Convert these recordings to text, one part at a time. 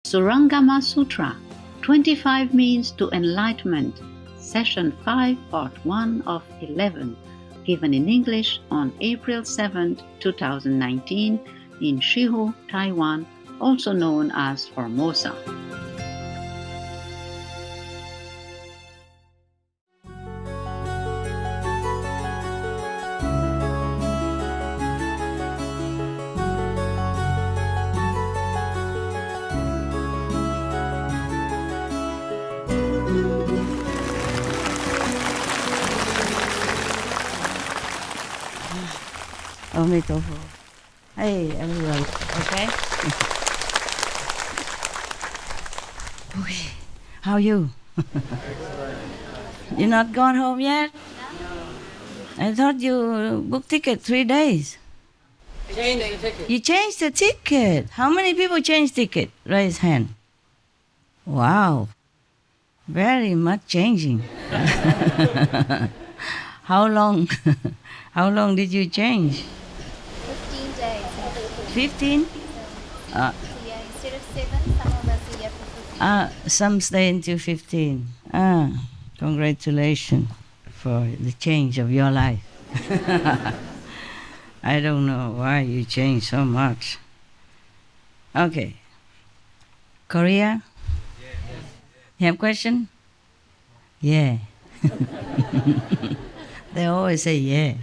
Surangama Sutra, 25 Means to Enlightenment, Session 5, Part 1 of 11, given in English on April 7, 2019, in Shiho, Taiwan, also known as Formosa. Hey, everyone. Okay? Okay. How are you? You're not gone home yet? I thought you booked ticket 3 days. Change the ticket. You changed the ticket. How many people changed ticket? Raise hand. Wow. Very much changing. How long? How long did you change? 15 days. 15? Yeah, instead of 7, some of us are here for 15. Some stay until 15. Congratulations for the change of your life. I don't know why you changed so much. Okay. Korea? You have question? Yeah. They always say yeah.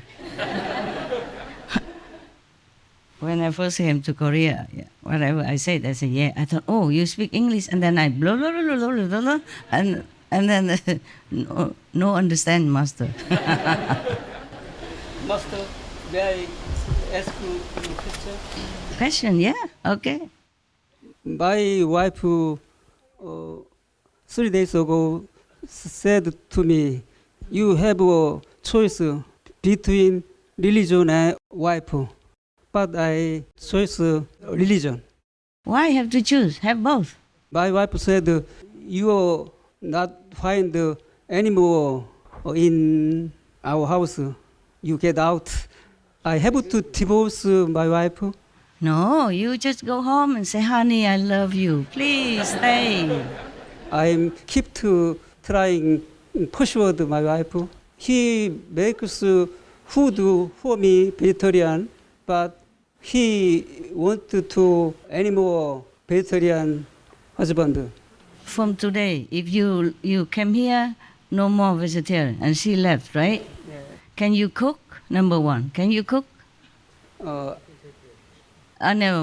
When I first came to Korea, whatever I said, I said yeah. I thought, oh, you speak English, and then I blah blah blah blah blah blah, and then no understand, master. Master, may I ask you a question? Question, yeah, okay. My wife 3 days ago said to me, you have a choice between religion and wife, but I choose religion. Why have to choose? Have both. My wife said, you will not find anymore in our house. You get out. I have to divorce my wife. No, you just go home and say, honey, I love you. Please stay. I keep to trying persuade my wife. He makes food for me, vegetarian, but he want to any more vegetarian husband. From today, if you came here, no more vegetarian, and she left, right? Yeah. Can you cook? Number one, can you cook? Never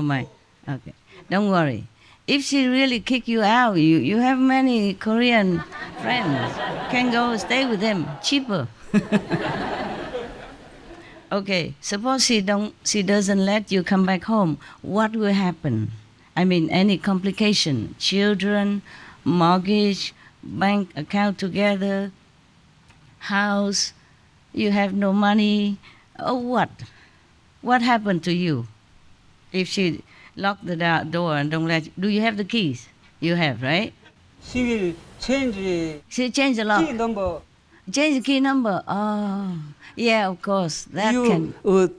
mind. Okay, don't worry. If she really kick you out, you have many Korean friends. Can go stay with them, cheaper. Okay, suppose she doesn't let you come back home. What will happen? I mean, any complication? Children, mortgage, bank account together, house, you have no money, or what? What happened to you if she lock the door and don't let you? Do you have the keys? You have, right? She will change She changed the lock. key number. Change the key number. Oh, yeah, of course. That You can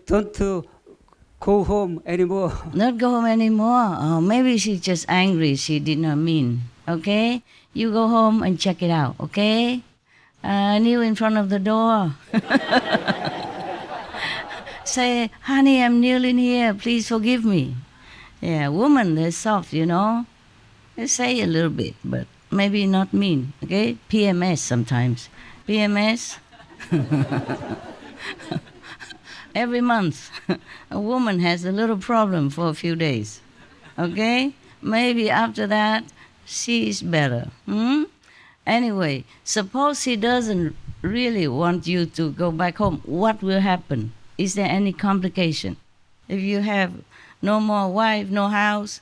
don't go home anymore. not go home anymore. Oh, maybe she's just angry. She did not mean. Okay, you go home and check it out. Okay, kneel in front of the door. Say, honey, I'm kneeling here. Please forgive me. Yeah, woman, they're soft, you know. They say a little bit, but maybe not mean. Okay, PMS sometimes. PMS. Every month, a woman has a little problem for a few days. Okay? Maybe after that, she's better. Anyway, suppose she doesn't really want you to go back home. What will happen? Is there any complication? If you have no more wife, no house,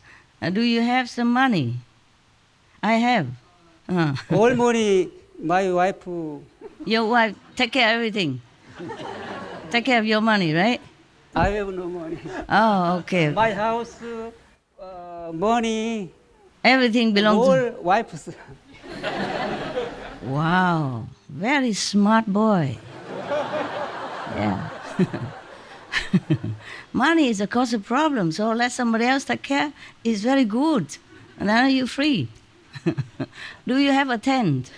do you have some money? I have. All money, my wife. Your wife take care of everything. Take care of your money, right? I have no money. Oh, okay. My house, money, Everything belongs all to... wife's. Wow, very smart boy. Yeah. Money is a cause of problems, so let somebody else take care is very good. And then you're free. Do you have a tent?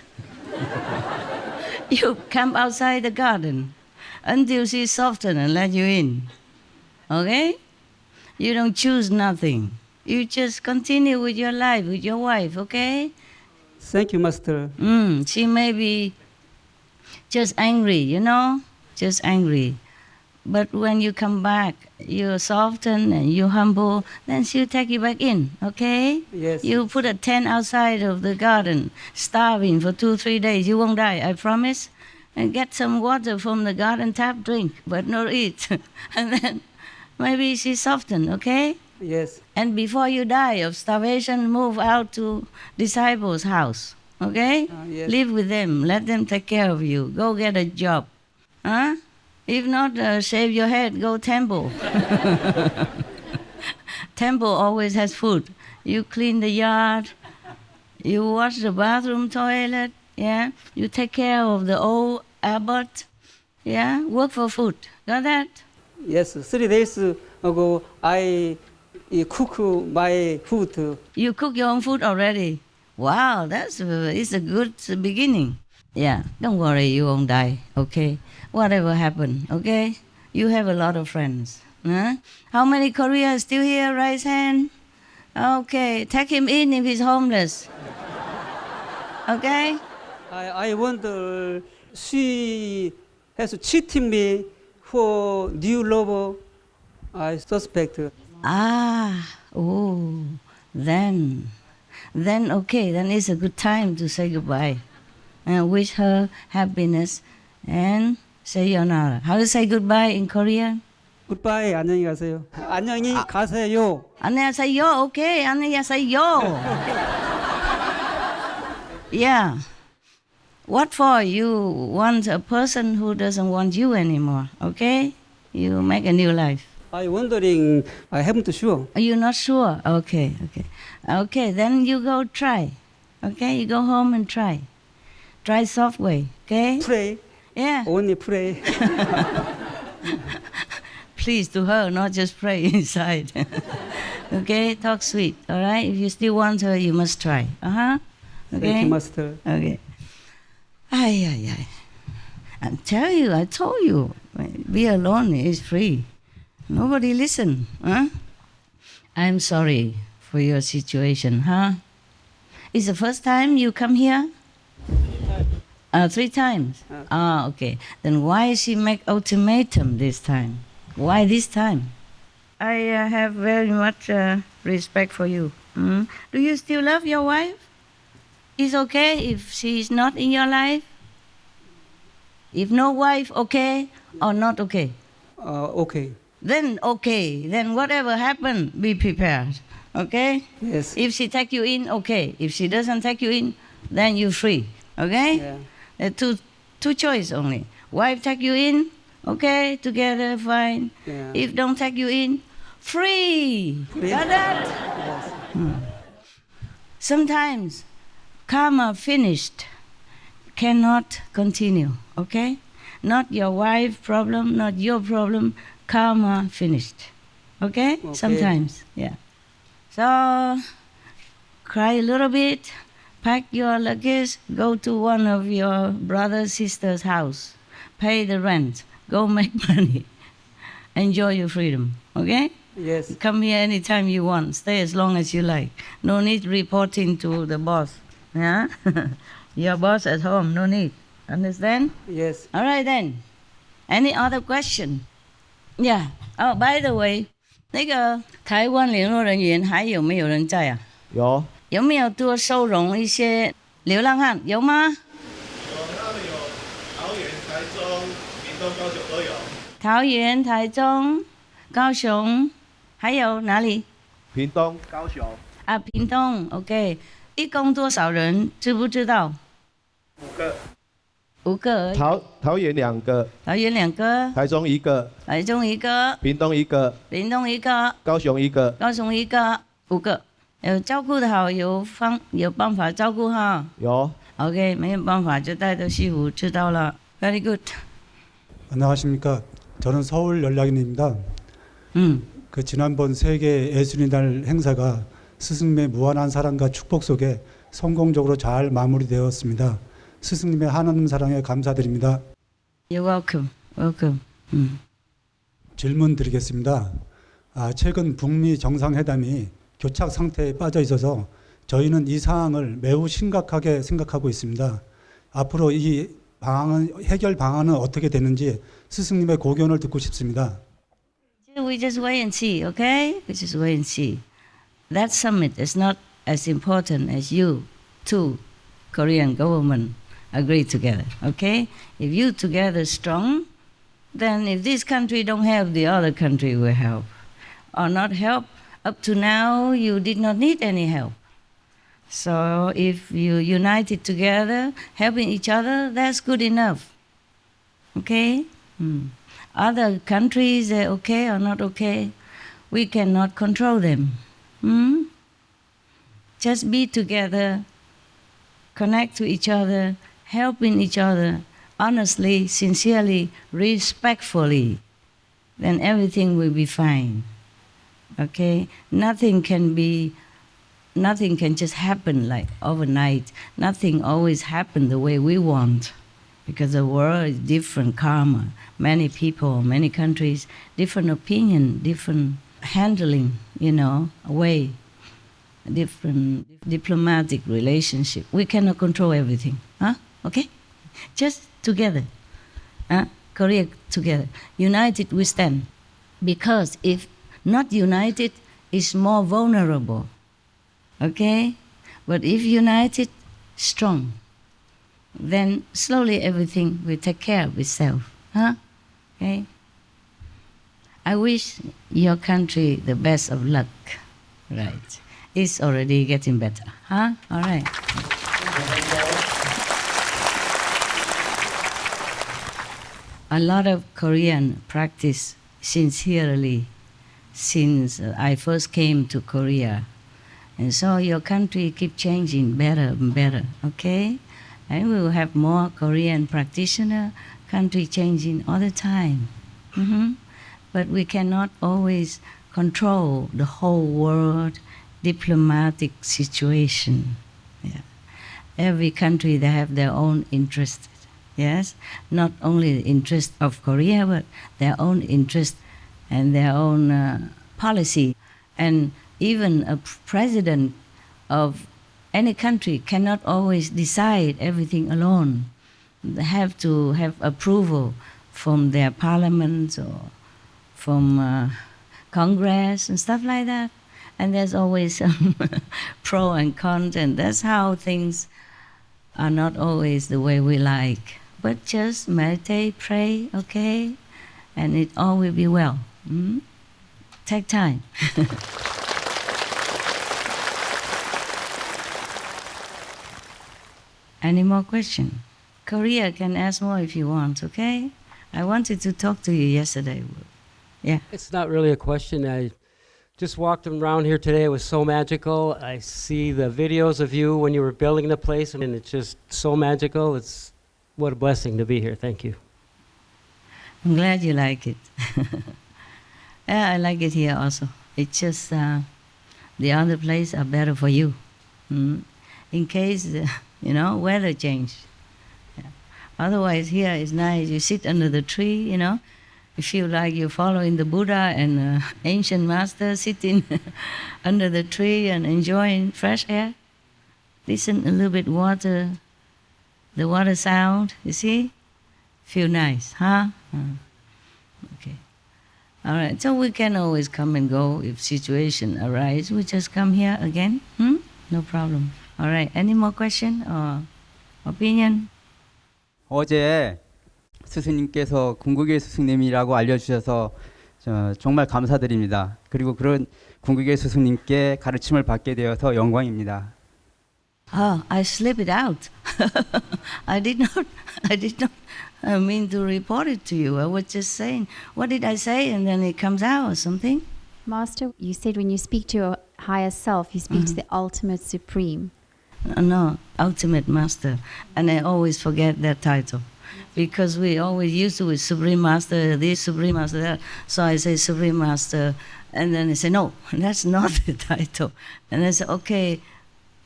You camp outside the garden until she softens and let you in. Okay? You don't choose nothing. You just continue with your life, with your wife, okay? Thank you, Master. She may be just angry, you know? Just angry. But when you come back, you soften and you humble, then she'll take you back in, okay? Yes. You put a tent outside of the garden, starving for 2-3 days. You won't die, I promise. And get some water from the garden tap, drink, but not eat. And then maybe she soften, okay? Yes. And before you die of starvation, move out to disciples' house, okay? Yes. Live with them, let them take care of you. Go get a job, huh? If not, shave your head, go temple. Temple always has food. You clean the yard, you wash the bathroom, toilet, yeah? You take care of the old abbot, yeah? Work for food. Got that? Yes. 3 days ago, I cook my food. You cook your own food already? Wow, it's a good beginning. Yeah, don't worry, you won't die, okay? Whatever happened, okay? You have a lot of friends. Huh? How many Koreans still here? Raise hand. Okay, take him in if he's homeless. Okay? I wonder, she has cheated me for new lover. I suspect. Then okay, then it's a good time to say goodbye. And wish her happiness and say sayonara. How to say goodbye in Korean? Goodbye. 안녕히 가세요. 안녕히 가세요. 안녕하세요. Okay, 안녕하세요. Yeah. What for? You want a person who doesn't want you anymore, okay? You make a new life. I wondering, I haven't sure. Are you not sure? Okay. Okay, then you go try. Okay, you go home and try. Try soft way, okay? Pray. Yeah. Only pray. Please to her, not just pray inside. Okay, talk sweet, all right? If you still want her, you must try. Okay? Thank you, Master. Okay. I told you, be alone is free. Nobody listen, huh? I'm sorry for your situation, huh? It's the first time you come here? 3 times. Okay. Then why she make ultimatum this time? Why this time? I have very much respect for you. Do you still love your wife? It's okay if she is not in your life? If no wife, okay or not okay? Okay. Then okay. Then whatever happen, be prepared. Okay? Yes. If she take you in, okay. If she doesn't take you in, then you're free. Okay? Yeah. There are two choice only. Wife take you in, okay, together, fine. Yeah. If don't take you in, free. Got that? Yes. Sometimes karma finished cannot continue, okay? Not your wife problem, not your problem, karma finished. Okay? Sometimes, yeah. So, cry a little bit, pack your luggage, go to one of your brother, sister's house, pay the rent, go make money, enjoy your freedom, okay? Yes. Come here anytime you want, stay as long as you like. No need reporting to the boss, yeah? Your boss at home, no need. Understand? Yes. All right then. Any other question? Yeah. Oh, by the way, 那个台湾联络人员还有没有人在啊？有。有没有多收容一些流浪汉？有吗？有，他们有桃园、台中、屏东、高雄都有。桃园、台中、高雄，还有哪里？屏东、高雄。啊，屏东 ，OK。一共多少人？知不知道？5个。5个而已。桃园2个。桃园2个。台中1个。台中1个。屏东1个。屏东1个。高雄1个。高雄1个，5个。有照顾得好，有办法照顾哈。有。OK， 没有办法就带到西湖，知道了。Very good. 안녕하십니까. 저는 서울 연락인입니다. 그 지난번 세계 예술의 날 행사가 스승님의 무한한 사랑과 축복 속에 성공적으로 잘 마무리되었습니다. 스승님의 하나님 사랑에 감사드립니다. You're welcome. Welcome. 질문 드리겠습니다. 최근 북미 정상회담이 교착 상태에 빠져 있어서 저희는 이 상황을 매우 심각하게 생각하고 있습니다. 앞으로 이 해결 방안은 어떻게 되는지 스승님의 고견을 듣고 싶습니다. We just wait and see, okay? We just wait and see. That summit is not as important as you two Korean government agree together, okay? If you together strong, then if this country don't help, the other country will help. Or not help, up to now you did not need any help. So if you united together, helping each other, that's good enough. Okay? Other countries, they're okay or not okay, we cannot control them. Just be together, connect to each other, helping each other, honestly, sincerely, respectfully, then everything will be fine. Okay? Nothing can just happen like overnight. Nothing always happen the way we want, because the world is different karma. Many people, many countries, different opinion, different handling, way, different diplomatic relationship. We cannot control everything. Okay? Just together. Korea together. United we stand. Because if not united, it's more vulnerable. Okay? But if united, strong, then slowly everything will take care of itself. Okay? I wish your country the best of luck. Right. It's already getting better. All right. A lot of Korean practice sincerely since I first came to Korea. And so your country keep changing better and better, okay? And we will have more Korean practitioner, country changing all the time. But we cannot always control the whole world diplomatic situation. Yeah. Every country, they have their own interest. Yes, not only the interest of Korea, but their own interest and their own policy. And even a president of any country cannot always decide everything alone. They have to have approval from their parliaments or from Congress and stuff like that. And there's always some pro and cons, and that's how things are not always the way we like. But just meditate, pray, okay? And it all will be well. Take time. Any more questions? Korea can ask more if you want, okay? I wanted to talk to you yesterday. Yeah. It's not really a question. I just walked around here today. It was so magical. I see the videos of you when you were building the place, and it's just so magical. What a blessing to be here. Thank you. I'm glad you like it. Yeah, I like it here also. It's just the other place are better for you. In case, weather change. Yeah. Otherwise, here is nice. You sit under the tree, you feel like you're following the Buddha and ancient master sitting under the tree and enjoying fresh air. Listen a little bit water, the water sound, you see? Feel nice, huh? Okay. All right, so we can always come and go if situation arises. We just come here again. No problem. All right, any more question or opinion? 어제 스승님께서 궁극의 스승님이라고 알려주셔서 정말 감사드립니다. 그리고 그런 궁극의 스승님께 가르침을 받게 되어서 영광입니다. I slip it out. I did not mean to report it to you. I was just saying, what did I say? And then it comes out or something. Master, you said when you speak to your higher self, you speak to the ultimate supreme. No, ultimate master. And I always forget that title. Because we always used to with Supreme Master, this Supreme Master, that. So I say Supreme Master And then they say, no, that's not the title. And I say, okay,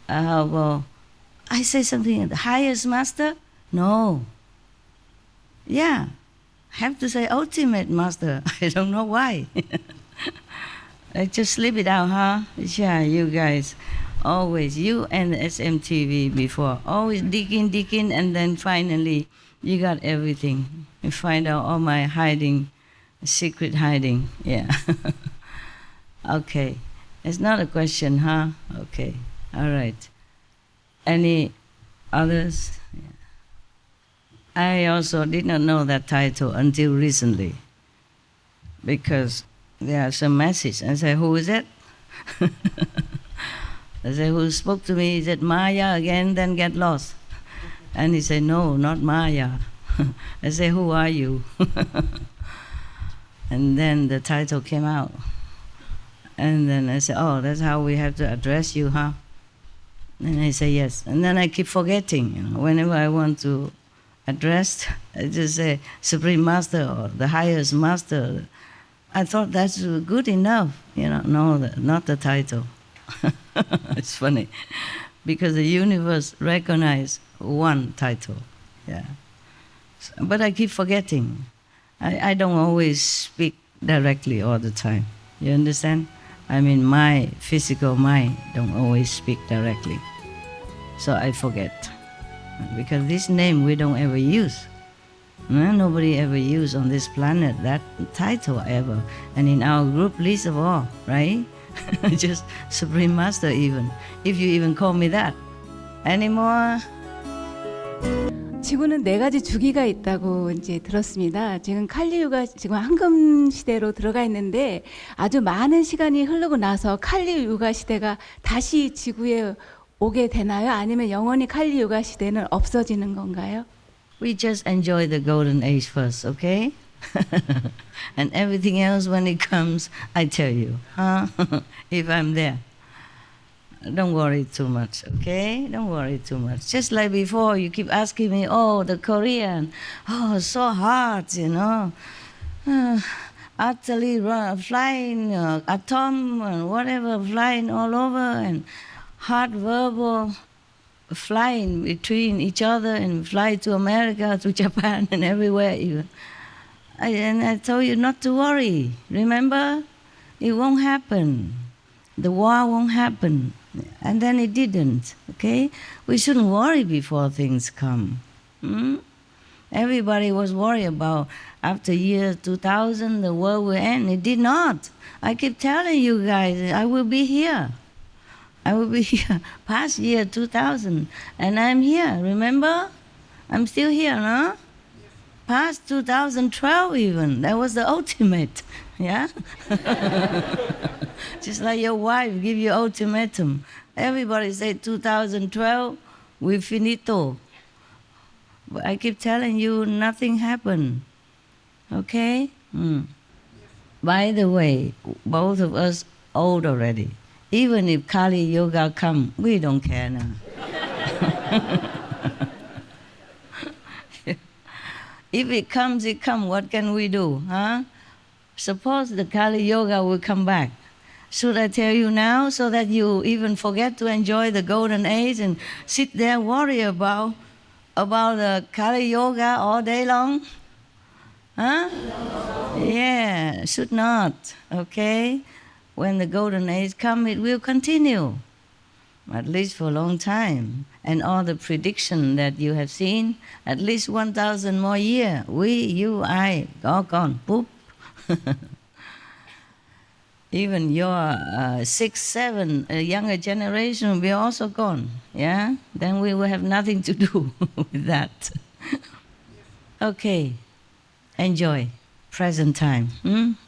well, I say something, the highest master? No. Yeah, have to say ultimate master. I don't know why. I just slip it out, huh? Yeah, you guys. Always, you and SMTV before, always dig in, and then finally you got everything. You find out all my hiding, secret hiding, yeah. Okay, it's not a question, huh? Okay, all right. Any others? Yeah. I also did not know that title until recently, because there are some messages. I say, who is it? I said, who spoke to me? He said, Maya again, then get lost. And he said, no, not Maya. I said, who are you? And then the title came out. And then I said, oh, that's how we have to address you, huh? And I say, yes. And then I keep forgetting. You know, whenever I want to address, I just say, Supreme Master or the highest master. I thought that's good enough. You know, no, not the title. It's funny, because the universe recognizes one title, yeah. But I keep forgetting. I don't always speak directly all the time. You understand? I mean, my physical mind don't always speak directly. So I forget. Because this name we don't ever use. Nobody ever used on this planet that title ever. And in our group, least of all, right? Just Supreme Master even, if you even call me that. Anymore? 지구는 4가지 주기가 있다고 이제 들었습니다. 지금 칼리유가 지금 황금 시대로 들어가 있는데 아주 많은 시간이 흐르고 나서 칼리유가 시대가 다시 지구에 오게 되나요? 아니면 영원히 칼리유가 시대는 없어지는 건가요? We just enjoy the golden age first, okay? And everything else, when it comes, I tell you, huh? If I'm there. Don't worry too much, okay? Don't worry too much. Just like before, you keep asking me, oh, the Korean, oh, so hard, you know. Utterly flying, atom and whatever, flying all over, and hard verbal flying between each other and fly to America, to Japan, and everywhere even. And I told you not to worry. Remember? It won't happen. The war won't happen. And then it didn't, okay? We shouldn't worry before things come. Everybody was worried about after year 2000, the world will end. It did not. I keep telling you guys, I will be here. I will be here past year 2000. And I'm here, remember? I'm still here, no? Past 2012 even. That was the ultimate, yeah? Just like your wife give you ultimatum. Everybody say 2012, we finito. But I keep telling you, nothing happened. Okay? By the way, both of us old already. Even if Kali Yoga come, we don't care now. If it comes, it comes. What can we do, huh? Suppose the Kali Yoga will come back. Should I tell you now so that you even forget to enjoy the golden age and sit there worry about the Kali Yoga all day long? Huh? Yeah, should not, okay? When the golden age comes, it will continue, at least for a long time. And all the prediction that you have seen, at least 1,000 more years. We, you, I, all gone, boop. Even your 6, 7 younger generation will be also gone, yeah? Then we will have nothing to do with that. Okay, enjoy, present time,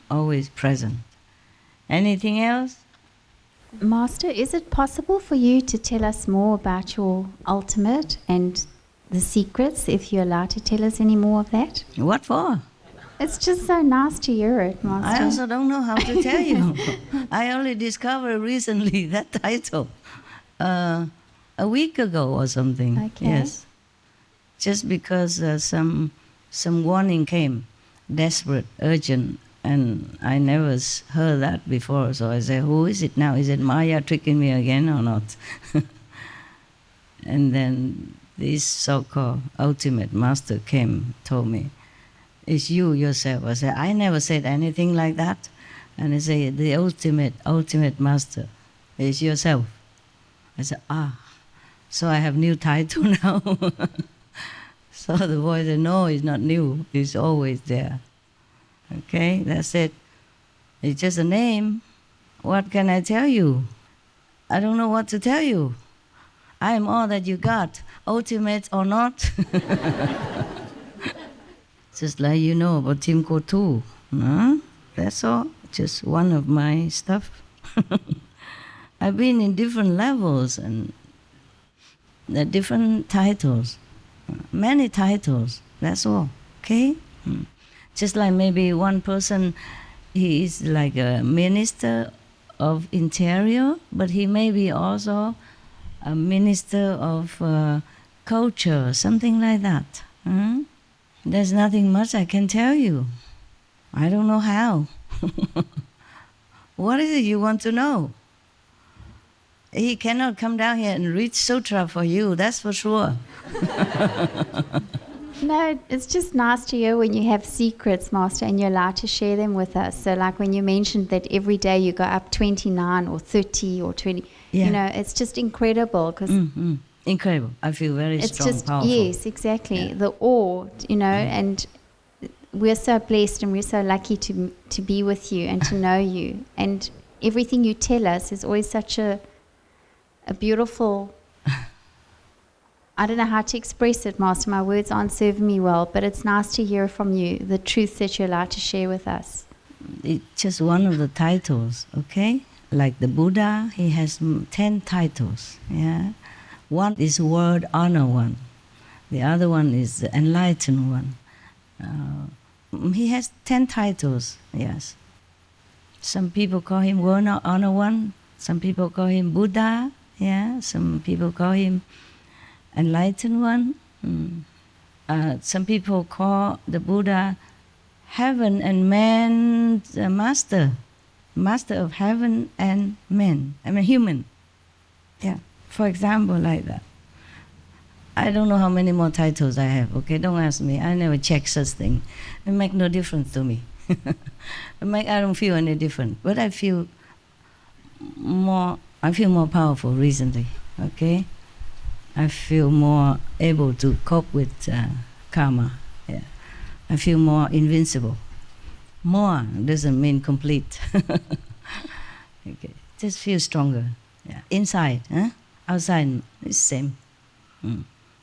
always present. Anything else? Master, is it possible for you to tell us more about your ultimate and the secrets, if you're allowed to tell us any more of that? What for? It's just so nice to hear it, Master. I also don't know how to tell you. I only discovered recently that title, a week ago or something. Okay. Yes, just because some warning came, desperate, urgent, And I never heard that before, so I said, who is it now? Is it Maya tricking me again or not? And then this so-called ultimate master came, told me, it's you yourself. I said, I never said anything like that. And he said, the ultimate master is yourself. I said, so I have new title now. So the boy said, no, it's not new, it's always there. Okay, that's it. It's just a name. What can I tell you? I don't know what to tell you. I am all that you got, ultimate or not. Just like you know about Tim Kotu. No? That's all. Just one of my stuff. I've been in different levels and the different titles. Many titles. That's all. Okay? Just like maybe one person, he is like a minister of interior, but he may be also a minister of culture, something like that. There's nothing much I can tell you. I don't know how. What is it you want to know? He cannot come down here and read sutra for you, that's for sure. No, it's just nice to hear when you have secrets, Master, and you're allowed to share them with us. So like when you mentioned that every day you go up 29 or 30 or 20, you know, it's just incredible. Cause incredible. I feel very strong, just, powerful. Yes, exactly. Yeah. The awe, you know, and we're so blessed and we're so lucky to be with you and to know you. And everything you tell us is always such a beautiful... I don't know how to express it, Master. My words aren't serving me well, but it's nice to hear from you the truth that you're allowed to share with us. It's just one of the titles, okay? Like the Buddha, he has 10 titles, yeah? One is word honor one. The other one is the enlightened one. He has 10 titles, yes. Some people call him word honor one. Some people call him Buddha, yeah? Some people call him enlightened one. Some people call the Buddha heaven and man master of heaven and men. I mean human. Yeah, for example, like that. I don't know how many more titles I have. Okay, don't ask me. I never check such thing. It makes no difference to me. I don't feel any different. But I feel more powerful recently. Okay. I feel more able to cope with karma. Yeah. I feel more invincible. More doesn't mean complete. Okay. Just feel stronger. Yeah. Inside, outside is same.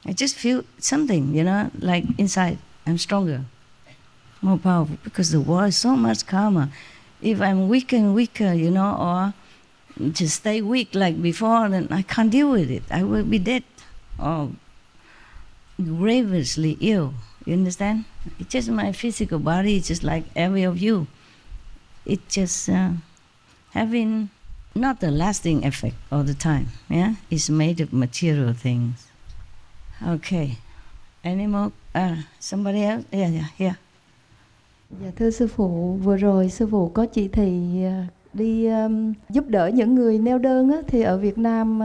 I just feel something, you know, like inside I'm stronger, more powerful, because the world is so much karma. If I'm weaker and weaker, you know, or just stay weak like before, then I can't deal with it. I will be dead. Or grievously ill, you understand? It's just my physical body, it's just like every of you. It's just having not a lasting effect all the time, yeah? It's made of material things. Okay. Any more? Somebody else? Yeah. Dạ thưa sư phụ, vừa rồi sư phụ có chỉ thị đi giúp đỡ những người neo đơn á, thì ở Việt Nam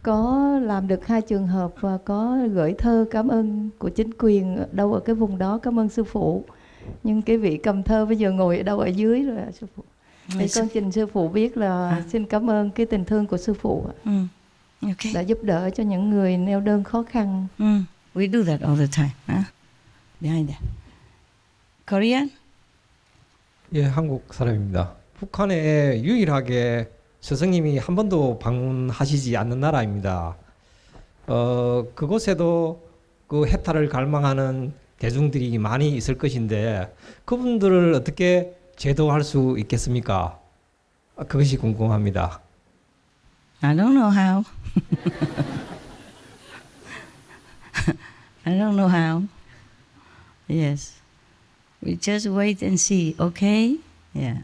có làm được 2 trường hợp và có gửi thơ cảm ơn của chính quyền đâu ở cái vùng đó, cảm ơn sư phụ. Nhưng cái vị cầm thơ bây giờ ngồi ở đâu ở dưới rồi ạ sư phụ. Thì con trình sư phụ biết là xin cảm ơn cái tình thương của sư phụ Okay. đã giúp đỡ cho những người neo đơn khó khăn. We do that all the time. Behind that. Korean? 예, 한국 사람입니다. 북한에 유일하게 스승님이 한 번도 방문하시지 않는 나라입니다. 그곳에도 그 해탈을 갈망하는 대중들이 많이 있을 것인데 그분들을 어떻게 제도할 수 있겠습니까? 그것이 궁금합니다. I don't know how. I don't know how. Yes. We just wait and see, okay? Yeah.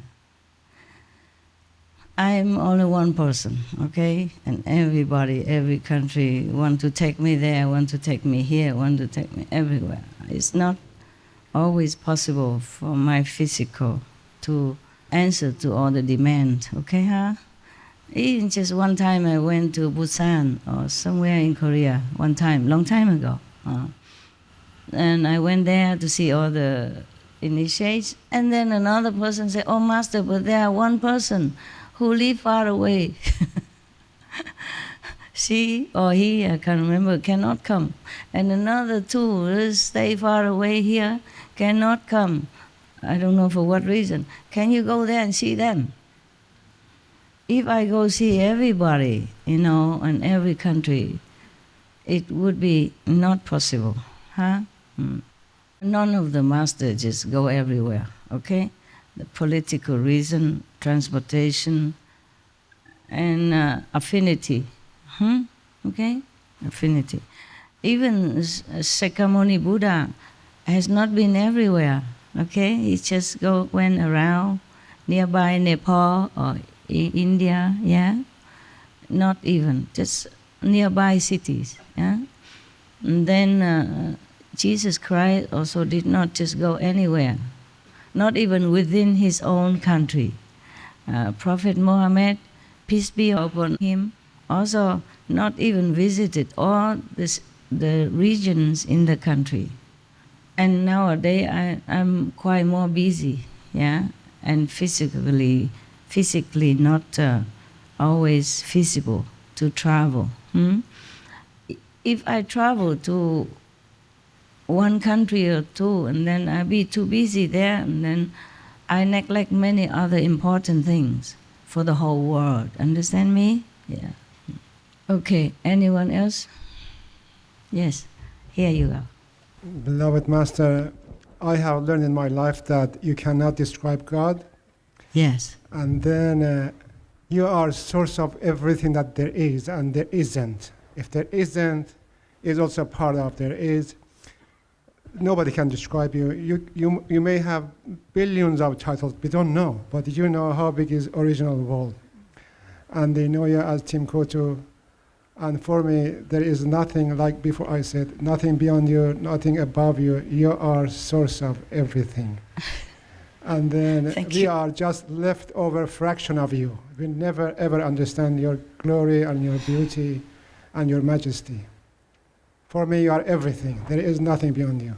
I'm only one person, okay? And everybody, every country want to take me there, want to take me here, want to take me everywhere. It's not always possible for my physical to answer to all the demand. Okay, huh? Even just one time I went to Busan or somewhere in Korea, one time, long time ago. And I went there to see all the initiates, and then another person said, "Oh, Master, but there are one person who live far away." She or he, I can't remember, cannot come. And another two stay far away here, cannot come. I don't know for what reason. Can you go there and see them? If I go see everybody, in every country, it would be not possible, huh? None of the masters just go everywhere, okay? The political reason, transportation, and affinity, okay? Affinity. Even Sakyamuni Buddha has not been everywhere, okay? He just went around nearby Nepal or India, yeah? Not even, just nearby cities, yeah? And then Jesus Christ also did not just go anywhere, not even within his own country. Prophet Muhammad, peace be upon him, also not even visited all the regions in the country. And nowadays I'm quite more busy, yeah, and physically not always feasible to travel. If I travel to one country or two, and then I be too busy there, and then I neglect many other important things for the whole world. Understand me? Yeah. Okay, anyone else? Yes, here you go. Beloved Master, I have learned in my life that you cannot describe God. Yes. And then you are source of everything that there is and there isn't. If there isn't, is also part of there is. Nobody can describe you. You may have billions of titles, we don't know, but you know how big is original world. And they know you as Tim Kotu. And for me, there is nothing, like before I said, nothing beyond you, nothing above you. You are source of everything. And then we are just leftover fraction of you. We never ever understand your glory and your beauty and your majesty. For me, you are everything. There is nothing beyond you.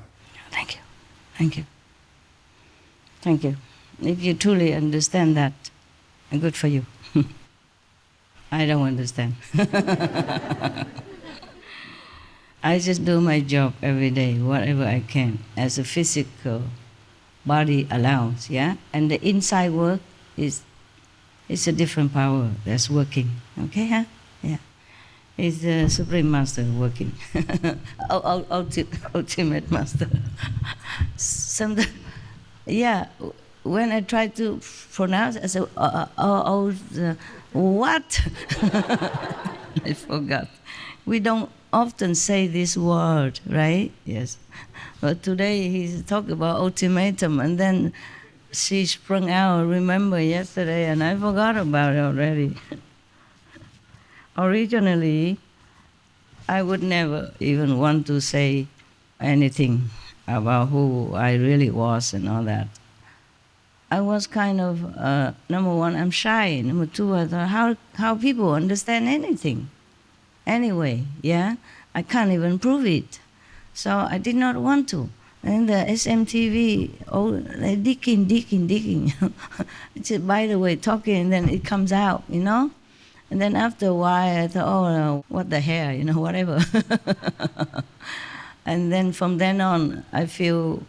Thank you. Thank you. Thank you. If you truly understand that, good for you. I don't understand. I just do my job every day, whatever I can, as a physical body allows, yeah? And the inside work is a different power that's working, okay, huh? Yeah. It's the Supreme Master working. Ultimate Master. Sometimes, yeah, when I try to pronounce, I say, what? I forgot. We don't often say this word, right? Yes. But today he's talking about ultimatum, and then she sprung out, remember yesterday, and I forgot about it already. Originally, I would never even want to say anything about who I really was and all that. I was kind of, number one, I'm shy. Number two, I thought, how people understand anything? Anyway, yeah? I can't even prove it. So I did not want to. And the SMTV, they digging. Just, by the way, talking, and then it comes out, you know? And then after a while, I thought, what the hell, whatever. And then from then on, I feel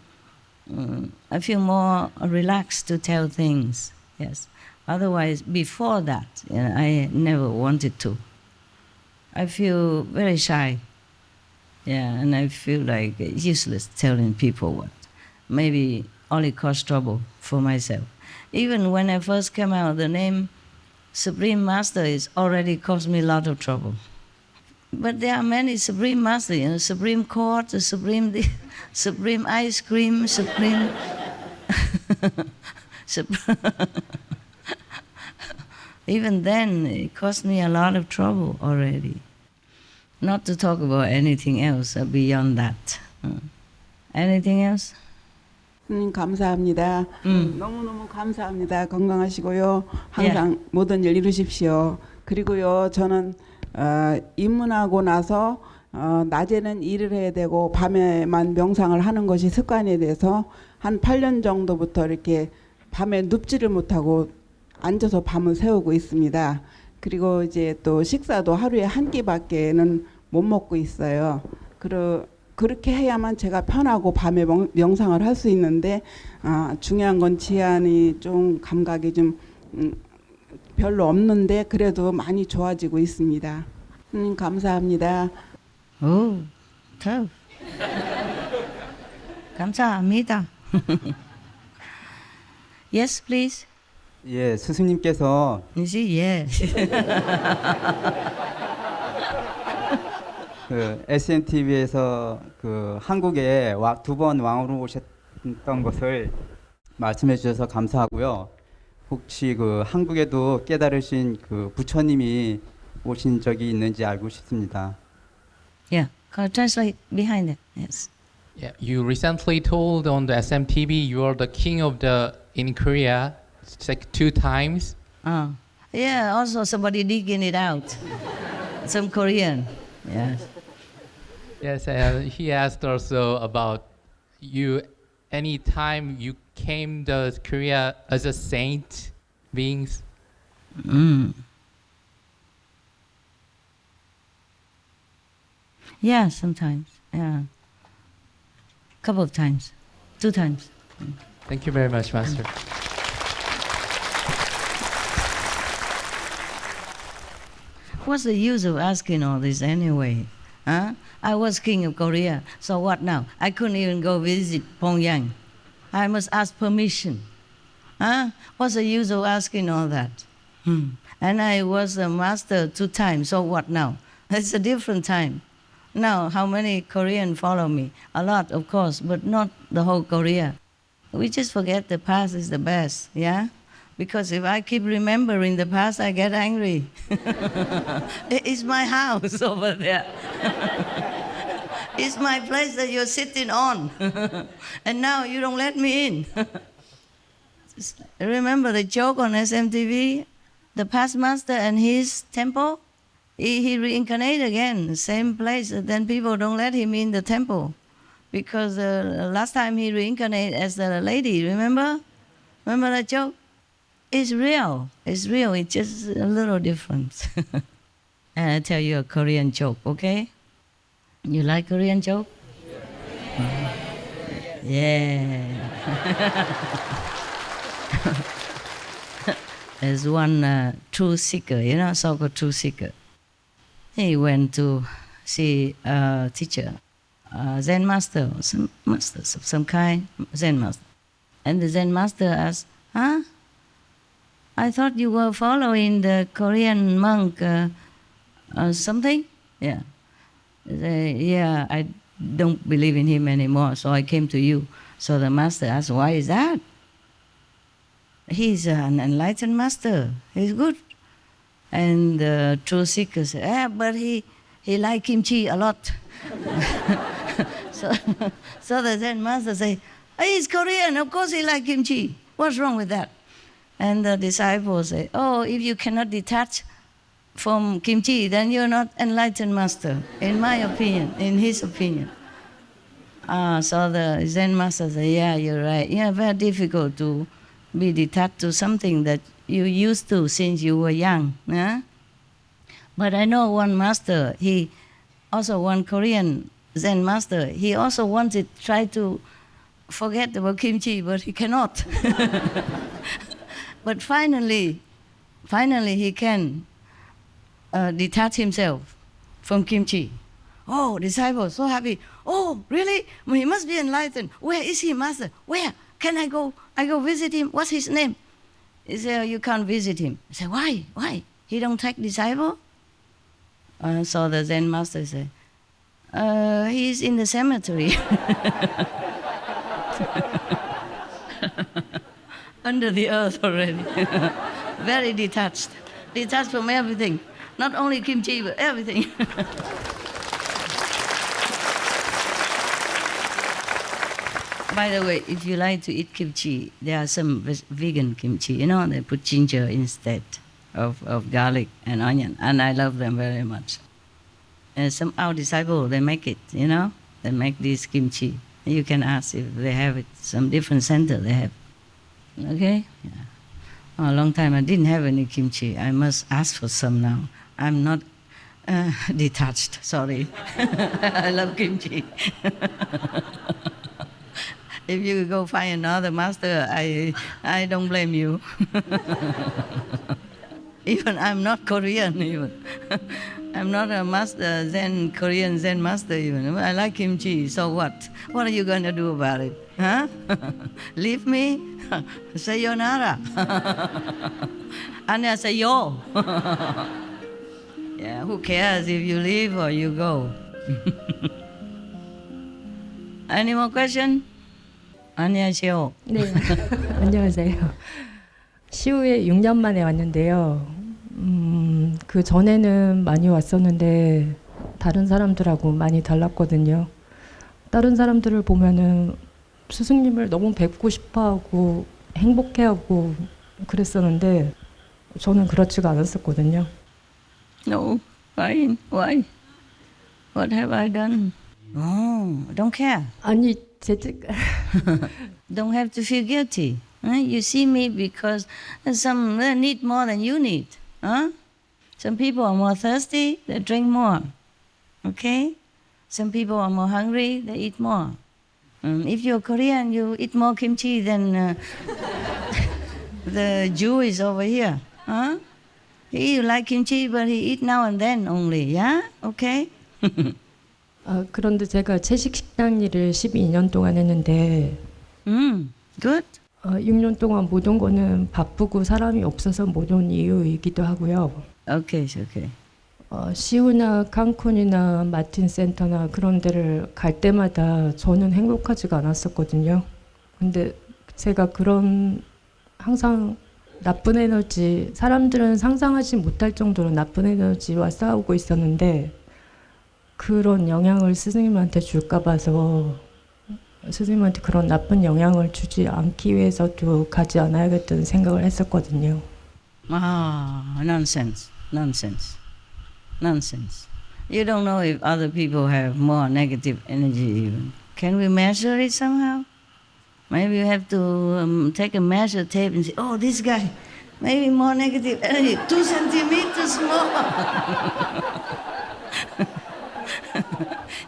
more relaxed to tell things, yes. Otherwise, before that, I never wanted to. I feel very shy, yeah, and I feel like useless telling people what. Maybe only cause trouble for myself. Even when I first came out, the name Supreme Master is already caused me a lot of trouble. But there are many Supreme Masters, Supreme Court, Supreme Ice Cream, Supreme... Even then, it cost me a lot of trouble already. Not to talk about anything else beyond that. Anything else? 감사합니다. 너무너무 감사합니다. 건강하시고요. 항상 모든 일 이루십시오. 그리고요, 저는 입문하고 나서 낮에는 일을 해야 되고 밤에만 명상을 하는 것이 습관이 돼서 한 8년 정도부터 이렇게 밤에 눕지를 못하고 앉아서 밤을 새우고 있습니다. 그리고 이제 또 식사도 하루에 한 끼밖에는 못 먹고 있어요. 그렇게 해야만 제가 편하고 밤에 명상을 할 수 있는데 중요한 건 지안이 좀 감각이 좀 별로 없는데 그래도 많이 좋아지고 있습니다. 감사합니다. 오, tough. 감사합니다. Yes, please. 예, 스승님께서 Yes. 그 SNTV에서 그 한국에 2번 왕으로 오셨던 것을 말씀해 주셔서 감사하고요. 혹시 그 한국에도 깨달으신 그 부처님이 오신 적이 있는지 알고 싶습니다. Yeah, can I translate behind it? Yes. Yeah, you recently told on the SMTV you are the king of the in Korea. It's like 2 times. Yeah, also somebody digging it out. Some Korean. Yes. Yes, and he asked also about you. Any time you came to Korea as a saint beings. Yeah, sometimes. Yeah. Couple of times. 2 times. Thank you very much, Master. What's the use of asking all this anyway? Huh? I was king of Korea, so what now? I couldn't even go visit Pyongyang. I must ask permission. Huh? What's the use of asking all that? And I was a master 2 times, so what now? It's a different time. Now, how many Koreans follow me? A lot, of course, but not the whole Korea. We just forget the past is the best, yeah? Because if I keep remembering the past, I get angry. It's my house over there. It's my place that you're sitting on. And now you don't let me in. Remember the joke on SMTV? The past master and his temple? He reincarnated again, the same place. Then people don't let him in the temple. Because last time he reincarnated as a lady, remember? Remember that joke? It's real. It's real. It's just a little different. And I'll tell you a Korean joke, okay? You like Korean joke? Yeah. There's one truth seeker, you know, so-called truth seeker. He went to see a teacher, a Zen master, or some masters of some kind, Zen master. And the Zen master asked, I thought you were following the Korean monk something? Yeah. He said, yeah, I don't believe in him anymore, so I came to you. So the master asked, why is that? He's an enlightened master. He's good. And the truth seeker said, but he liked kimchi a lot. So the Zen master said, he's Korean, of course he likes kimchi. What's wrong with that? And the disciples say, if you cannot detach from kimchi, then you're not enlightened master, in my opinion, in his opinion. So the Zen master said, yeah, you're right. Yeah, very difficult to be detached to something that you used to since you were young. Yeah? But I know one master, he also one Korean Zen master, he also wanted to try to forget about kimchi, but he cannot. But finally he can detach himself from kimchi. Oh, disciples, so happy. Oh, really? Well, he must be enlightened. Where is he, master? Where? Can I go? I go visit him. What's his name? He said, you can't visit him. I said, why? Why? He don't take disciple? So the Zen master said, he's in the cemetery. Under the earth already. Very detached. Detached from everything. Not only kimchi, but everything. By the way, if you like to eat kimchi, there are some vegan kimchi. You know, they put ginger instead of garlic and onion, and I love them very much. And some our disciples, they make it. You know, they make this kimchi. You can ask if they have it. Some different center they have. Okay. Yeah. Oh, a long time I didn't have any kimchi. I must ask for some now. I'm not detached. Sorry. I love kimchi. If you go find another master, I don't blame you. Even I'm not Korean even. I'm not a master Korean Zen master even. I like kimchi, so what? What are you going to do about it? Huh? Leave me? Sayonara. Annyeonghaseyo. Yeah, who cares if you leave or you go? Any more question? 안녕하세요. 네, 안녕하세요. 시우에 6년 만에 왔는데요. 그 전에는 많이 왔었는데 다른 사람들하고 많이 달랐거든요. 다른 사람들을 보면은 스승님을 너무 뵙고 싶어하고 행복해하고 그랬었는데 저는 그렇지가 않았었거든요. No, fine. Why? What have I done? Oh, don't care. 아니, Don't have to feel guilty. You see me because some need more than you need. Some people are more thirsty, they drink more. Okay? Some people are more hungry, they eat more. If you're Korean, you eat more kimchi than the Jew is over here. He like kimchi, but he eat now and then only. Yeah? Okay? 그런데 제가 채식 식당 일을 12년 동안 했는데 good. 6년 동안 못 온 거는 바쁘고 사람이 없어서 못 온 이유이기도 하고요. Okay. 시우나 칸쿤이나 마틴 센터나 그런 데를 갈 때마다 저는 행복하지가 않았었거든요. 근데 제가 그런 항상 나쁜 에너지, 사람들은 상상하지 못할 정도로 나쁜 에너지와 싸우고 있었는데 그런 영향을 스승님한테 줄까 봐서 스승님한테 그런 나쁜 영향을 주지 않기 위해서도 가지 않아야겠다는 생각을 했었거든요. Nonsense. You don't know if other people have more negative energy even. Can we measure it somehow? Maybe you have to take a measure tape and say, oh, this guy, maybe more negative energy, 2 centimeters more.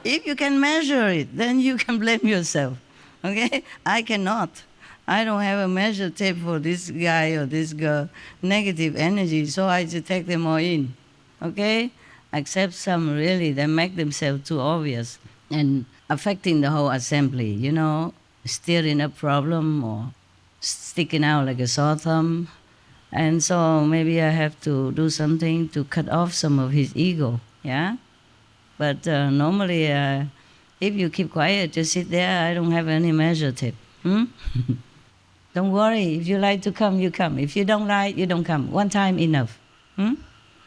If you can measure it, then you can blame yourself. Okay? I cannot. I don't have a measure tape for this guy or this girl, negative energy, so I just take them all in. Okay? Except some really, they make themselves too obvious and affecting the whole assembly, you know, stirring a problem or sticking out like a sore thumb. And so maybe I have to do something to cut off some of his ego, yeah? But normally, if you keep quiet, just sit there, I don't have any measure tape. Don't worry, if you like to come, you come. If you don't like, you don't come. One time enough.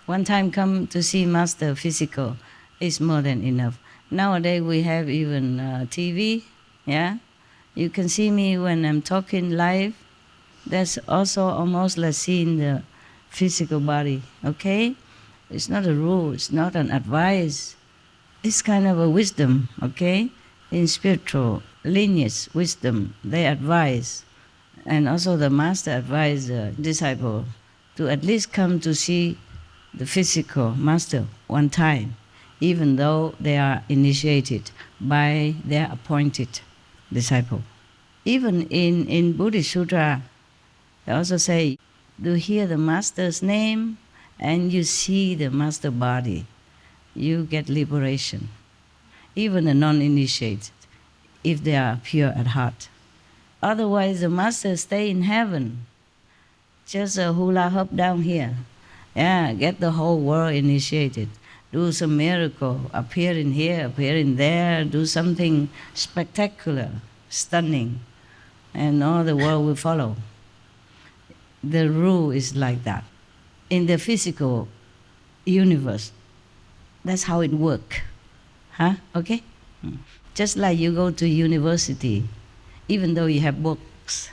One time come to see Master physical is more than enough. Nowadays we have even TV, yeah? You can see me when I'm talking live. That's also almost like seeing the physical body, okay? It's not a rule, it's not an advice. It's kind of a wisdom, okay? In spiritual lineage wisdom, they advise. And also the master advised the disciple to at least come to see the physical master one time, even though they are initiated by their appointed disciple. Even in Buddhist Sutra, they also say, you hear the master's name and you see the master body, you get liberation. Even the non-initiated, if they are pure at heart. Otherwise, the master stay in heaven, just a hula hoop down here. Yeah, get the whole world initiated. Do some miracle, appear in here, appear in there, do something spectacular, stunning, and all the world will follow. The rule is like that. In the physical universe, that's how it works. Okay? Just like you go to university, even though you have books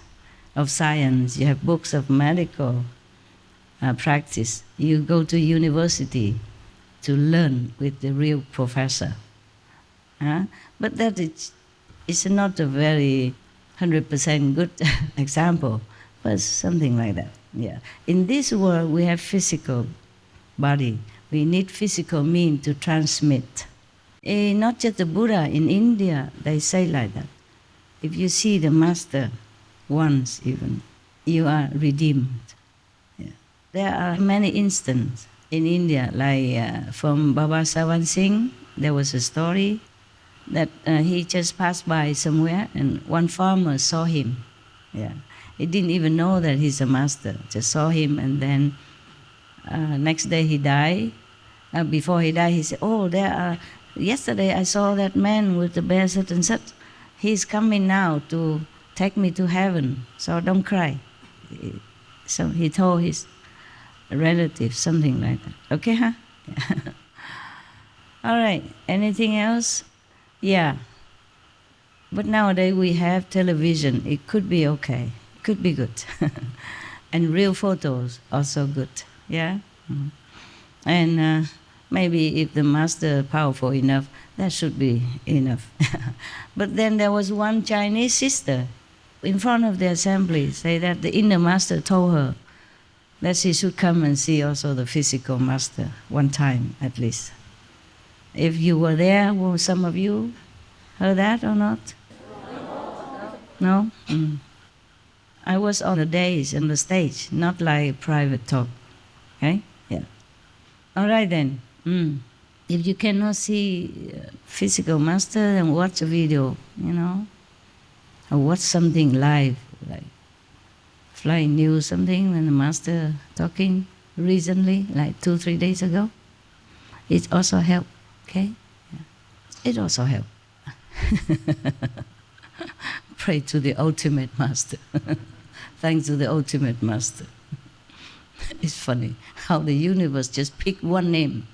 of science, you have books of medical practice, you go to university to learn with the real professor. But that is not a very 100% good example, but something like that. Yeah. In this world, we have physical body. We need physical means to transmit. Not just the Buddha, in India, they say like that. If you see the master once even, you are redeemed. Yeah. There are many instances in India, like from Baba Sawan Singh, there was a story that he just passed by somewhere and one farmer saw him. Yeah. He didn't even know that he's a master, just saw him, and then next day he died. Before he died, he said, "Oh, yesterday I saw that man with the bear such and such. He's coming now to take me to heaven, so don't cry." So he told his relatives something like that. Okay, huh? All right, anything else? Yeah. But nowadays we have television. It could be okay. It could be good. And real photos also good. Yeah? Mm. And maybe if the master powerful enough, that should be enough. But then there was one Chinese sister in front of the assembly say that the inner master told her that she should come and see also the physical master one time at least. If you were there, well, some of you heard that or not? No? Mm. I was on the days, on the stage, not like private talk. Okay? Yeah. All right then. Mm. If you cannot see physical master, then watch a video, you know, or watch something live, like Flying News, something when the master talking recently, like 2-3 days ago. It also helped. Okay? Yeah. It also helped. Pray to the ultimate master. Thanks to the ultimate master. It's funny how the universe just picked one name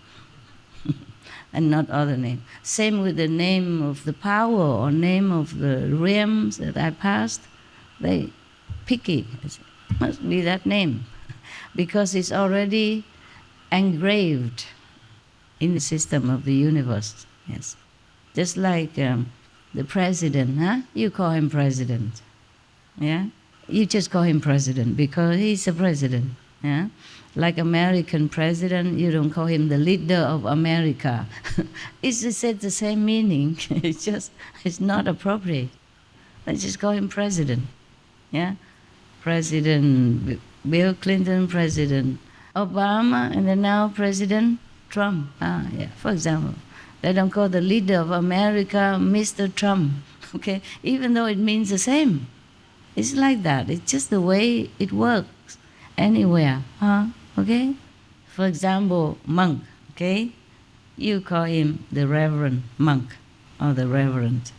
and not other name. Same with the name of the power or name of the realms that I passed. They picky. It must be that name because it's already engraved in the system of the universe. Yes. Just like the president, huh? You call him president. Yeah? You just call him president because he's a president. Yeah? Like American president, you don't call him the leader of America. It's the same meaning. It's not appropriate. Let's just call him president. Yeah? President Bill Clinton, President Obama, and then now President Trump. Yeah, for example. They don't call the leader of America Mr. Trump, okay? Even though it means the same. It's like that. It's just the way it works anywhere, okay? For example, monk, okay? You call him the reverend monk or the reverend.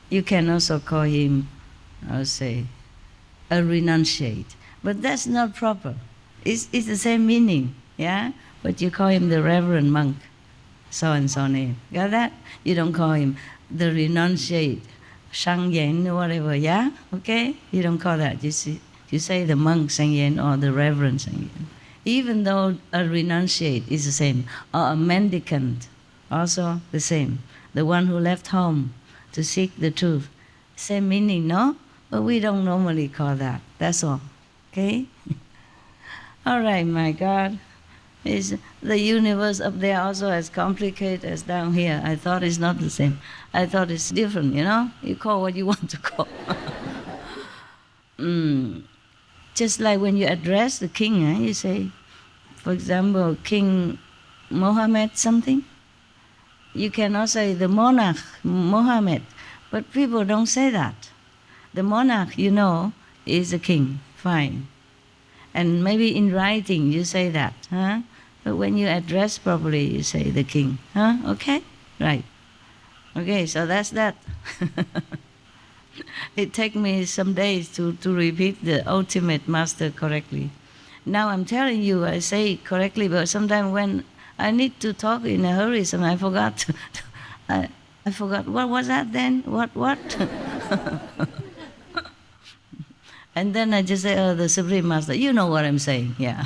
You can also call him, I would say, a renunciate. But that's not proper. It's the same meaning, yeah? But you call him the reverend monk. So-and-so name. Got that? You don't call him the renunciate, Shang Yen or whatever, yeah? Okay? You don't call that. You say the monk Shang Yen or the reverend Shang Yen. Even though a renunciate is the same, or a mendicant, also the same. The one who left home to seek the truth. Same meaning, no? But we don't normally call that. That's all. Okay? All right, my God. Is the universe up there also as complicated as down here? I thought it's not the same. I thought it's different, you know? You call what you want to call. Just like when you address the king, you say, for example, King Mohammed something. You cannot say the monarch Mohammed, but people don't say that. The monarch, you know, is the king, fine. And maybe in writing you say that, huh? But when you address properly, you say the king, huh? Okay? Right. Okay, so that's that. It takes me some days to repeat the ultimate master correctly. Now I'm telling you, I say it correctly, but sometimes when I need to talk in a hurry, I forgot. I forgot. What was that then? What? And then I just say, oh, the Supreme Master, you know what I'm saying, yeah.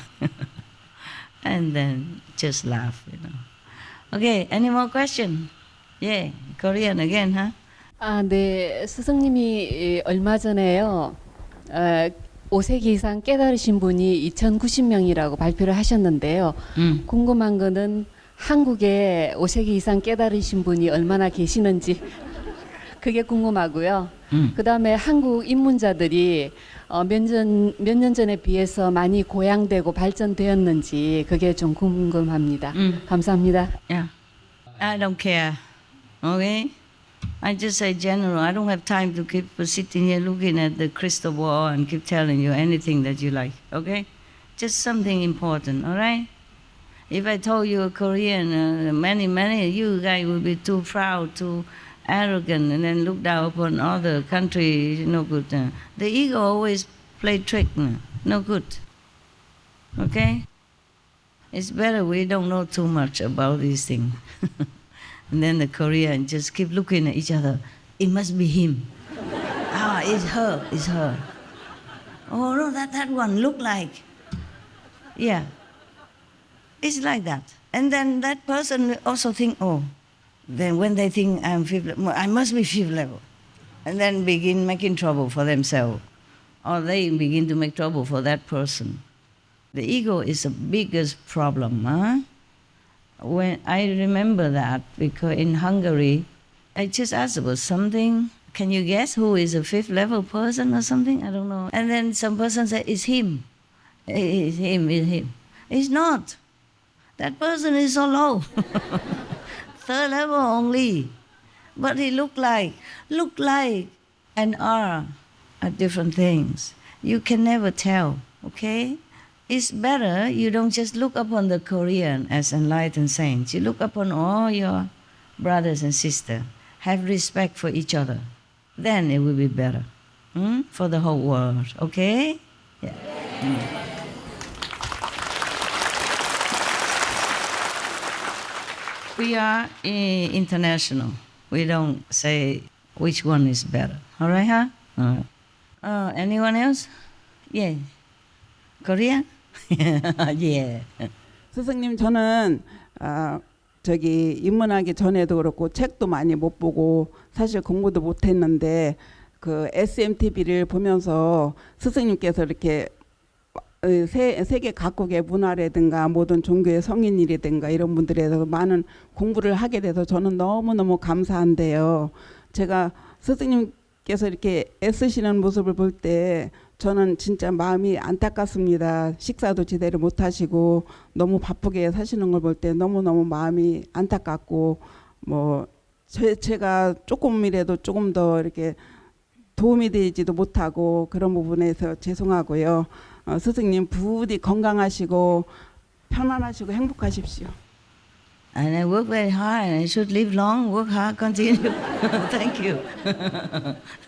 And then just laugh, you know. Okay, any more question? Yeah, Korean again, huh? 아, 네. 스승님이 얼마 전에요. 5세기 이상 깨달으신 분이 2090명이라고 발표를 하셨는데요. 궁금한 거는 한국에 5세기 이상 깨달으신 분이 얼마나 계시는지 그게 궁금하고요. 그다음에 한국 입문자들이 몇 년 전에 비해서 많이 고양되고 발전되었는지 그게 좀 궁금합니다. 감사합니다. Yeah. I don't care. Okay? I just say general. I don't have time to keep sitting here looking at the crystal ball and keep telling you anything that you like. Okay? Just something important, all right? If I told you a Korean, many, you guys will be too proud, too arrogant, and then look down upon other countries. No good. The ego always play trick. No good. Okay? It's better we don't know too much about these things. And then the Korean just keep looking at each other. It must be him. Ah, it's her, it's her. Oh, no, that one look like. Yeah. It's like that. And then that person also think, oh, then when they think I'm fifth level, I must be fifth level. And then begin making trouble for themselves. Or they begin to make trouble for that person. The ego is the biggest problem, huh? When I remember that, because in Hungary, I just asked about something. Can you guess who is a fifth level person or something? I don't know. And then some person said, it's him. It's him, it's him. It's not. That person is so low. Third level only. But he look like and are different things. You can never tell, okay? It's better you don't just look upon the Korean as enlightened saints. You look upon all your brothers and sisters. Have respect for each other. Then it will be better for the whole world, okay? Yeah. We are international. We don't say which one is better. All right, huh? All right. Anyone else? Yeah. Korean? Yeah. 스승님, 저는 저기 입문하기 전에도 그렇고 책도 많이 못 보고 사실 공부도 못 했는데 그 SMTV를 보면서 스승님께서 이렇게 세계 각국의 문화라든가 모든 종교의 성인이라든가 이런 분들에 대해서 많은 공부를 하게 돼서 저는 너무너무 감사한데요. 제가 스승님께서 이렇게 애쓰시는 모습을 볼 때 저는 진짜 마음이 안타깝습니다. 식사도 제대로 못 하시고 너무 바쁘게 사시는 걸 볼 때 너무너무 마음이 안타깝고 뭐 제가 조금이라도 조금 더 이렇게 도움이 되지도 못하고 그런 부분에서 죄송하고요. 스승님 부디 건강하시고 편안하시고 행복하십시오. And I work very hard and I should live long, work hard, continue. Thank you.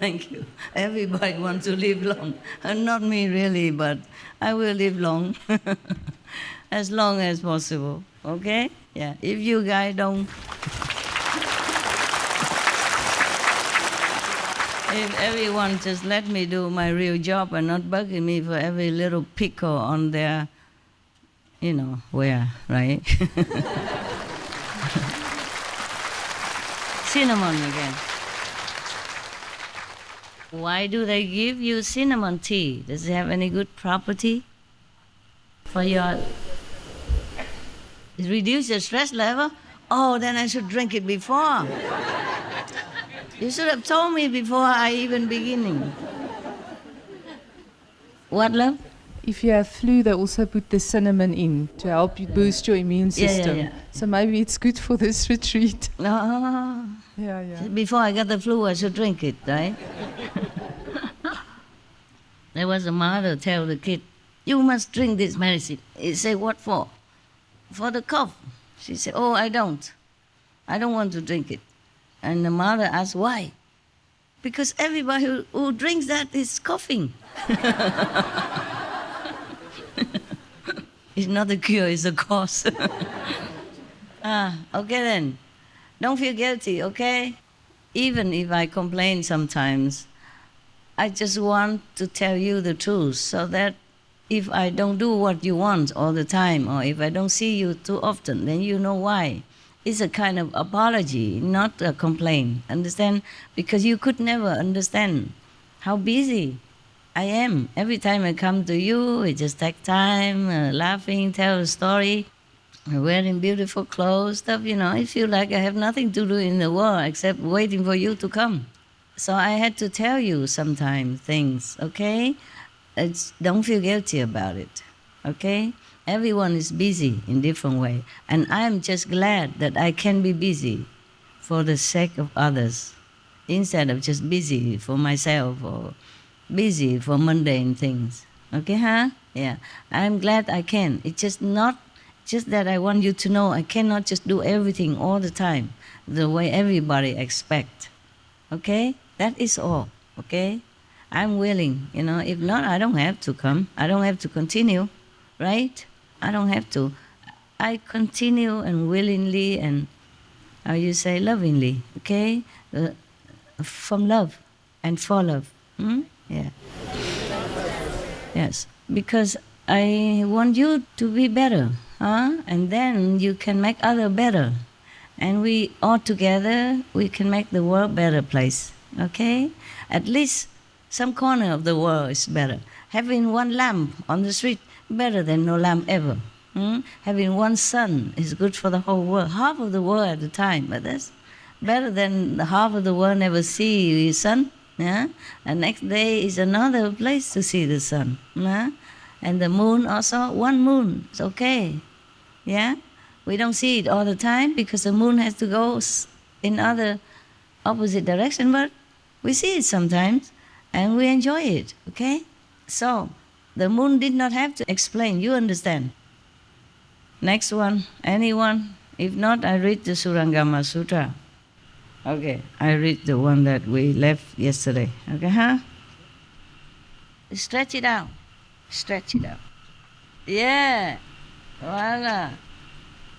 Thank you. Everybody wants to live long. Not me really, but I will live long. As long as possible. Okay? Yeah. If you guys don't... If everyone just let me do my real job and not bugging me for every little pickle on their, you know, where, right? Cinnamon again. Why do they give you cinnamon tea? Does it have any good property for your... It reduce your stress level? Oh, then I should drink it before. You should have told me before I even beginning. What, love? If you have flu, they also put the cinnamon in to help you boost your immune system. Yeah. So maybe it's good for this retreat. No. Yeah. Before I got the flu, I should drink it, right? There was a mother tell the kid, you must drink this medicine. He said, what for? For the cough. She said, oh, I don't want to drink it. And the mother asked, why? Because everybody who drinks that is coughing. It's not a cure, it's a cause. Okay then. Don't feel guilty, okay? Even if I complain sometimes, I just want to tell you the truth so that if I don't do what you want all the time, or if I don't see you too often, then you know why. It's a kind of apology, not a complaint. Understand? Because you could never understand how busy I am. Every time I come to you, it just takes time, laughing, tell a story, wearing beautiful clothes, stuff, you know. I feel like I have nothing to do in the world except waiting for you to come. So I had to tell you sometimes things, okay? Don't feel guilty about it, okay? Everyone is busy in different way. And I'm just glad that I can be busy for the sake of others instead of just busy for myself or busy for mundane things. Okay, huh? Yeah. I'm glad I can. It's just that I want you to know I cannot just do everything all the time the way everybody expects. Okay? That is all. Okay? I'm willing, you know. If not, I don't have to come. I don't have to continue, right? I don't have to. I continue and willingly and, how you say, lovingly, okay? From love and for love. Yeah. Yes, because I want you to be better, huh? And then you can make others better. And we all together, we can make the world better place, okay? At least some corner of the world is better. Having one lamp on the street, better than no lamp ever. Having one sun is good for the whole world. Half of the world at a time, but that's better than half of the world never see the sun. Yeah? And next day is another place to see the sun. Yeah? And the moon also, one moon, it's okay. Yeah? We don't see it all the time because the moon has to go in other opposite direction, but we see it sometimes and we enjoy it, okay? So, the moon did not have to explain, you understand. Next one, anyone? If not, I read the Surangama Sutra. Okay, I read the one that we left yesterday. Okay, huh? Stretch it out. Stretch it out. Yeah. Voila.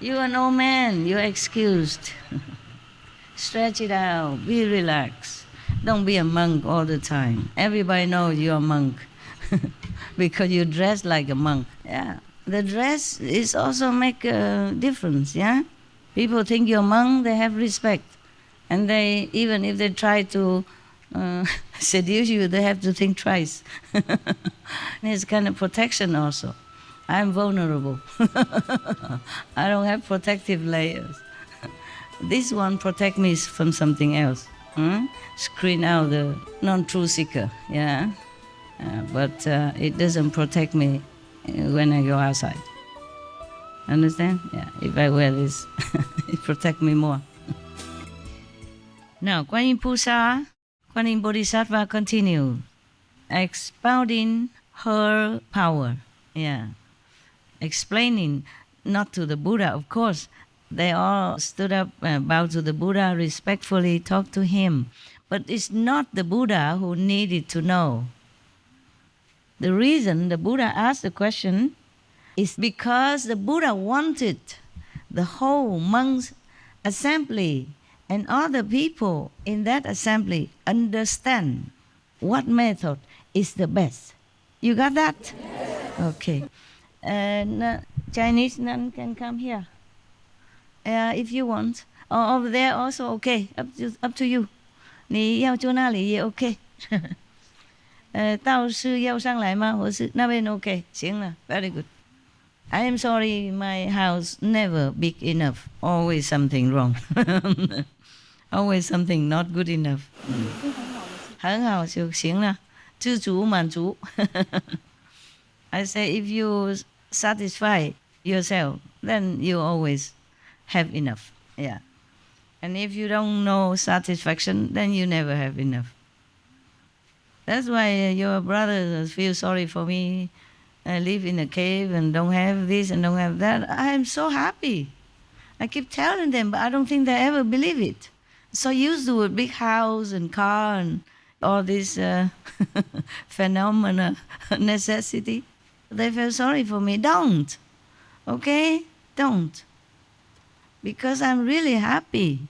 You're an old man. You're excused. Stretch it out. Be relaxed. Don't be a monk all the time. Everybody knows you're a monk because you dress like a monk. Yeah. The dress is also make a difference, yeah? People think you're a monk, they have respect. And they, even if they try to seduce you, they have to think twice. It's kind of protection also. I'm vulnerable. I don't have protective layers. This one protect me from something else. Screen out the non-true seeker, yeah? But it doesn't protect me when I go outside. Understand? Yeah, if I wear this, it protects me more. Now, Guan Yin Pusa, Guan Yin Bodhisattva continue expounding her power. Yeah. Explaining, not to the Buddha, of course. They all stood up, bowed to the Buddha, respectfully talked to him. But it's not the Buddha who needed to know. The reason the Buddha asked the question is because the Buddha wanted the whole monks' assembly and other people in that assembly understand what method is the best. You got that? Yes. Okay. Chinese nun can come here if you want. Or over there also okay. Up to you. 你要住那里也 OK. 道士要上来吗？或是那边 OK？ 行了 ，very good. I am sorry, my house never big enough. Always something wrong. Always something not good enough. 很好就行了，知足满足。I say if you satisfy yourself, then you always have enough. Yeah. And if you don't know satisfaction, then you never have enough. That's why your brothers feel sorry for me. I live in a cave and don't have this and don't have that. I am so happy. I keep telling them, but I don't think they ever believe it. So used to a big house and car and all this phenomena, necessity. They feel sorry for me. Don't. Okay? Don't. Because I'm really happy.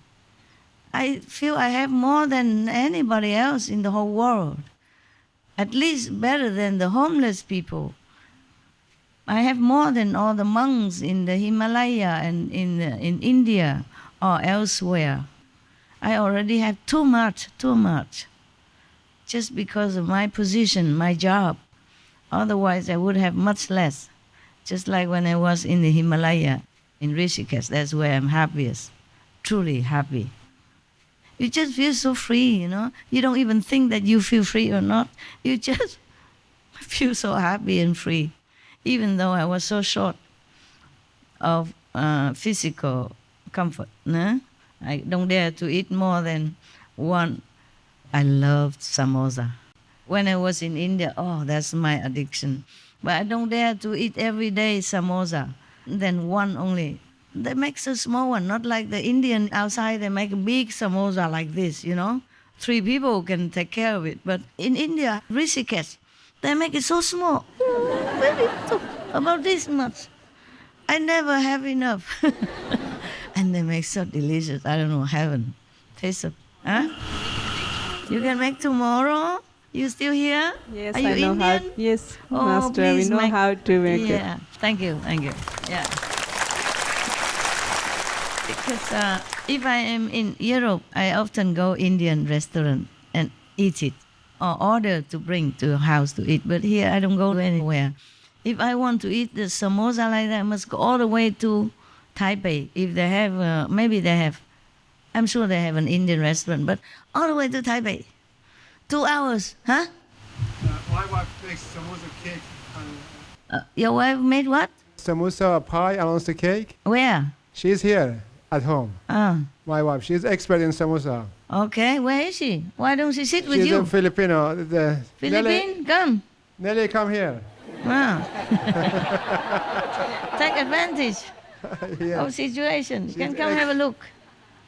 I feel I have more than anybody else in the whole world. At least better than the homeless people. I have more than all the monks in the Himalaya and in India or elsewhere. I already have too much, just because of my position, my job. Otherwise, I would have much less. Just like when I was in the Himalaya, in Rishikesh, that's where I'm happiest, truly happy. You just feel so free, you know. You don't even think that you feel free or not. You just feel so happy and free. Even though I was so short of physical comfort, no? I don't dare to eat more than one. I loved samosa. When I was in India, oh, that's my addiction. But I don't dare to eat every day samosa. Then one only. They make a small one, not like the Indian outside. They make a big samosa like this, you know. 3 people can take care of it. But in India, Rishikesh, they make it so small, very little, about this much. I never have enough. And they make so delicious. I don't know, heaven. Taste it. Huh? You can make tomorrow? You still here? Yes, Are you I know Indian? how. Yes, Oh, Master, we please know make- how to make it. Yeah, thank you. Yeah. Because if I am in Europe, I often go Indian restaurant and eat it, or order to bring to a house to eat. But here I don't go anywhere. If I want to eat the samosa like that, I must go all the way to Taipei. If they have, maybe they have, I'm sure they have an Indian restaurant, but all the way to Taipei. 2 hours, huh? My wife makes samosa cake. Your wife made what? Samosa pie and also cake. Where? She's here at home. My wife, she's expert in samosa. Okay, where is she? Why don't she sit with She's you? a Filipino. Philippine, come. Nelly, come here. Take advantage Yes. of situation. You can She's come have a look.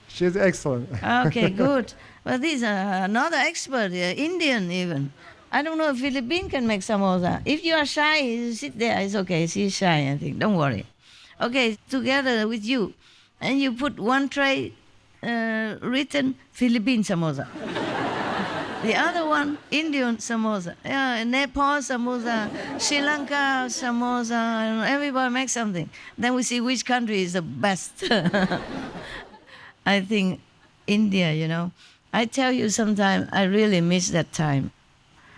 She's excellent. Okay, good. Well, this is another expert, Indian even. I don't know if Philippine can make samosa. If you are shy, you sit there. It's okay. She's shy, I think. Don't worry. Okay, together with you. And you put one tray written Philippine samosa. The other one, Indian samosa. Yeah, Nepal samosa, Sri Lanka samosa. And everybody makes something. Then we see which country is the best. I think India, you know. I tell you sometimes I really miss that time.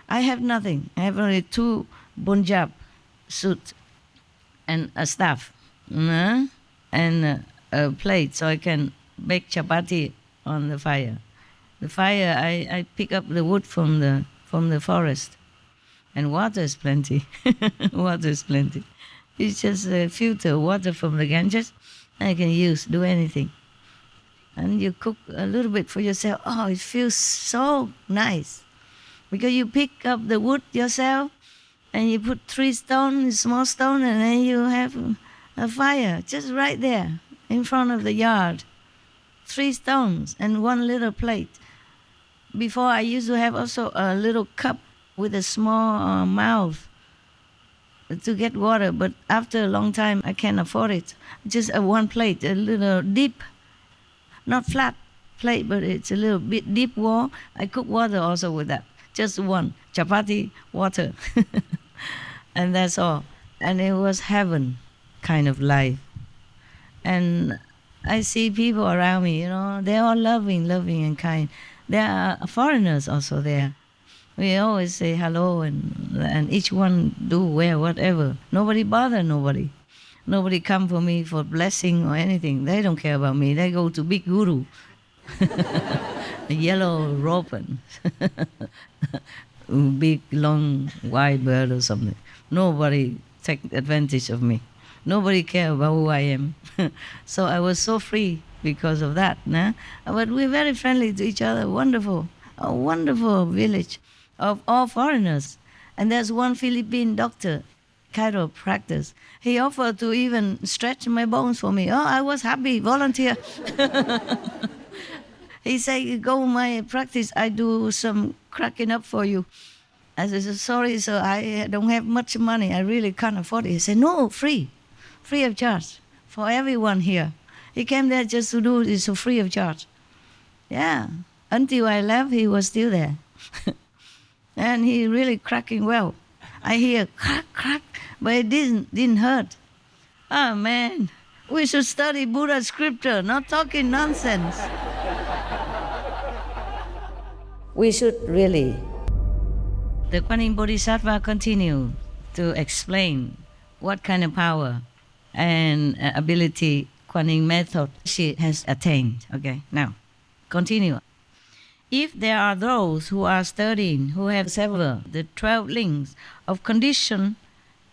I have nothing. I have only 2 Punjab suit and a staff and a plate so I can bake chapati on the fire. The fire, I pick up the wood from the forest, and water is plenty. Water is plenty. It's just filter water from the Ganges. I can use, do anything. And you cook a little bit for yourself. Oh, it feels so nice. Because you pick up the wood yourself, and you put 3 stones, small stone, and then you have a fire just right there in front of the yard. 3 stones and 1 little plate. Before I used to have also a little cup with a small mouth to get water, but after a long time I can't afford it. Just 1 plate, a little deep, not flat plate, but it's a little bit deep wall. I cook water also with that. Just 1 chapati, water, and that's all. And it was heaven kind of life. And I see people around me, you know, they're all loving and kind. There are foreigners also there. We always say hello, and each one do wear whatever. Nobody bother nobody. Nobody come for me for blessing or anything. They don't care about me. They go to big guru. A yellow robe and big, long, white bird or something. Nobody take advantage of me. Nobody care about who I am. So I was so free because of that. Nah? But we're very friendly to each other. Wonderful. A wonderful village of all foreigners. And there's one Philippine doctor, chiropractor. He offered to even stretch my bones for me. Oh, I was happy, volunteer. He said, go my practice, I do some cracking up for you. I said, sorry, sir, I don't have much money. I really can't afford it. He said, no, free of charge for everyone here. He came there just to do this for free of charge. Yeah, until I left, he was still there. And he really cracking well. I hear crack, crack, but it didn't hurt. Oh man, we should study Buddha scripture, not talking nonsense. We should really. The Kuan Yin Bodhisattva continue to explain what kind of power and ability Kuan Yin method she has attained. Okay, now continue. If there are those who are studying who have severed the 12 links of condition,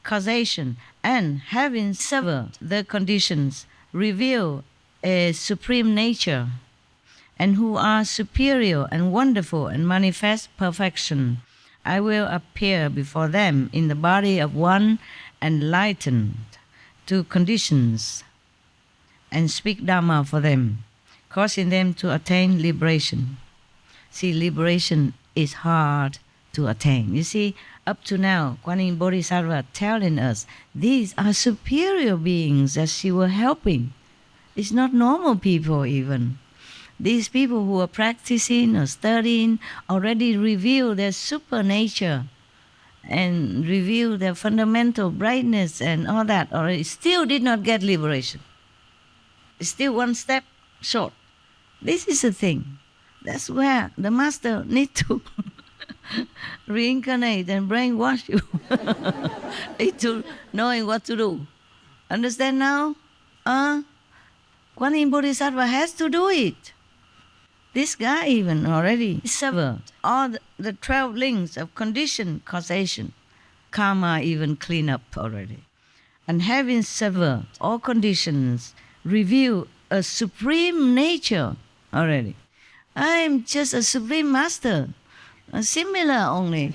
causation, and having severed the conditions, reveal a supreme nature, and who are superior and wonderful and manifest perfection, I will appear before them in the body of one enlightened to conditions and speak Dhamma for them, causing them to attain liberation. See, liberation is hard to attain. You see, up to now, Kuan Yin Bodhisattva telling us these are superior beings that she was helping. It's not normal people even. These people who are practicing or studying already reveal their super nature and reveal their fundamental brightness and all that, already still did not get liberation. Still one step short. This is the thing. That's where the master need to reincarnate and brainwash you into knowing what to do. Understand now? Kuan Yin Bodhisattva has to do it. This guy even already severed all the 12 links of condition, causation, karma even clean up already. And having severed all conditions, reveal a supreme nature already. I'm just a supreme master, similar only.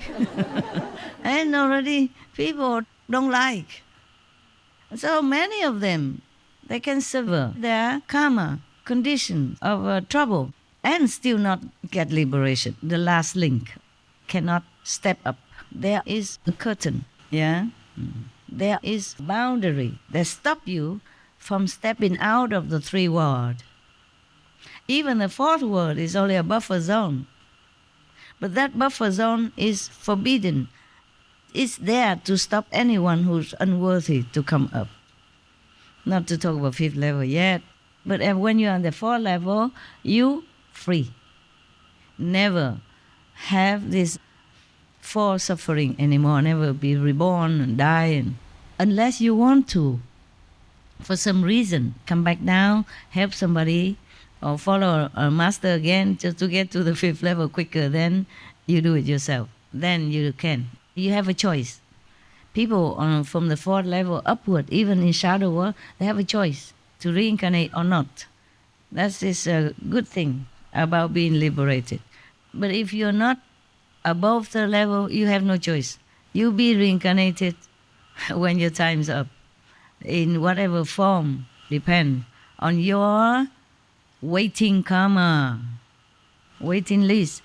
And already people don't like. So many of them, they can sever their karma, conditions of trouble, and still not get liberation. The last link cannot step up. There is a curtain, yeah? There is boundary that stop you from stepping out of the 3 worlds. Even the 4th world is only a buffer zone. But that buffer zone is forbidden. It's there to stop anyone who's unworthy to come up. Not to talk about 5th level yet. But when you're on the 4th level, you free. Never have this 4 suffering anymore. Never be reborn and die. Unless you want to, for some reason, come back down, help somebody, or follow a master again just to get to the 5th level quicker, then you do it yourself. Then you can. You have a choice. People from the 4th level upward, even in shadow world, they have a choice to reincarnate or not. That is a good thing about being liberated. But if you're not above the level, you have no choice. You'll be reincarnated when your time's up, in whatever form, depend on your waiting karma, waiting list.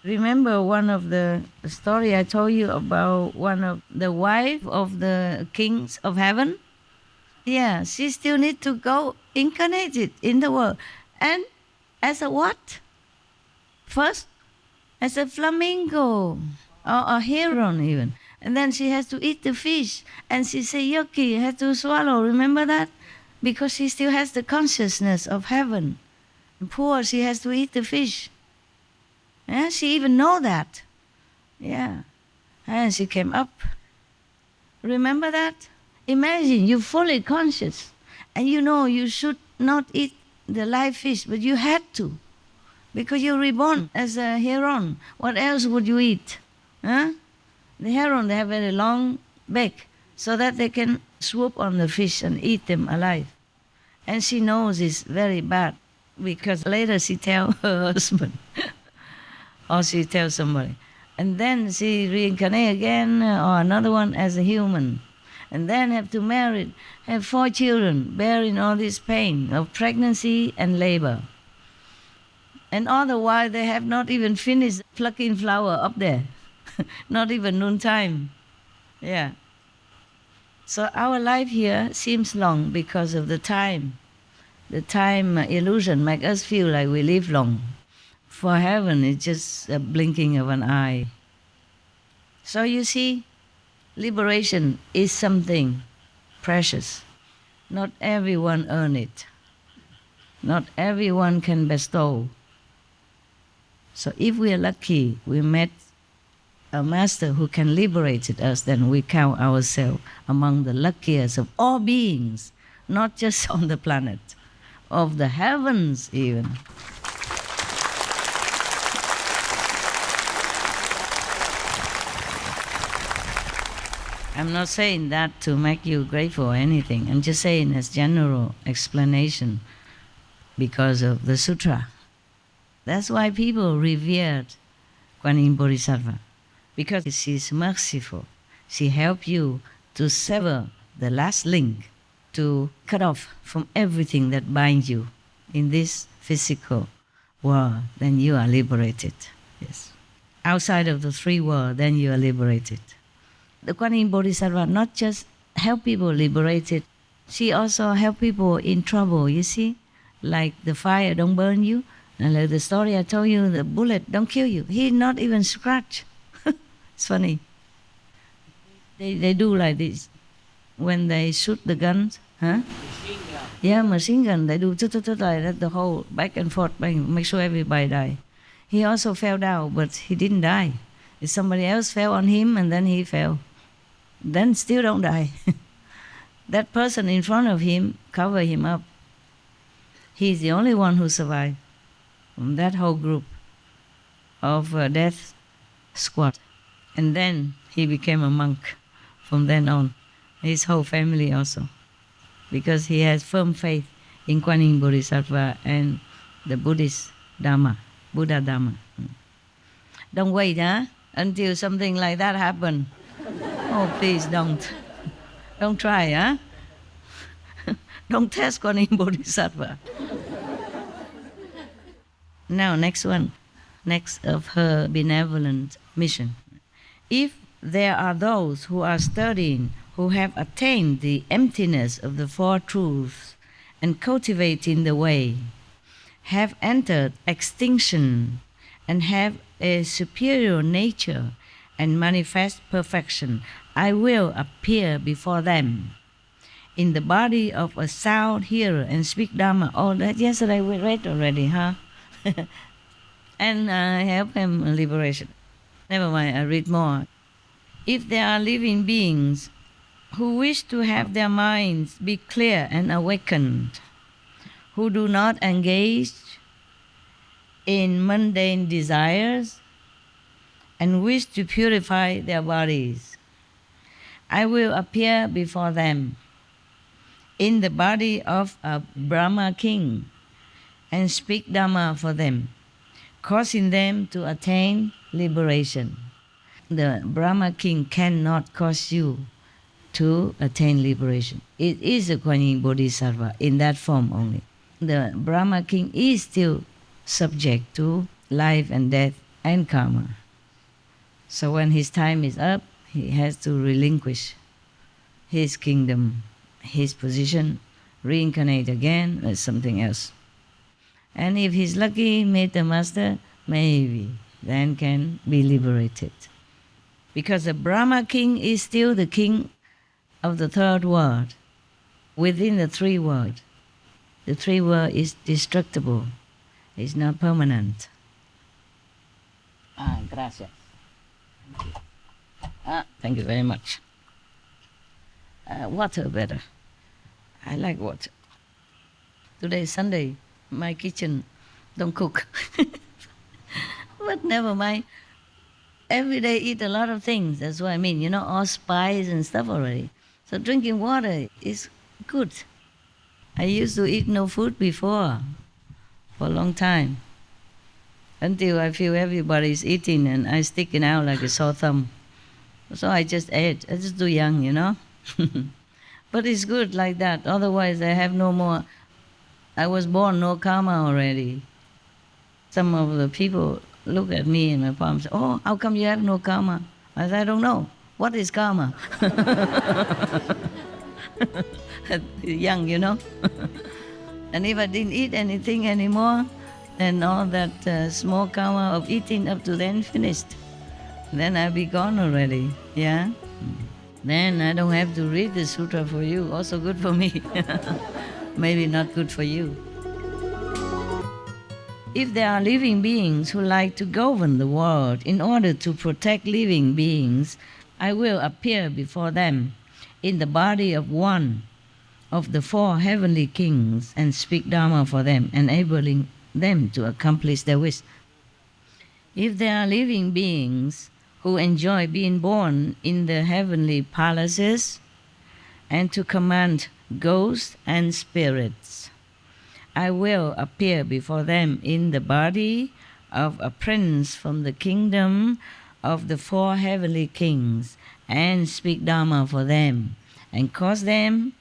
Remember one of the story I told you about one of the wife of the kings of heaven? Yeah, she still need to go incarnated in the world. And as a what? First, as a flamingo or a heron even. And then she has to eat the fish. And she say, yucky, has to swallow. Remember that? Because she still has the consciousness of heaven. And poor, she has to eat the fish. Yeah, she even know that. Yeah. And she came up. Remember that? Imagine you're fully conscious. And you know you should not eat the live fish, but you had to. Because you're reborn as a heron. What else would you eat? Huh? The heron, they have very long beak, so that they can swoop on the fish and eat them alive. And she knows it's very bad, because later she tell her husband, or she tells somebody. And then she reincarnate again, or another one as a human. And then have to marry, have 4 children, bearing all this pain of pregnancy and labor. And all the while they have not even finished plucking flower up there. Not even noontime. Yeah. So our life here seems long because of the time. The time illusion makes us feel like we live long. For heaven, it's just a blinking of an eye. So you see, liberation is something precious. Not everyone earn it. Not everyone can bestow. So if we are lucky, we met a master who can liberate us, then we count ourselves among the luckiest of all beings, not just on the planet, of the heavens even. I'm not saying that to make you grateful or anything. I'm just saying as general explanation because of the sutra. That's why people revered Kuan Yin Bodhisattva, because she's merciful. She helps you to sever the last link, to cut off from everything that binds you in this physical world. Then you are liberated. Yes. Outside of the three worlds, then you are liberated. The Kuan Yin Bodhisattva not just help people liberated, she also help people in trouble, you see? Like the fire don't burn you, and like the story I told you, the bullet don't kill you. He not even scratch. It's funny. They do like this. When they shoot the guns, huh? Machine gun. Yeah, machine gun. They do like that, the whole back and forth, make sure everybody die. He also fell down, but he didn't die. If somebody else fell on him and then he fell, then still don't die. That person in front of him cover him up. He's the only one who survived from that whole group of death squad. And then he became a monk from then on. His whole family also. Because he has firm faith in Kuan Yin Bodhisattva and the Buddhist Dharma, Buddha Dharma. Don't wait, until something like that happen. Oh, please don't. Don't try, Don't test Kuan Yin Bodhisattva. Now, next one. Next of her benevolent mission. If there are those who are studying, who have attained the emptiness of the Four Truths and cultivating the way, have entered extinction and have a superior nature and manifest perfection, I will appear before them in the body of a sound hearer and speak Dharma. Oh, that yesterday we read already, huh? And help him liberation. Never mind, I read more. If there are living beings who wish to have their minds be clear and awakened, who do not engage in mundane desires and wish to purify their bodies, I will appear before them in the body of a Brahma king and speak Dhamma for them, causing them to attain liberation. The Brahma king cannot cause you to attain liberation. It is a Kuan Yin Bodhisattva in that form only. The Brahma king is still subject to life and death and karma. So when his time is up, he has to relinquish his kingdom, his position, reincarnate again as something else. And if he's lucky, meet the master, maybe then can be liberated. Because the Brahma king is still the king of the third world, within the three worlds. The three world is destructible. It's not permanent. Gracias. Thank you very much. Water better. I like water. Today is Sunday. My kitchen don't cook. But never mind. Every day eat a lot of things. That's what I mean. All spice and stuff already. So drinking water is good. I used to eat no food before for a long time. Until I feel everybody's eating and I sticking out like a sore thumb. So I just ate. I just too young, But it's good like that. Otherwise I have no more. I was born no karma already. Some of the people look at me and my palm say, oh, how come you have no karma? I said, I don't know. What is karma? Young, And if I didn't eat anything anymore, then all that small karma of eating up to then finished. then I'll be gone already. Yeah? Then I don't have to read the sutra for you. Also good for me. Maybe not good for you. If there are living beings who like to govern the world in order to protect living beings, I will appear before them in the body of one of the 4 heavenly kings and speak Dharma for them, enabling them to accomplish their wish. If there are living beings who enjoy being born in the heavenly palaces and to command ghosts and spirits, I will appear before them in the body of a prince from the kingdom of the 4 heavenly kings and speak Dharma for them and cause them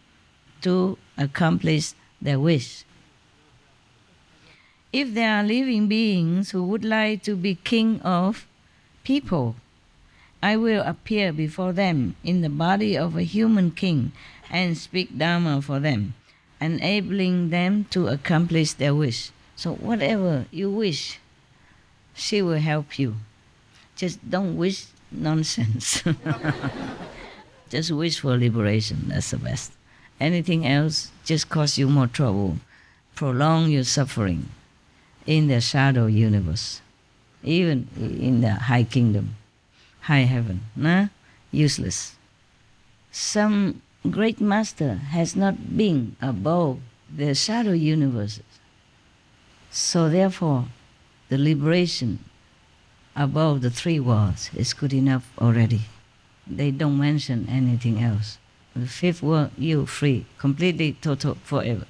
to accomplish their wish. If there are living beings who would like to be king of people, I will appear before them in the body of a human king and speak Dharma for them, enabling them to accomplish their wish. So whatever you wish, she will help you. Just don't wish nonsense. Just wish for liberation, that's the best. Anything else just cause you more trouble, prolong your suffering in the shadow universe, even in the high kingdom, high heaven, useless. Some great master has not been above the shadow universe. So therefore, the liberation above the 3 worlds is good enough already. They don't mention anything else. The 5th world, you're free, completely, total, forever.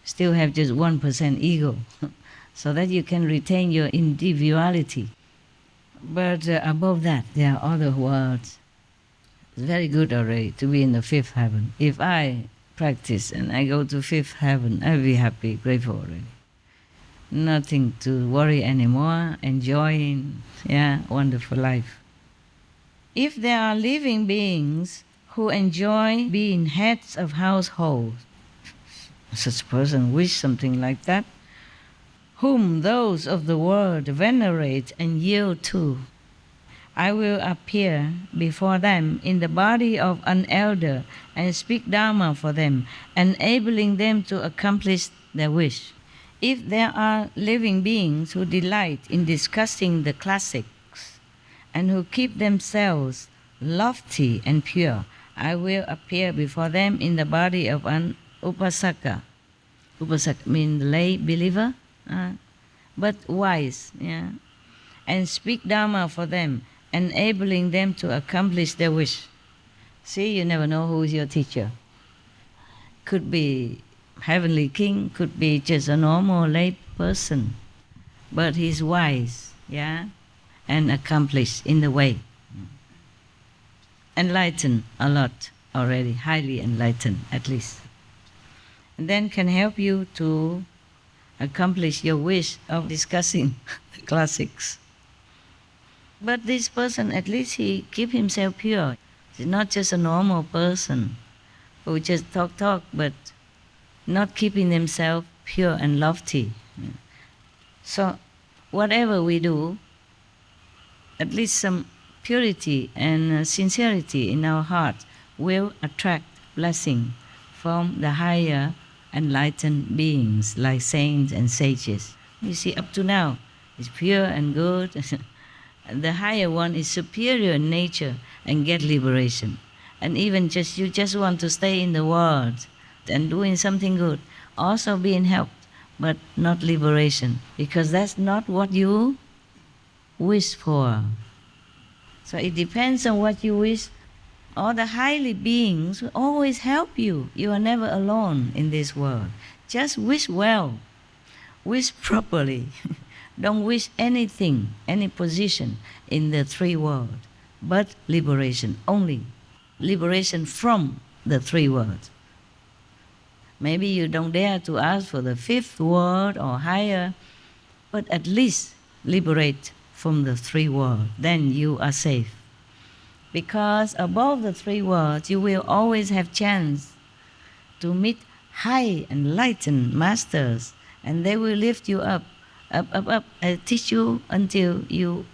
Still have just 1% ego, so that you can retain your individuality. But above that, there are other worlds. It's very good already to be in the 5th heaven. If I practice and I go to 5th heaven, I'll be happy, grateful already. Nothing to worry anymore, enjoying, wonderful life. If there are living beings who enjoy being heads of households, such a person wish something like that, whom those of the world venerate and yield to, I will appear before them in the body of an elder and speak Dharma for them, enabling them to accomplish their wish. If there are living beings who delight in discussing the classics and who keep themselves lofty and pure, I will appear before them in the body of an upasaka. Upasaka means lay believer, but wise, and speak Dharma for them, enabling them to accomplish their wish. See, you never know who is your teacher. Could be heavenly king, could be just a normal lay person, but he's wise, and accomplished in the way. Enlightened a lot already, highly enlightened at least. And then can help you to accomplish your wish of discussing the classics. But this person, at least he keep himself pure. He's not just a normal person who just talk, but not keeping themselves pure and lofty. So whatever we do, at least some purity and sincerity in our heart will attract blessing from the higher enlightened beings like saints and sages. You see, up to now, it's pure and good. The higher one is superior in nature and get liberation. And even you just want to stay in the world and doing something good, also being helped, but not liberation, because that's not what you wish for. So it depends on what you wish. All the highly beings will always help you. You are never alone in this world. Just wish well. Wish properly. Don't wish anything, any position in the 3 worlds, but liberation only. Liberation from the 3 worlds. Maybe you don't dare to ask for the 5th world or higher, but at least liberate from the 3 worlds. Then you are safe. Because above the 3 worlds, you will always have chance to meet high enlightened masters, and they will lift you up, and teach you until you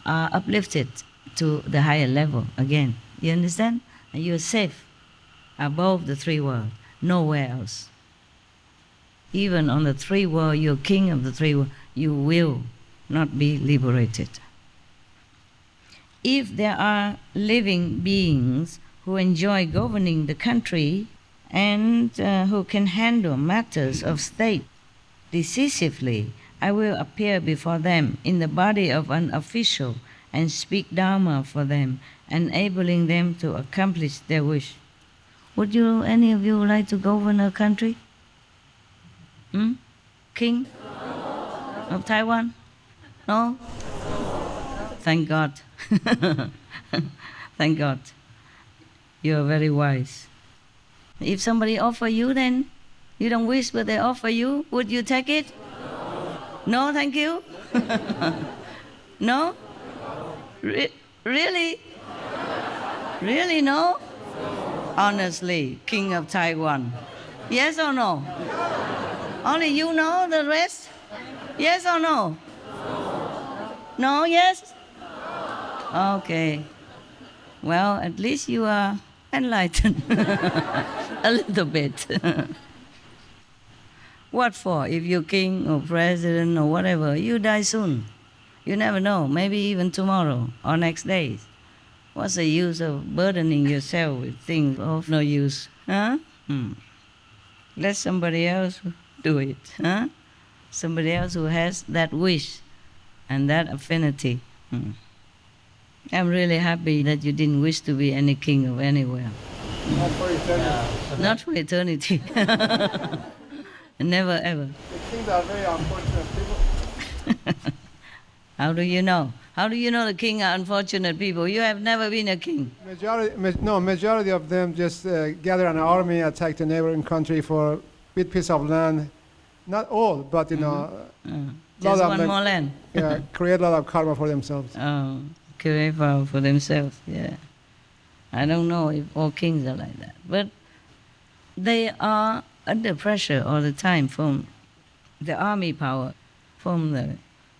are uplifted to the higher level again. You understand? And you're safe above the three worlds, nowhere else. Even on the three worlds, you're king of the three worlds, you will not be liberated. If there are living beings who enjoy governing the country and who can handle matters of state decisively, I will appear before them in the body of an official and speak Dharma for them, enabling them to accomplish their wish. Would you, any of you, like to govern a country? King of Taiwan? No? Thank God. Thank God. You are very wise. If somebody offer you, then you don't wish, but they offer you, would you take it? No, thank you? No? Really? Really, no? Honestly, King of Taiwan. Yes or no? Only you know the rest? Yes or no? No, yes? Okay. Well, at least you are enlightened. A little bit. What for? If you're king or president or whatever, you die soon. You never know. Maybe even tomorrow or next day. What's the use of burdening yourself with things of no use? Huh? Let somebody else do it. Huh? Somebody else who has that wish and that affinity. I'm really happy that you didn't wish to be any king of anywhere. Not for eternity. Not for eternity. Never ever. The kings are very unfortunate people. How do you know? How do you know the king are unfortunate people? You have never been a king. Majority of them just gather an army, attack the neighboring country for a bit piece of land. Not all, but you know, just one more land. Yeah, create a lot of karma for themselves. Oh, create power for themselves. Yeah, I don't know if all kings are like that, but they are under pressure all the time from the army power, from the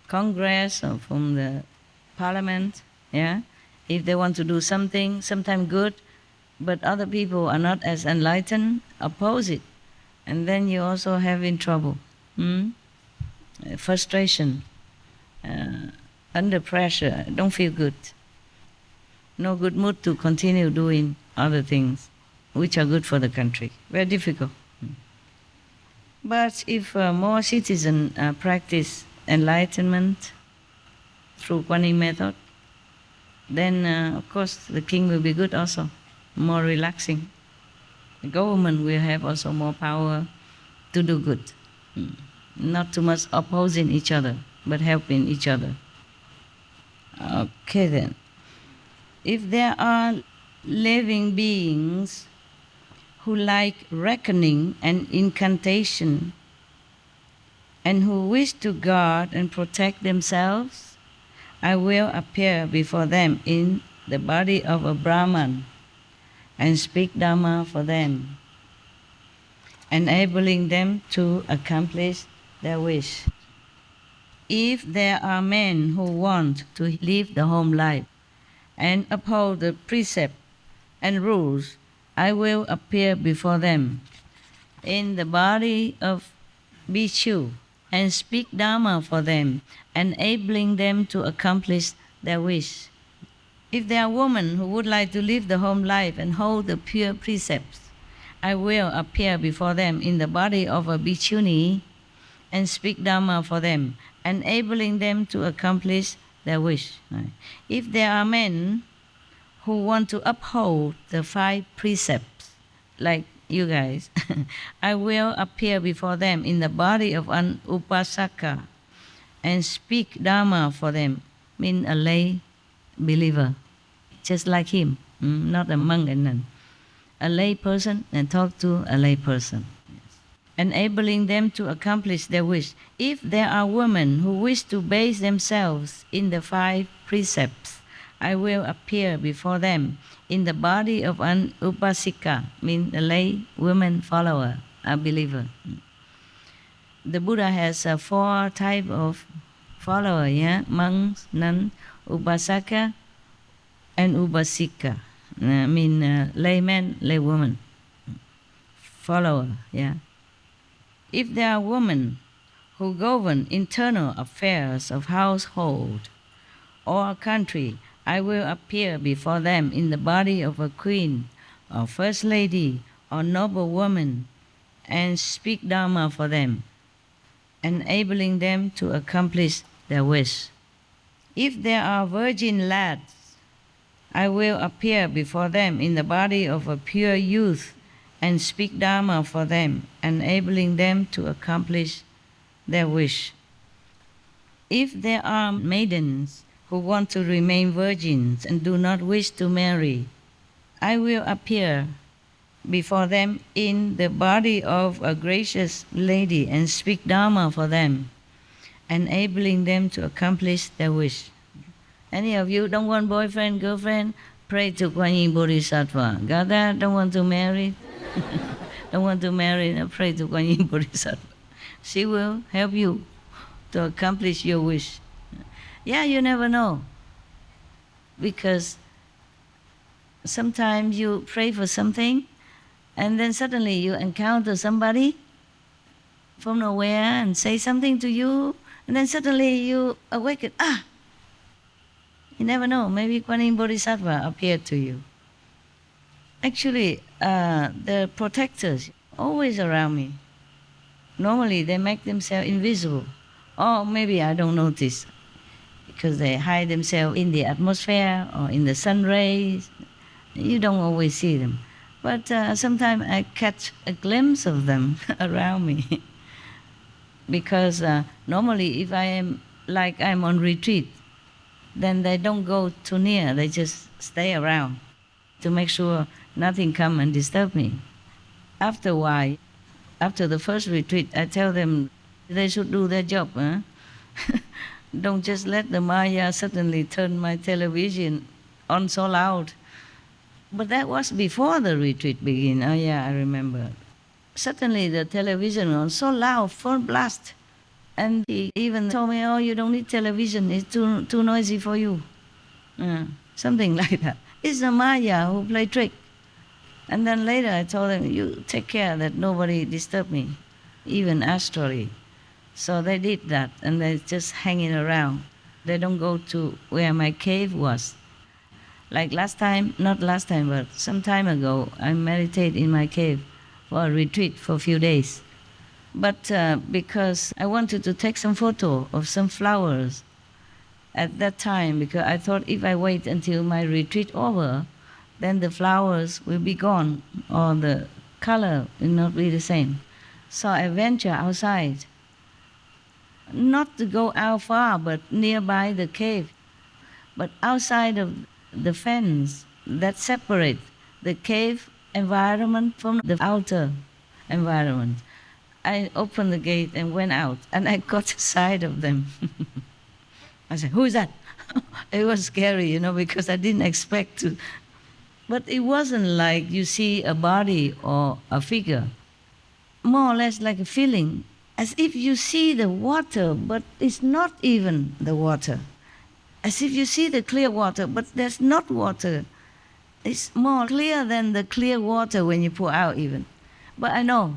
Congress or from the Parliament. Yeah, if they want to do something, sometimes good, but other people are not as enlightened, oppose it, and then you also having trouble, frustration, under pressure. Don't feel good. No good mood to continue doing other things which are good for the country. Very difficult. But if more citizens practice enlightenment through Kuan Yin method, then of course the king will be good also, more relaxing. The government will have also more power to do good. Not too much opposing each other, but helping each other. Okay then. If there are living beings who like reckoning and incantation and who wish to guard and protect themselves, I will appear before them in the body of a Brahman and speak Dhamma for them, enabling them to accomplish their wish. If there are men who want to live the home life and uphold the precepts and rules, I will appear before them in the body of Bhikshu and speak Dhamma for them, enabling them to accomplish their wish. If there are women who would like to live the home life and hold the pure precepts, I will appear before them in the body of a Bhikshuni and speak Dhamma for them, enabling them to accomplish their wish. If there are men who want to uphold the 5 precepts, like you guys, I will appear before them in the body of an Upasaka and speak Dhamma for them, mean a lay believer, just like him, not a monk and nun. A lay person and talk to a lay person, enabling them to accomplish their wish. If there are women who wish to base themselves in the 5 precepts, I will appear before them in the body of an Upasika, mean a lay woman follower, a believer. The Buddha has 4 types of follower, yeah, monks, nuns, upasaka, and upasika. I mean, layman, laywoman, follower, yeah. If there are women who govern internal affairs of household or a country, I will appear before them in the body of a queen or first lady or noble woman and speak Dharma for them, enabling them to accomplish their wish. If there are virgin lads, I will appear before them in the body of a pure youth and speak Dharma for them, enabling them to accomplish their wish. If there are maidens who want to remain virgins and do not wish to marry, I will appear before them in the body of a gracious lady and speak Dharma for them, enabling them to accomplish their wish. Any of you don't want boyfriend, girlfriend? Pray to Kuan Yin Bodhisattva. Got that? Don't want to marry? Don't want to marry? Pray to Kuan Yin Bodhisattva. She will help you to accomplish your wish. Yeah, you never know. Because sometimes you pray for something and then suddenly you encounter somebody from nowhere and say something to you, and then suddenly you awaken. You never know. Maybe Kuan Yin Bodhisattva appeared to you. Actually, the protectors always around me. Normally, they make themselves invisible. Or maybe I don't notice because they hide themselves in the atmosphere or in the sun rays. You don't always see them. But sometimes I catch a glimpse of them around me. Because normally if I am like I'm on retreat, then they don't go too near. They just stay around to make sure nothing come and disturb me. After a while, after the first retreat, I tell them they should do their job. Don't just let the Maya suddenly turn my television on so loud. But that was before the retreat began. Oh yeah, I remember. Suddenly the television was so loud, full blast. And he even told me, oh, you don't need television, it's too noisy for you. Something like that. It's the Maya who play trick. And then later I told them, you take care that nobody disturb me, even astrally. So they did that, and they're just hanging around. They don't go to where my cave was. Like last time, not last time, but some time ago, I meditated in my cave for a retreat for a few days. But because I wanted to take some photo of some flowers at that time, because I thought if I wait until my retreat over, then the flowers will be gone, or the color will not be the same. So I venture outside, not to go out far, but nearby the cave, but outside of the fence that separates the cave environment from the outer environment. I opened the gate and went out, and I caught sight of them. I said, who is that? It was scary, because I didn't expect to. But it wasn't like you see a body or a figure. More or less like a feeling, as if you see the water, but it's not even the water. As if you see the clear water, but there's not water. It's more clear than the clear water when you pour out even. But I know.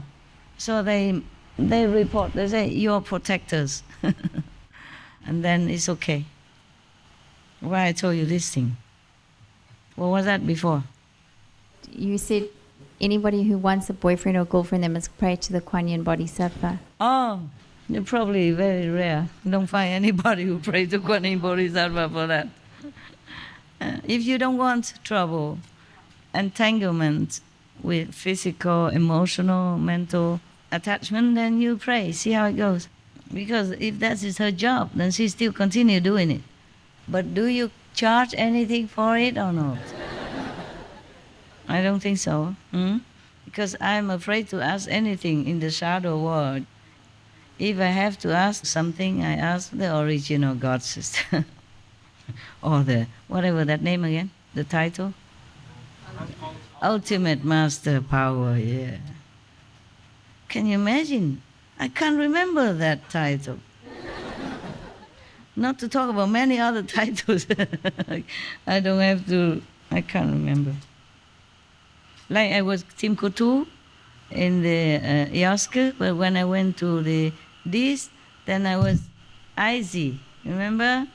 So they report, they say, you're protectors. And then it's okay. Why I told you this thing? What was that before? You said anybody who wants a boyfriend or girlfriend, they must pray to the Kuan Yin Bodhisattva. Oh, they're probably very rare. You don't find anybody who prays to Kuan Yin Bodhisattva for that. If you don't want trouble, entanglement with physical, emotional, mental attachment, then you pray, see how it goes. Because if that is her job, then she still continue doing it. But do you charge anything for it or not? I don't think so. Because I'm afraid to ask anything in the shadow world. If I have to ask something, I ask the original God sister. Or the, whatever that name again, the title? Ultimate Master Power, yeah. Can you imagine? I can't remember that title. Not to talk about many other titles. I don't have to, I can't remember. Like I was Tim Coutu in the Yosker, but when I went to this, then I was Izzy, remember?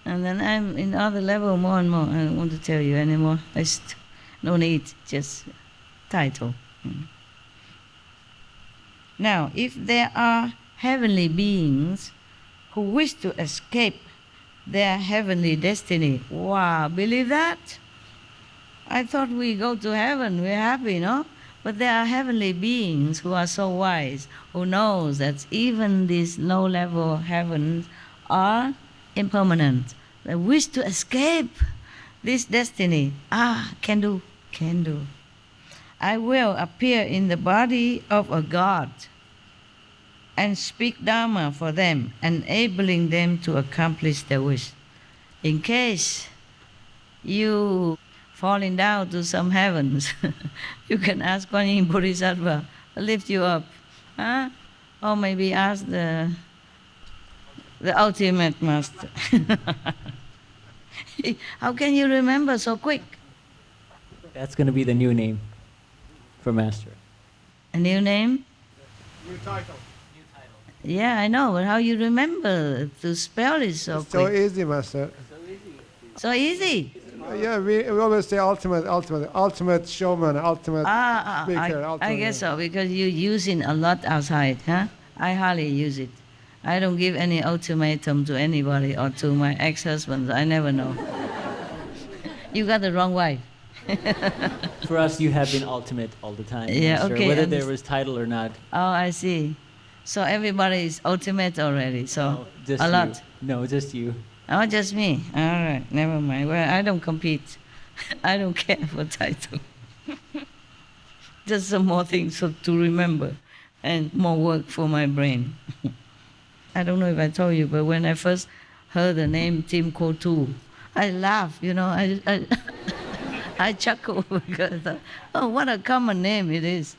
And then I'm in other level more and more. I don't want to tell you anymore. No need, just title. Now, if there are heavenly beings who wish to escape their heavenly destiny, wow, believe that? I thought we go to heaven, we're happy, no? But there are heavenly beings who are so wise, who knows that even these low-level heavens are impermanent. They wish to escape this destiny. Can do. I will appear in the body of a god and speak Dharma for them, enabling them to accomplish their wish. In case you falling down to some heavens, you can ask Kuan Yin Bodhisattva to lift you up. Or maybe ask the ultimate master. How can you remember so quick? That's going to be the new name for Master. A new name? New title. Yeah, I know, but how you remember to spell it so quick? So easy, Master. So easy? Yeah, we always say ultimate showman, ultimate speaker. I guess so, because you're using a lot outside, huh? I hardly use it. I don't give any ultimatum to anybody or to my ex-husbands. I never know. You got the wrong wife. For us, you have been ultimate all the time. Yeah, Master, okay. Whether there was title or not. Oh, I see. So everybody is ultimate already, so just a you. lot. No, just you. Oh, just me. All right, never mind. Well, I don't compete. I don't care for title. Just some more things to remember and more work for my brain. I don't know if I told you, but when I first heard the name Tim Coutu, I laughed, I chuckle because, what a common name it is.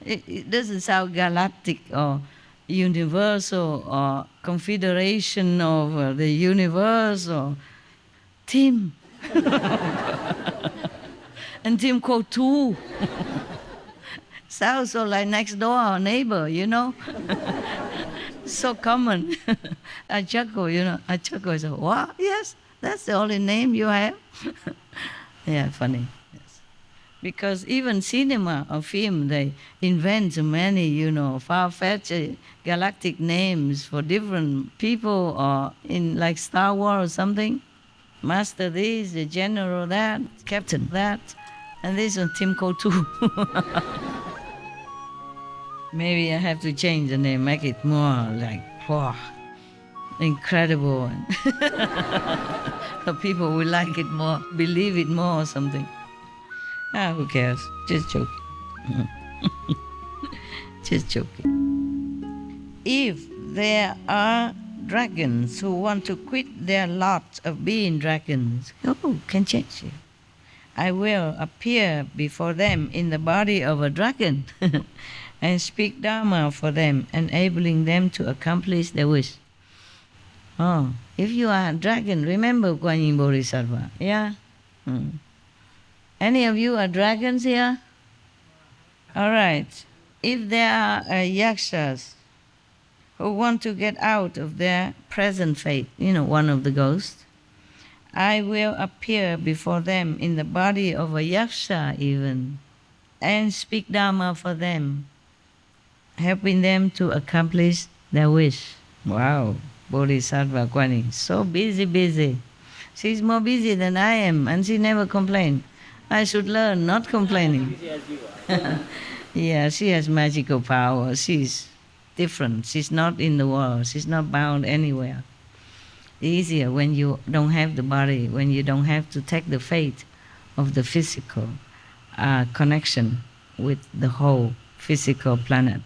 It doesn't sound galactic or universal or confederation of the universe or Tim. And Tim Coutu. Sounds so like next door or neighbor, So common. I chuckle, I chuckle. I say, what? Yes, that's the only name you have. Yeah, funny. Yes. Because even cinema or film, they invent many, far-fetched galactic names for different people, or in like Star Wars or something. Master this, the general that, captain that, and this is Tim Coutu. Maybe I have to change the name, make it more like, wow, incredible. So people will like it more, believe it more or something. Who cares? Just joking. Just joking. If there are dragons who want to quit their lot of being dragons, can change it. I will appear before them in the body of a dragon and speak Dharma for them, enabling them to accomplish their wish. If you are a dragon, remember Kuan Yin Bodhisattva, yeah? Any of you are dragons here? All right. If there are yakshas who want to get out of their present fate, one of the ghosts, I will appear before them in the body of a yaksha even, and speak Dharma for them, helping them to accomplish their wish. Wow, Bodhisattva Kuan Yin, so busy. She's more busy than I am, and she never complains. I should learn not complaining. Yeah, she has magical power. She's different. She's not in the world. She's not bound anywhere. Easier when you don't have the body, when you don't have to take the fate of the physical connection with the whole physical planet.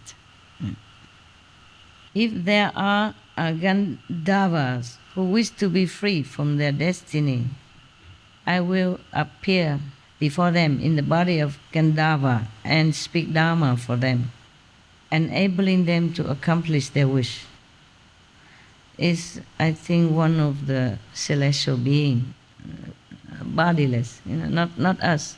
If there are Gandharvas who wish to be free from their destiny, I will appear before them in the body of Gandharva and speak Dharma for them, enabling them to accomplish their wish. is, I think, one of the celestial beings, bodiless, not us.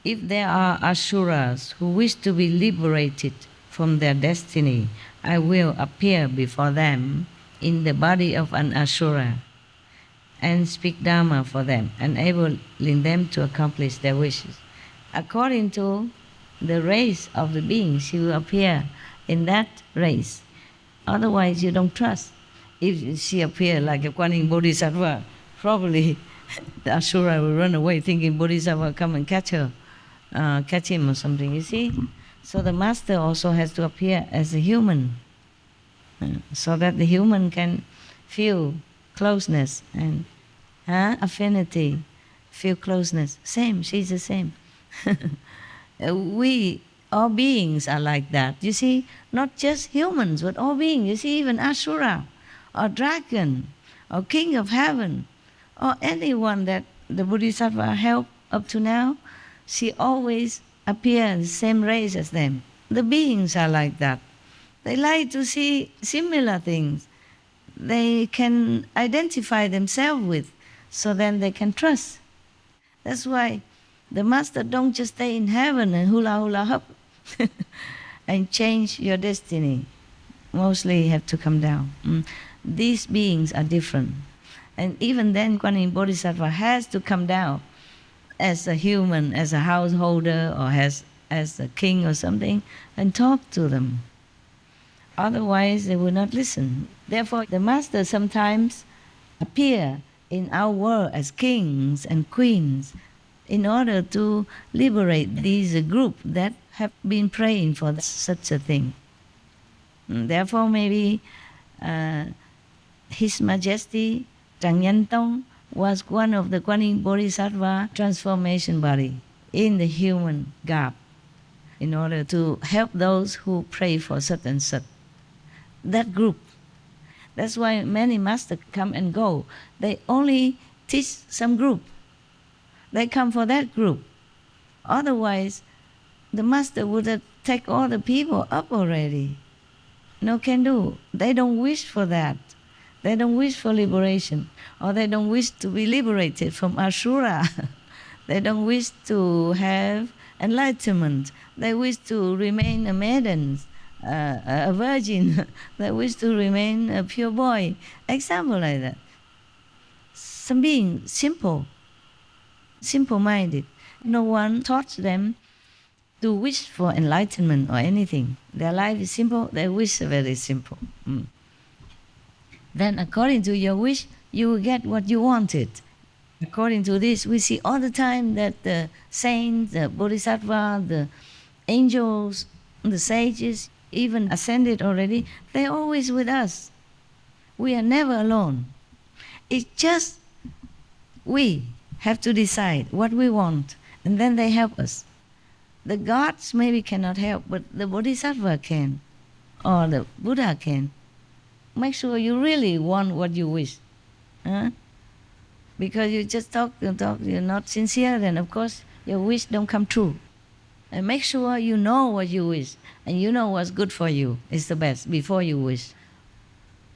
If there are asuras who wish to be liberated from their destiny, I will appear before them in the body of an asura and speak Dharma for them, enabling them to accomplish their wishes. According to the race of the beings, she will appear in that race. Otherwise, you don't trust. If she appears like a Kuan Yin Bodhisattva, probably the asura will run away thinking Bodhisattva come and catch her, catch him or something, you see? So the master also has to appear as a human, so that the human can feel closeness and affinity, feel closeness. Same, she's the same. We, all beings are like that. You see, not just humans, but all beings. You see, even Asura, or dragon, or king of heaven, or anyone that the Bodhisattva helped up to now, she always appears the same race as them. The beings are like that. They like to see similar things they can identify themselves with, so then they can trust. That's why the master don't just stay in heaven and hula hula hop and change your destiny. Mostly you have to come down. These beings are different. And even then, Kuan Yin Bodhisattva has to come down as a human, as a householder, or as a king or something, and talk to them. Otherwise, they will not listen. Therefore, the master sometimes appear in our world as kings and queens in order to liberate these groups that have been praying for such a thing. Therefore, maybe His Majesty Tràng Nhân Tông was one of the Kuan Yin Bodhisattva transformation body in the human garb in order to help those who pray for such and such. That group. That's why many masters come and go. They only teach some group. They come for that group. Otherwise, the master would have taken all the people up already. No can do. They don't wish for that. They don't wish for liberation. Or they don't wish to be liberated from Asura. They don't wish to have enlightenment. They wish to remain a maiden, a virgin. They wish to remain a pure boy. Example like that. Some being simple-minded. No one taught them to wish for enlightenment or anything. Their life is simple, they wish very simple. Then according to your wish, you will get what you wanted. According to this, we see all the time that the saints, the bodhisattva, the angels, the sages, even ascended already, they're always with us. We are never alone. It's just we have to decide what we want, and then they help us. The gods maybe cannot help, but the bodhisattva can, or the Buddha can. Make sure you really want what you wish. Because you just talk, you're not sincere, then of course your wish don't come true. And make sure you know what you wish, and you know what's good for you is the best before you wish.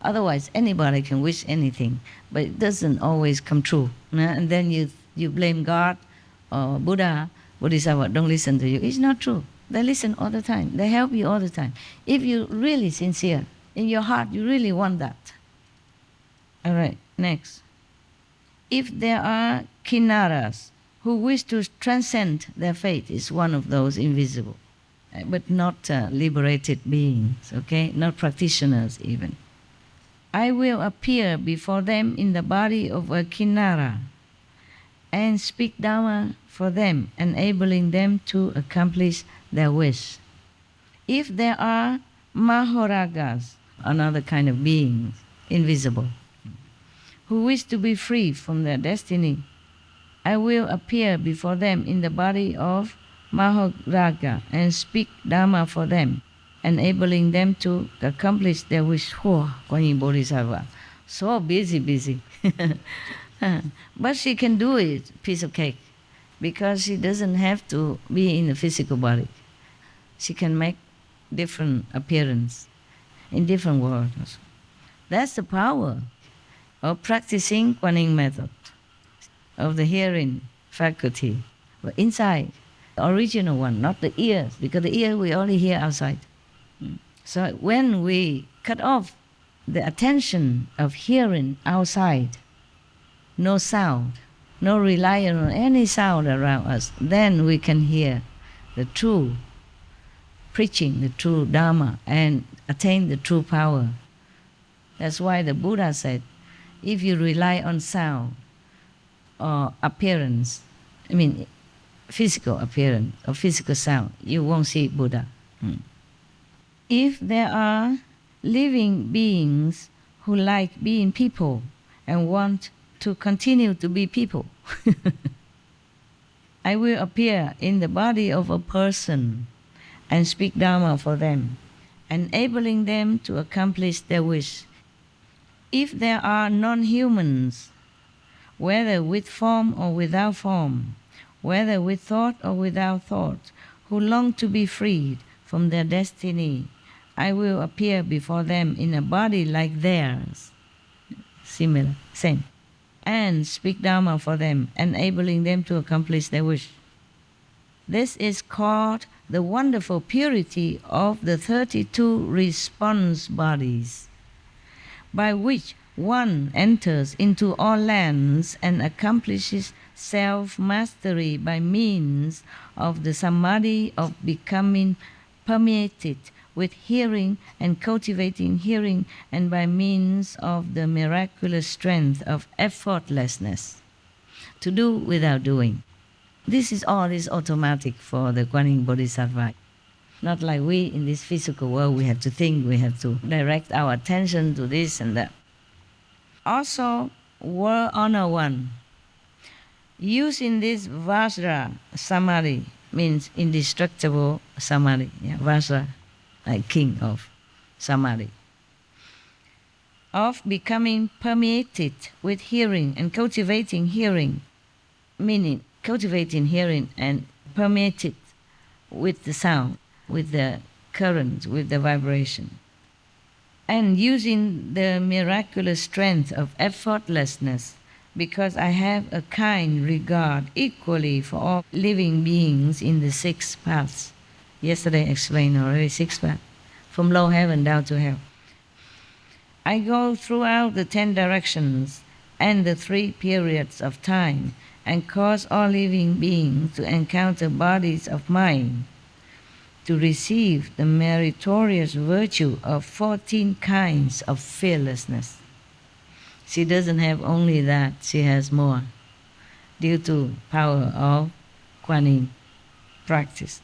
Otherwise, anybody can wish anything, but it doesn't always come true. And then you blame God or Buddha, Bodhisattva don't listen to you. It's not true. They listen all the time. They help you all the time. If you're really sincere, in your heart, you really want that. All right, next. If there are kinnaras who wish to transcend their fate, is one of those invisible, but not liberated beings, okay? Not practitioners even. I will appear before them in the body of a kinnara and speak Dharma for them, enabling them to accomplish their wish. If there are mahoragas, another kind of beings, invisible, who wish to be free from their destiny, I will appear before them in the body of mahoraga and speak Dharma for them, enabling them to accomplish their wish. Oh, Kuan Yin Bodhisattva, so busy. But she can do it, piece of cake, because she doesn't have to be in a physical body. She can make different appearance in different worlds. That's the power of practicing Kuan Yin method, of the hearing faculty. But inside, the original one, not the ears, because the ear we only hear outside. So when we cut off the attention of hearing outside, no sound, no reliance on any sound around us, then we can hear the true preaching, the true Dharma, and attain the true power. That's why the Buddha said, if you rely on sound or appearance, physical appearance or physical sound, you won't see Buddha. If there are living beings who like being people and want to continue to be people, I will appear in the body of a person and speak Dharma for them, enabling them to accomplish their wish. If there are non-humans, whether with form or without form, whether with thought or without thought, who long to be freed from their destiny, I will appear before them in a body like theirs, similar, same, and speak Dharma for them, enabling them to accomplish their wish. This is called the wonderful purity of the 32 response bodies, by which one enters into all lands and accomplishes self-mastery by means of the samadhi of becoming permeated with hearing and cultivating hearing, and by means of the miraculous strength of effortlessness, to do without doing. This is automatic for the Kuan Yin Bodhisattva. Not like we in this physical world, we have to think, we have to direct our attention to this and that. Also, World Honor One, using this Vajra Samadhi, means indestructible Samadhi, Vajra, like king of Samadhi, of becoming permeated with hearing and cultivating hearing, meaning cultivating hearing and permeated with the sound, with the current, with the vibration, and using the miraculous strength of effortlessness, because I have a kind regard equally for all living beings in the 6 paths. Yesterday I explained already 6 paths, from low heaven down to hell. I go throughout the 10 directions and the 3 periods of time, and cause all living beings to encounter bodies of mine, to receive the meritorious virtue of 14 kinds of fearlessness. She doesn't have only that, she has more, due to power of Kuan Yin practice.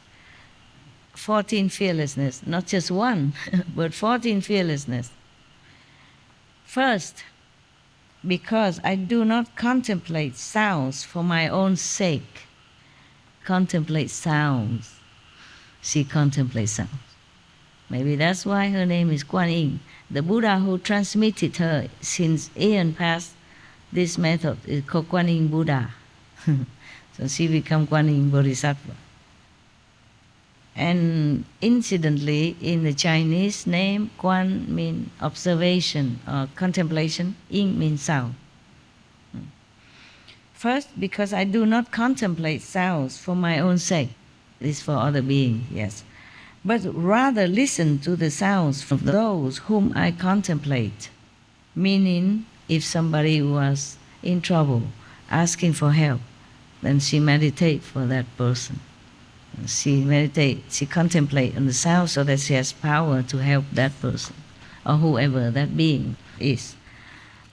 14 fearlessness, not just one, but 14 fearlessness. First, because I do not contemplate sounds for my own sake. Contemplate sounds. She contemplates sounds. Maybe that's why her name is Kuan Yin. The Buddha who transmitted her since eon past this method is called Kuan Yin Buddha. So she became Kuan Yin Bodhisattva. And incidentally, in the Chinese name, Kuan means observation or contemplation, Yin means sound. First, because I do not contemplate sounds for my own sake. This is for other beings, yes. But rather listen to the sounds from those whom I contemplate. Meaning, if somebody was in trouble, asking for help, then she meditates for that person. She meditates, she contemplates on the sound so that she has power to help that person or whoever that being is.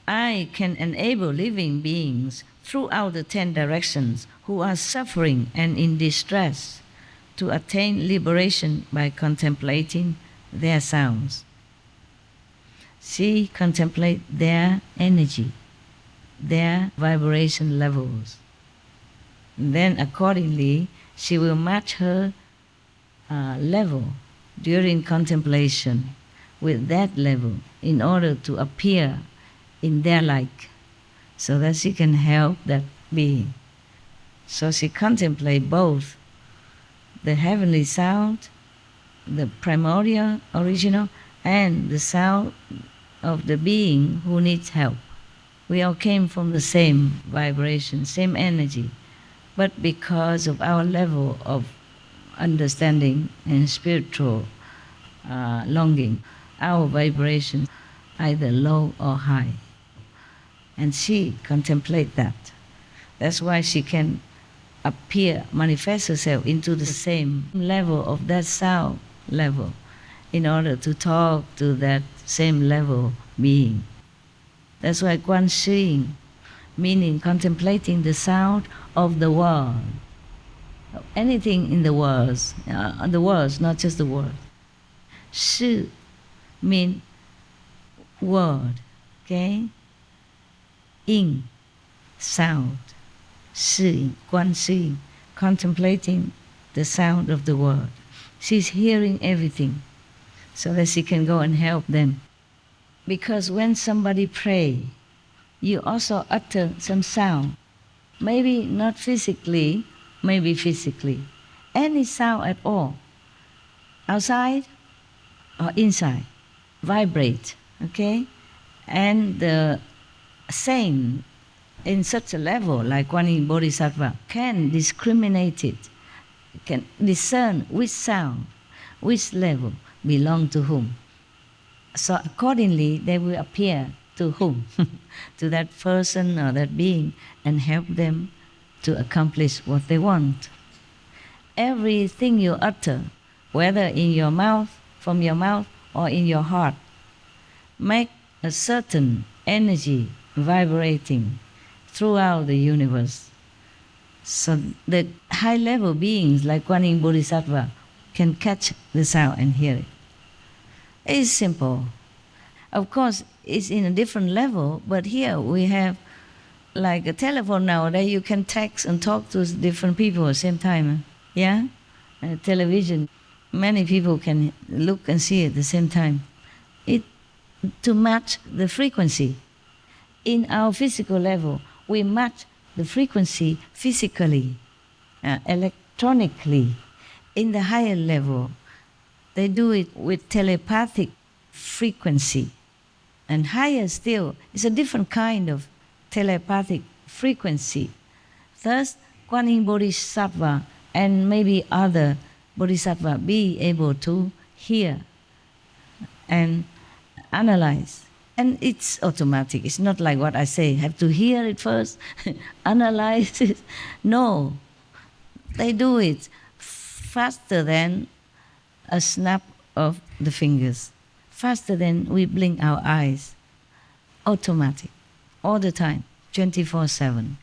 I can enable living beings throughout the 10 directions who are suffering and in distress to attain liberation by contemplating their sounds. She contemplates their energy, their vibration levels. And then accordingly, she will match her level during contemplation with that level in order to appear in their like, so that she can help that being. So she contemplates both the heavenly sound, the primordial, original, and the sound of the being who needs help. We all came from the same vibration, same energy, but because of our level of understanding and spiritual longing, our vibration either low or high. And she contemplates that. That's why she can appear, manifest herself into the same level of that sound level in order to talk to that same level being. That's why Quan Seeing, meaning contemplating the sound of the world. Anything in the words, not just the word. Shi mean word, okay? Yin, sound. Seeing, Quan Seeing, contemplating the sound of the word. She's hearing everything so that she can go and help them. Because when somebody pray, you also utter some sound. Maybe not physically, maybe physically. Any sound at all. Outside or inside. Vibrate, okay? And the saint in such a level, like Kuan Yin Bodhisattva, can discriminate it, can discern which sound, which level belong to whom. So accordingly, they will appear to whom? To that person or that being, and help them to accomplish what they want. Everything you utter, whether in your mouth, from your mouth, or in your heart, make a certain energy vibrating throughout the universe. So the high-level beings like Kuan Yin Bodhisattva can catch the sound and hear it. It's simple. Of course, it's in a different level, but here we have like a telephone nowadays. You can text and talk to different people at the same time. Yeah? Television, many people can look and see at the same time. It to match the frequency. In our physical level, we match the frequency physically, electronically. In the higher level, they do it with telepathic frequency. And higher still, it's a different kind of telepathic frequency. Thus, Kuan Yin Bodhisattva and maybe other Bodhisattva be able to hear and analyze. And it's automatic. It's not like what I say, have to hear it first, analyze it. No, they do it faster than a snap of the fingers, faster than we blink our eyes. Automatic, all the time, 24/7.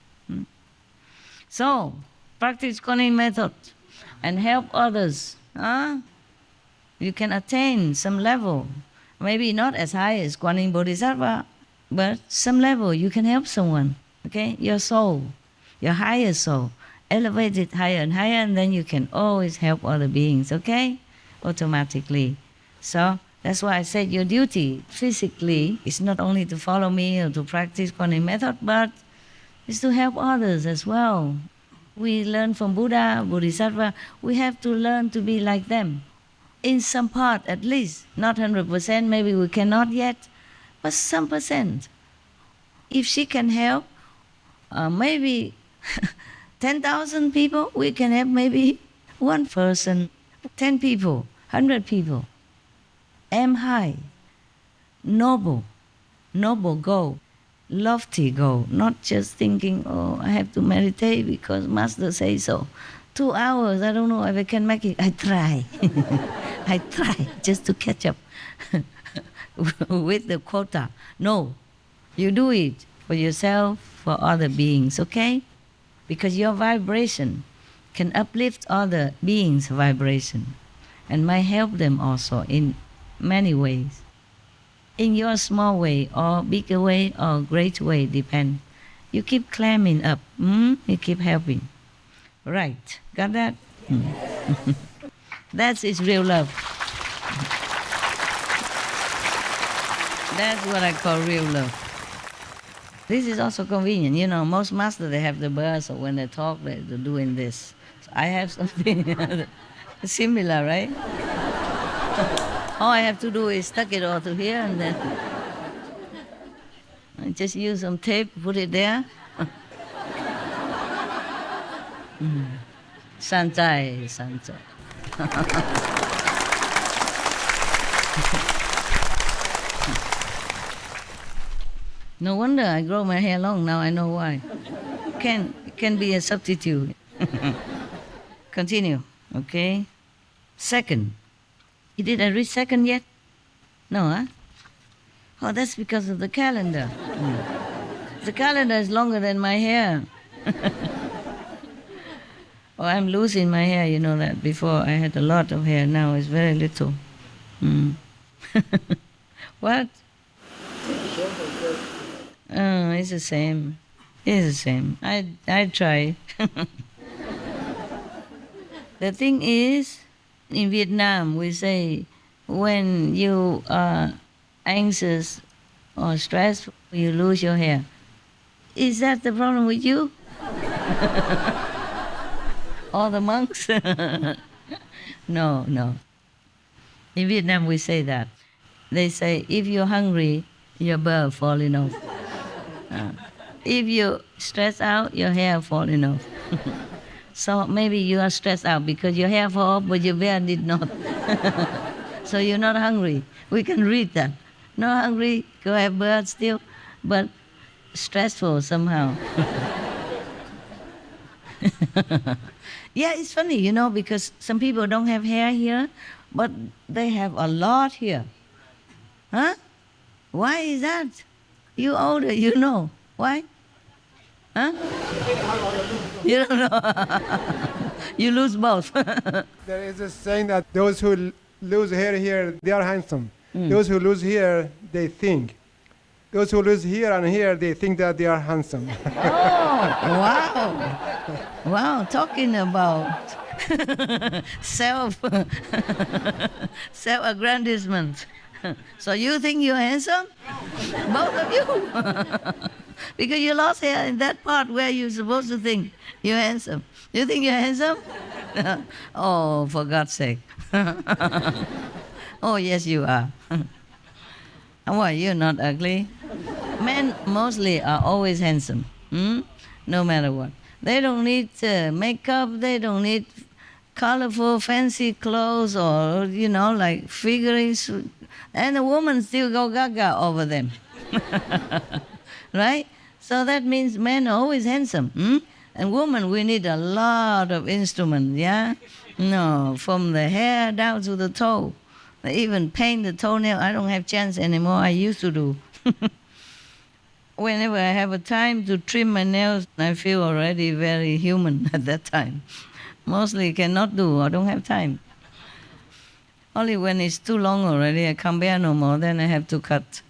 So, practice Kuan Yin method and help others. You can attain some level. Maybe not as high as Kuan Yin Bodhisattva, but some level you can help someone, okay? Your soul, your higher soul, elevate it higher and higher, and then you can always help other beings, okay? Automatically. So that's why I said your duty physically is not only to follow me or to practice Kuan Yin method, but it's to help others as well. We learn from Buddha, Bodhisattva, we have to learn to be like them. In some part at least, not 100%, maybe we cannot yet, but some percent. If she can help, maybe 10,000 people, we can help maybe one person, 10 people, 100 people. Aim high, noble goal, lofty goal, not just thinking, oh, I have to meditate because Master says so. 2 hours, I don't know if I can make it. I try. I try just to catch up with the quota. No, you do it for yourself, for other beings, okay? Because your vibration can uplift other beings' vibration and might help them also in many ways. In your small way or bigger way or great way, depend. You keep climbing up, you keep helping. Right, got that? That is real love. That's what I call real love. This is also convenient. You know, most masters, they have the buzz, so when they talk, they're doing this. So I have something similar, right? All I have to do is tuck it all to here and then Just use some tape, put it there. CHINGHAI, CHINGHAI. No wonder I grow my hair long. Now I know why. Can be a substitute. Continue, okay? Second. Did I read second yet? No, huh? Oh, that's because of the calendar. The calendar is longer than my hair. Oh, I'm losing my hair, you know that. Before I had a lot of hair, now it's very little. What? Oh, it's the same. It's the same. I try. The thing is, in Vietnam, we say when you are anxious or stressed, you lose your hair. Is that the problem with you? All the monks? No, no. In Vietnam, we say that. They say, if you're hungry, your bird falling off. If you stress out, your hair falling off. So maybe you are stressed out because your hair fall off, but your beard did not. So you're not hungry. We can read that. Not hungry, go have bird still, but stressful somehow. Yeah, it's funny, you know, because some people don't have hair here, but they have a lot here. Huh? Why is that? You older, you know. Why? Huh? You don't know. You lose both. There is a saying that those who lose hair here, they are handsome. Those who lose here, they think. Those who lose here and here, they think that they are handsome. Oh, wow. Wow, talking about self-aggrandizement. So you think you're handsome? Both of you. Because you lost hair in that part where you're supposed to think you're handsome. You think you're handsome? Oh, for God's sake. Oh, yes, you are. Why, you're not ugly? Men mostly are always handsome, no matter what. They don't need makeup, they don't need colorful, fancy clothes or, you know, like figurines. And the woman still go gaga over them. Right? So that means men are always handsome. And women, we need a lot of instruments, yeah? No, from the hair down to the toe. They even paint the toenail. I don't have chance anymore. I used to do. Whenever I have a time to trim my nails, I feel already very human at that time. Mostly cannot do. I don't have time. Only when it's too long already, I can't bear no more. Then I have to cut.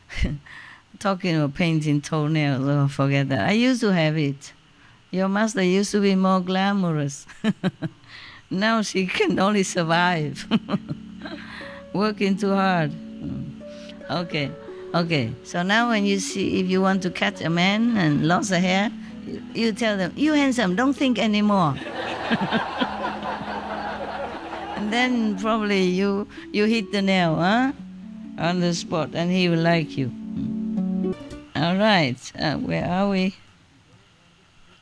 Talking about painting toenails, oh, forget that. I used to have it. Your master used to be more glamorous. Now she can only survive. Working too hard. Okay. So now when you see, if you want to catch a man and lost a hair, you tell them, you handsome, don't think anymore. And then probably you hit the nail, huh? On the spot, and he will like you. All right, where are we?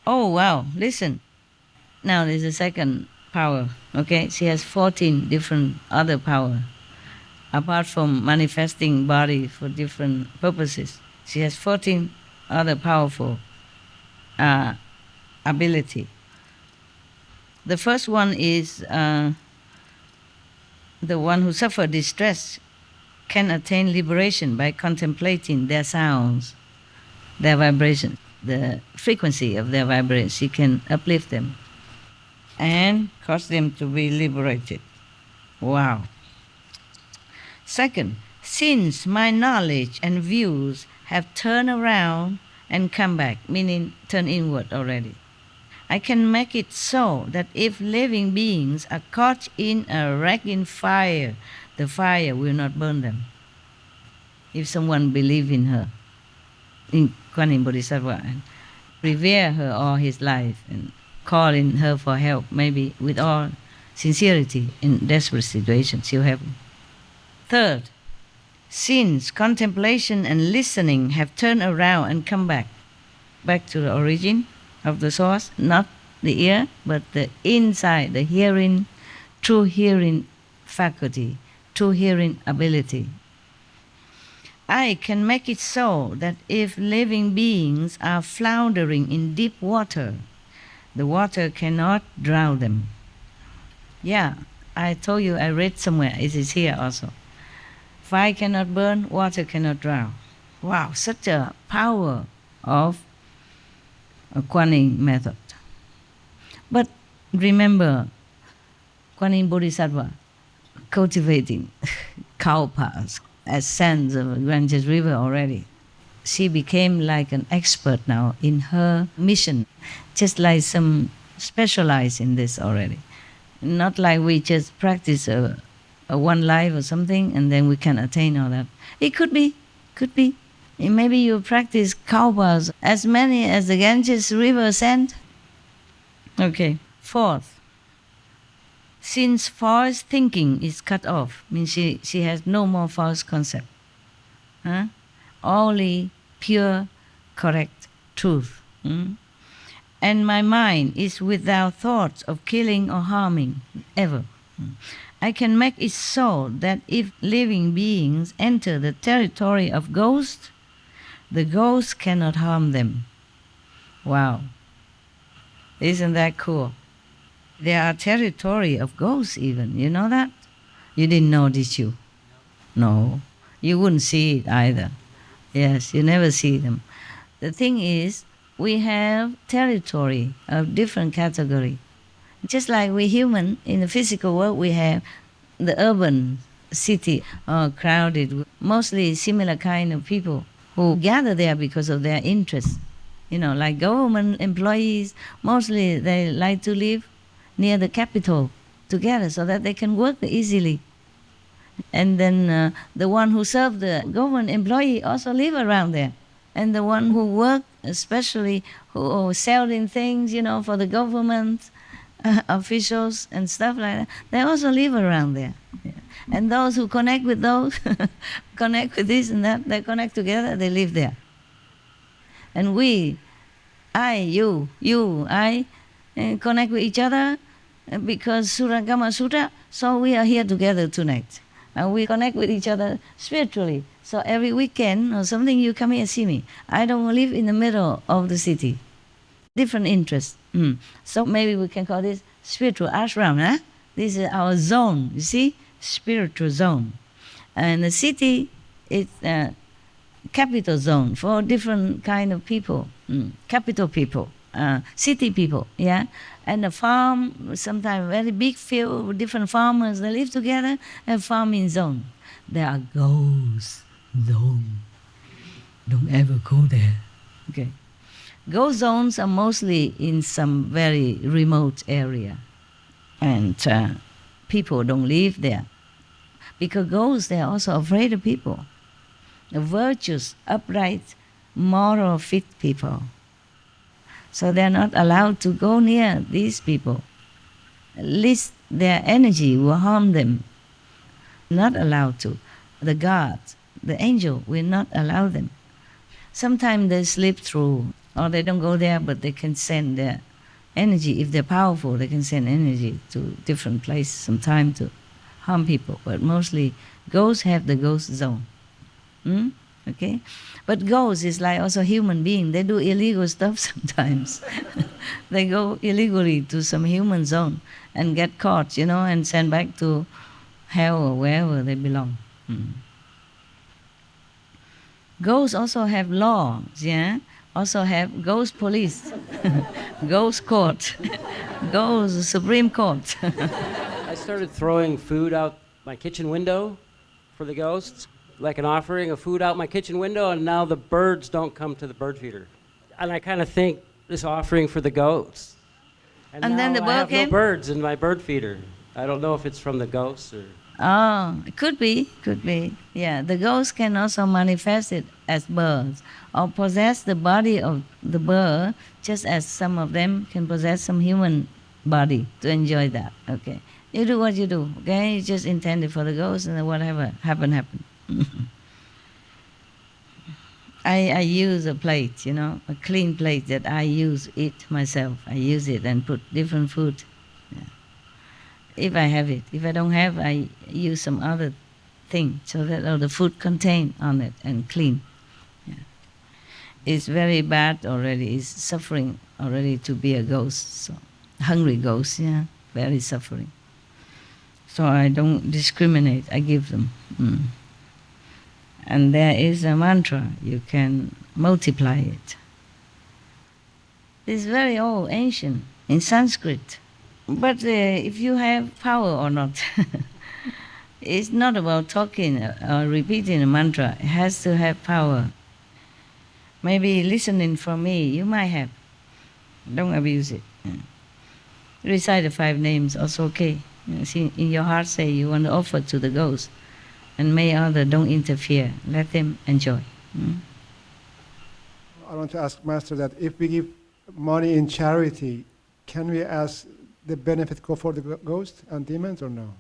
Oh, wow, listen. Now there's a second power, okay? She has 14 different other power. Apart from manifesting body for different purposes, she has 14 other powerful ability. The first one is the one who suffer distress can attain liberation by contemplating their sounds, their vibration, the frequency of their vibration. She can uplift them and cause them to be liberated. Wow. Second, since my knowledge and views have turned around and come back, meaning turn inward already, I can make it so that if living beings are caught in a raging fire, the fire will not burn them. If someone believes in her, in Kuan Yin Bodhisattva, and revere her all his life and calling her for help, maybe with all sincerity in desperate situations, she'll help him. Third, Since contemplation and listening have turned around and come back to the origin of the source, not the ear, but the inside, the hearing, true hearing faculty, true hearing ability. I can make it so that if living beings are floundering in deep water, the water cannot drown them. Yeah, I told you, I read somewhere, it is here also. Fire cannot burn, water cannot drown. Wow, such a power of a Kuan Yin method. But remember, Kuan Yin Bodhisattva cultivating cow paths as sands of the Ganges River already. She became like an expert now in her mission, just like some specialized in this already. Not like we just practice a one life or something and then we can attain all that. It could be. And maybe you practice cow paths as many as the Ganges River sand. Okay. Fourth, since false thinking is cut off, means she has no more false concept. Only pure, correct truth. And my mind is without thoughts of killing or harming, ever. I can make it so that if living beings enter the territory of ghosts, the ghosts cannot harm them. Wow. Isn't that cool? There are territory of ghosts even, you know that? You didn't know, did you? No. You wouldn't see it either. Yes, you never see them. The thing is, we have territory of different category. Just like we human, in the physical world, we have the urban city, crowded, mostly similar kind of people who gather there because of their interests. You know, like government employees, mostly they like to live near the capital together so that they can work easily. And then the one who serve the government employee also live around there. And the one who work, especially who are selling things, you know, for the government officials and stuff like that, they also live around there. Yeah. And those who connect with those, connect with this and that, they connect together, they live there. And we, I, you, I, connect with each other because Surangama Sutra, so we are here together tonight. And we connect with each other spiritually. So every weekend or something, you come here and see me. I don't live in the middle of the city. Different interests. So maybe we can call this spiritual ashram. Huh? This is our zone, you see? Spiritual zone. And the city is a capital zone for different kind of people. Capital people, city people, yeah? And the farm, sometimes very big field with different farmers, they live together, and farming zone. There are ghost zone. Don't ever go there. Okay. Ghost zones are mostly in some very remote area. And people don't live there. Because ghosts, they are also afraid of people. The virtuous, upright, moral, fit people. So they're not allowed to go near these people. At least their energy will harm them. Not allowed to. The gods, the angel will not allow them. Sometimes they slip through, or they don't go there, but they can send their energy. If they're powerful, they can send energy to different places sometimes to harm people. But mostly ghosts have the ghost zone. Okay? But ghosts is like also human being. They do illegal stuff sometimes. They go illegally to some human zone and get caught, you know, and sent back to hell or wherever they belong. Ghosts also have laws, yeah? Also have ghost police, ghost court, ghost Supreme Court. I started throwing food out my kitchen window for the ghosts, like an offering of food out my kitchen window, and now the birds don't come to the bird feeder. And I kind of think this offering for the ghosts. And then the bird I have came? no birds in my bird feeder. I don't know if it's from the ghosts or... Oh, it could be. Yeah, the ghosts can also manifest it as birds or possess the body of the bird, just as some of them can possess some human body to enjoy that. Okay, you do what you do. Okay, you just intend it for the ghosts, and then whatever happen. I use a plate, you know, a clean plate that I use it myself. I use it and put different food. Yeah. If I have it. If I don't have, I use some other thing so that all the food contained on it and clean. Yeah. It's very bad already. It's suffering already to be a ghost. So hungry ghost, yeah, very suffering. So I don't discriminate. I give them. And there is a mantra. You can multiply it. It's very old, ancient, in Sanskrit. But if you have power or not, it's not about talking or repeating a mantra. It has to have power. Maybe listening from me, you might have. Don't abuse it. Recite the 5 names, also okay. See, in your heart say you want to offer to the ghost. And may others don't interfere. Let them enjoy. I want to ask Master that if we give money in charity, can we ask the benefit go for the ghost and demons or no?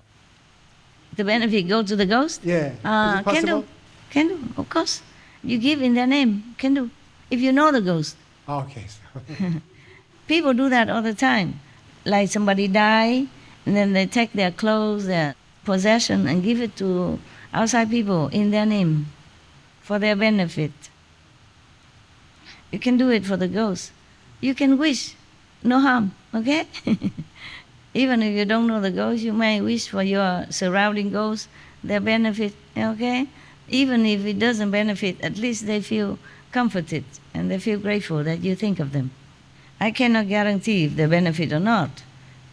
The benefit go to the ghost? Yeah. Is it possible? Can do, of course. You give in their name, can do. If you know the ghost. Okay. People do that all the time. Like somebody die, and then they take their clothes, their possession, and give it to outside people in their name for their benefit. You can do it for the ghost. You can wish, no harm, okay? Even if you don't know the ghost, you may wish for your surrounding ghosts, their benefit, okay? Even if it doesn't benefit, at least they feel comforted and they feel grateful that you think of them. I cannot guarantee if they benefit or not,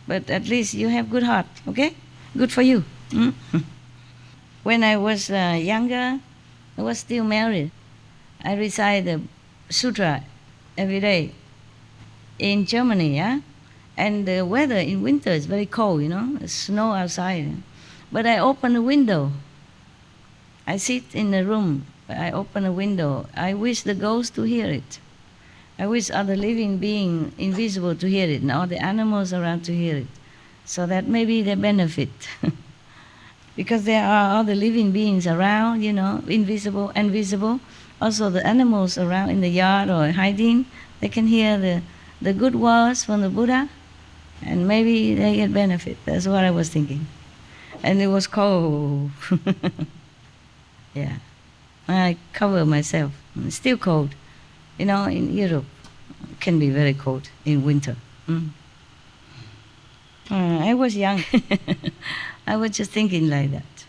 but at least you have good heart, okay? Good for you. When I was younger, I was still married. I recite the sutra every day in Germany, yeah? And the weather in winter is very cold, you know, there's snow outside. But I open a window. I sit in the room, I open a window. I wish the ghosts to hear it. I wish other living being invisible to hear it and all the animals around to hear it, so that maybe they benefit. Because there are other living beings around, you know, invisible and visible. Also the animals around in the yard or hiding, they can hear the good words from the Buddha, and maybe they get benefit. That's what I was thinking. And it was cold. Yeah. I cover myself. It's still cold. You know, in Europe, it can be very cold in winter. I was young. I was just thinking like that.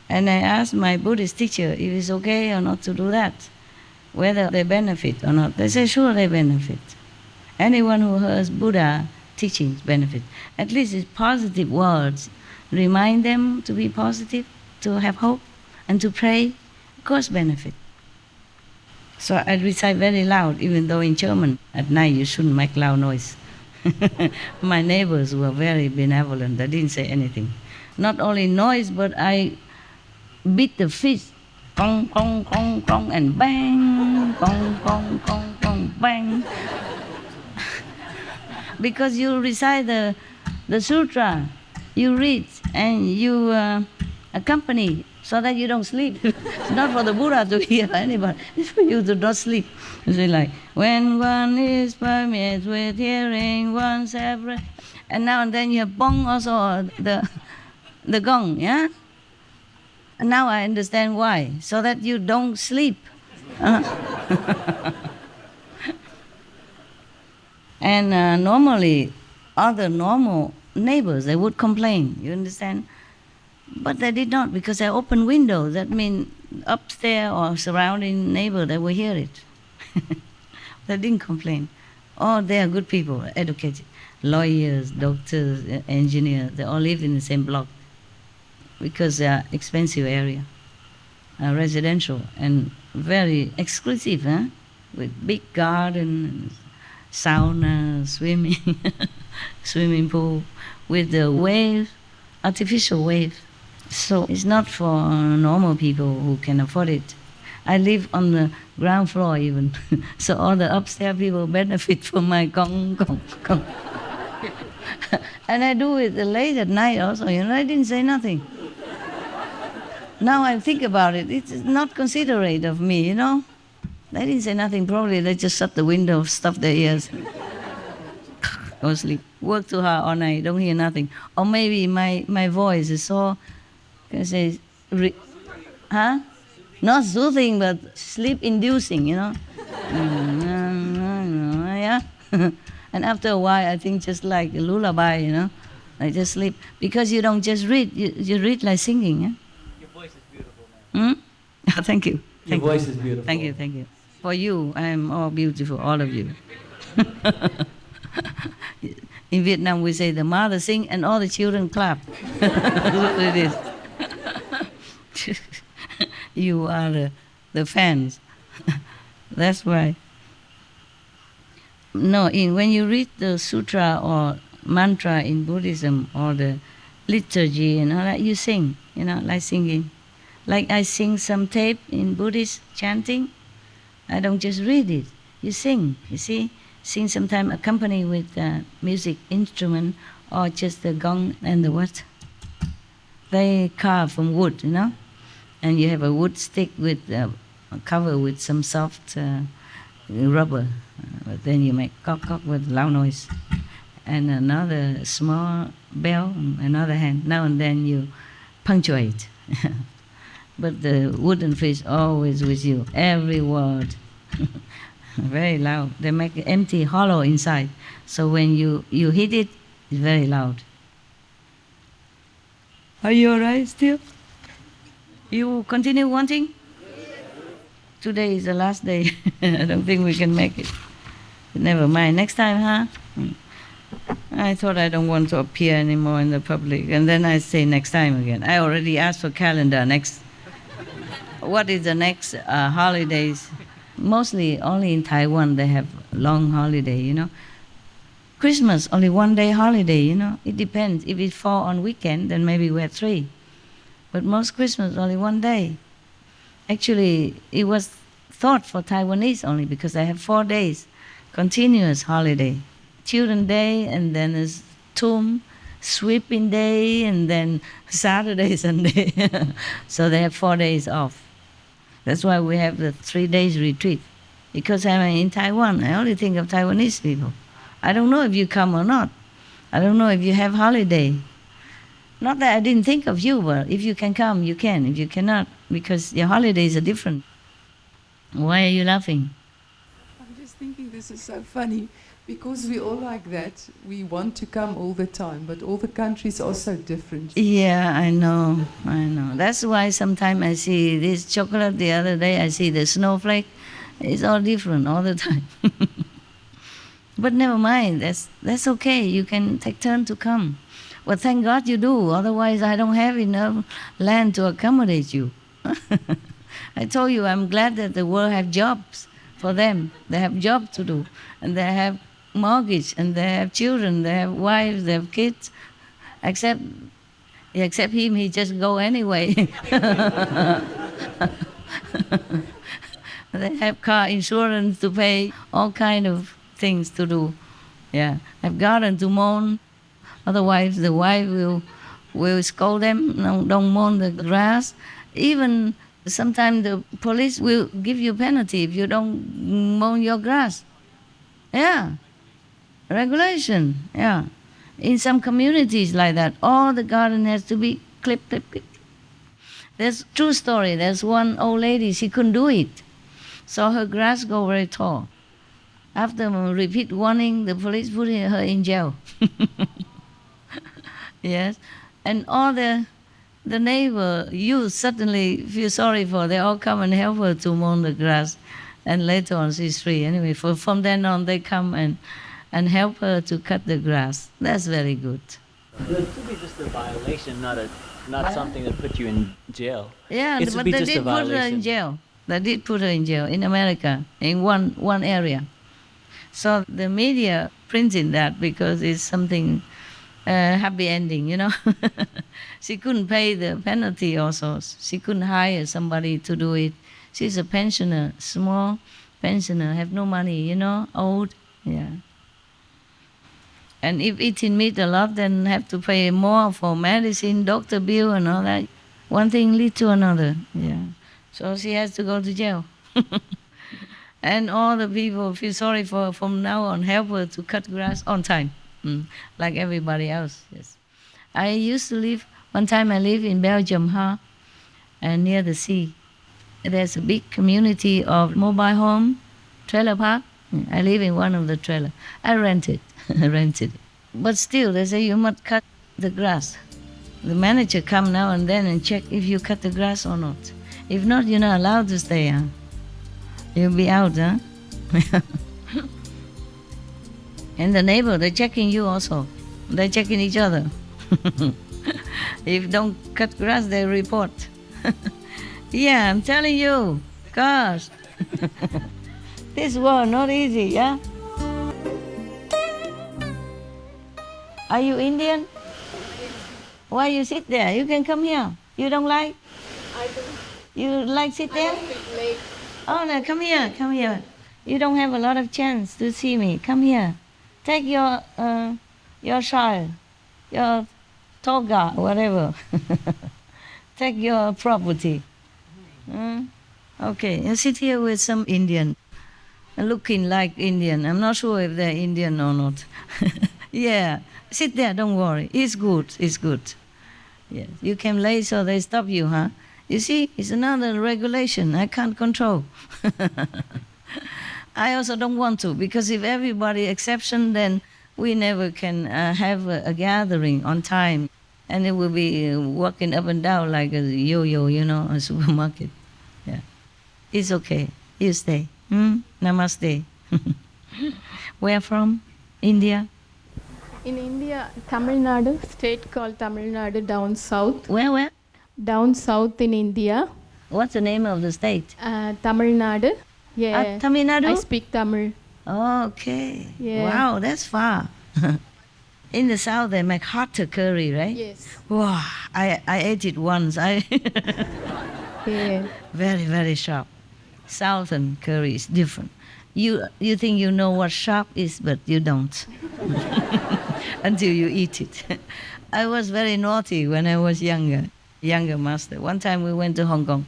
And I asked my Buddhist teacher if it's okay or not to do that, whether they benefit or not. They say, sure, they benefit. Anyone who hears Buddha teachings benefit. At least it's positive words. Remind them to be positive, to have hope, and to pray. Of course, benefit. So I recite very loud, even though in German, at night you shouldn't make loud noise. My neighbors were very benevolent. They didn't say anything. Not only noise, but I beat the fist. Gong, gong, gong, gong, and bang, gong, gong, gong, gong, bang. Because you recite the sutra, you read and you accompany so that you don't sleep. It's not for the Buddha to hear anybody. It's for you to not sleep. It's like, when one is permeated with hearing, one separate. And now and then you have bong also, the gong, yeah? And now I understand why, so that you don't sleep. And normally, other normal neighbors, they would complain, you understand? But they did not, because I opened windows. That means upstairs or surrounding neighbor, they will hear it. They didn't complain. Oh, they are good people, educated. Lawyers, doctors, engineers, they all live in the same block because they are expensive area, residential and very exclusive, huh? With big garden, sauna, swimming pool, with the wave, artificial wave. So it's not for normal people who can afford it. I live on the ground floor even, so all the upstairs people benefit from my gong, gong, gong. And I do it late at night also, you know, I didn't say nothing. Now I think about it, it's not considerate of me, you know. They didn't say nothing. Probably they just shut the window, stuff their ears, go sleep. Work too hard all night, don't hear nothing. Or maybe my voice is so, can I say, not soothing, but sleep-inducing, you know. Yeah. And after a while, I think just like a lullaby, you know. I just sleep. Because you don't just read, you read like singing. Yeah? Your voice is beautiful, man. Thank you. Your voice is beautiful. Thank you, thank you. For you, I am all beautiful, all of you. In Vietnam, we say the mother sing and all the children clap. That's what it is. You are the fans. That's why. No, when you read the sutra or mantra in Buddhism or the liturgy and all that, you sing, you know, like singing. Like I sing some tape in Buddhist chanting. I don't just read it. You sing, you see? Sing sometimes accompanied with music instrument or just the gong and the what? They carve from wood, you know? And you have a wood stick with covered with some soft rubber. But then you make cock with loud noise. And another small bell, another hand. Now and then you punctuate. But the wooden fish always with you, every word. Very loud. They make an empty hollow inside. So when you hit it, it's very loud. Are you alright still? You continue wanting? Today is the last day. I don't think we can make it. Never mind. Next time, huh? I thought I don't want to appear anymore in the public. And then I say next time again. I already asked for calendar next. What is the next holidays? Mostly only in Taiwan they have long holiday, you know. Christmas, only 1 day holiday, you know. It depends. If it fall on weekend, then maybe we have 3. But most Christmas, only 1 day. Actually, it was thought for Taiwanese only because they have 4 days, continuous holiday. Children's Day, and then there's Tomb, Sweeping Day, and then Saturday, Sunday. So they have 4 days off. That's why we have the 3 days retreat. Because I'm in Taiwan, I only think of Taiwanese people. I don't know if you come or not. I don't know if you have holiday. Not that I didn't think of you, but if you can come, you can. If you cannot, because your holidays are different. Why are you laughing? I'm just thinking this is so funny. Because we all like that, we want to come all the time, but all the countries are so different. Yeah, I know. That's why sometimes I see this chocolate, the other day I see the snowflake. It's all different all the time. But never mind, that's okay. You can take turn to come. Well, thank God you do, otherwise I don't have enough land to accommodate you. I told you I'm glad that the world have jobs for them. They have jobs to do, and they have mortgage, and they have children, they have wives, they have kids. Except him, he just go anyway. They have car insurance to pay, all kind of things to do. Yeah, have garden to mow. Otherwise, the wife will scold them. No, don't mow the grass. Even sometimes the police will give you penalty if you don't mow your grass. Yeah. Regulation, yeah. In some communities like that, all the garden has to be clip. There's true story. There's one old lady, she couldn't do it. So her grass go very tall. After a repeat warning, the police put her in jail. Yes. And all the neighbor youth suddenly feel sorry for her. They all come and help her to mow the grass. And later on she's free. Anyway, from then on they come and help her to cut the grass. That's very good. It could be just a violation, not something that put you in jail. Yeah, but they did put her in jail. They did put her in jail in America, in one area. So the media printed that because it's something happy ending, you know. She couldn't pay the penalty also. She couldn't hire somebody to do it. She's a pensioner, small pensioner, have no money, you know, old, yeah. And if eating meat a lot, then have to pay more for medicine, doctor bill and all that. One thing leads to another, yeah. So she has to go to jail. And all the people feel sorry for, from now on, help her to cut grass on time, like everybody else. Yes. I used to live, one time I lived in Belgium, and near the sea. There's a big community of mobile home, trailer park. I live in one of the trailer. I rented it. But still, they say you must cut the grass. The manager come now and then and check if you cut the grass or not. If not, you're not allowed to stay, huh? You'll be out, huh? And the neighbor, they're checking you also. They're checking each other. If don't cut grass, they report. Yeah, I'm telling you, gosh. This world not easy, yeah? Are you Indian? Why you sit there? You can come here. You don't like? I do. You like sit there? Late. Oh no, come here. You don't have a lot of chance to see me. Come here. Take your shawl, your toga, whatever. Take your property. Okay, you sit here with some Indian, looking like Indian. I'm not sure if they're Indian or not. Yeah, sit there, don't worry. It's good. Yes. You came late, so they stop you, huh? You see, it's another regulation I can't control. I also don't want to, because if everybody exception, then we never can have a gathering on time. And it will be walking up and down like a yo-yo, a supermarket. Yeah. It's okay. You stay. Namaste. Where from? India? In India, Tamil Nadu, state called Tamil Nadu, down south. Where? Down south in India. What's the name of the state? Tamil Nadu. Yeah. Tamil Nadu? I speak Tamil. Okay. Yeah. Wow, that's far. In the south, they make hotter curry, right? Yes. Wow, I ate it once. Yeah. Very, very sharp. Southern curry is different. You think you know what sharp is, but you don't. Until you eat it. I was very naughty when I was younger master. One time we went to Hong Kong.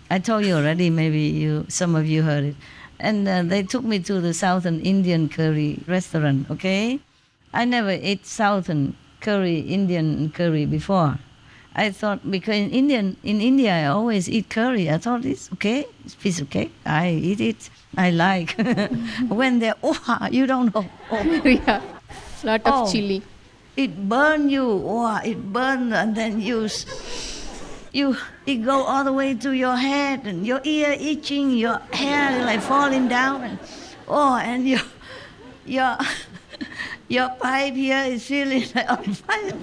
I told you already, maybe some of you heard it. And they took me to the Southern Indian curry restaurant, okay? I never ate Southern curry, Indian curry before. I thought, because in India I always eat curry. I thought it's okay, it's a piece of cake. I eat it, I like. When they're, you don't know. Yeah, lot of chili. It burn you, it burn, and then it go all the way to your head, and your ear itching, your hair like falling down, and your pipe here is feeling like on fire.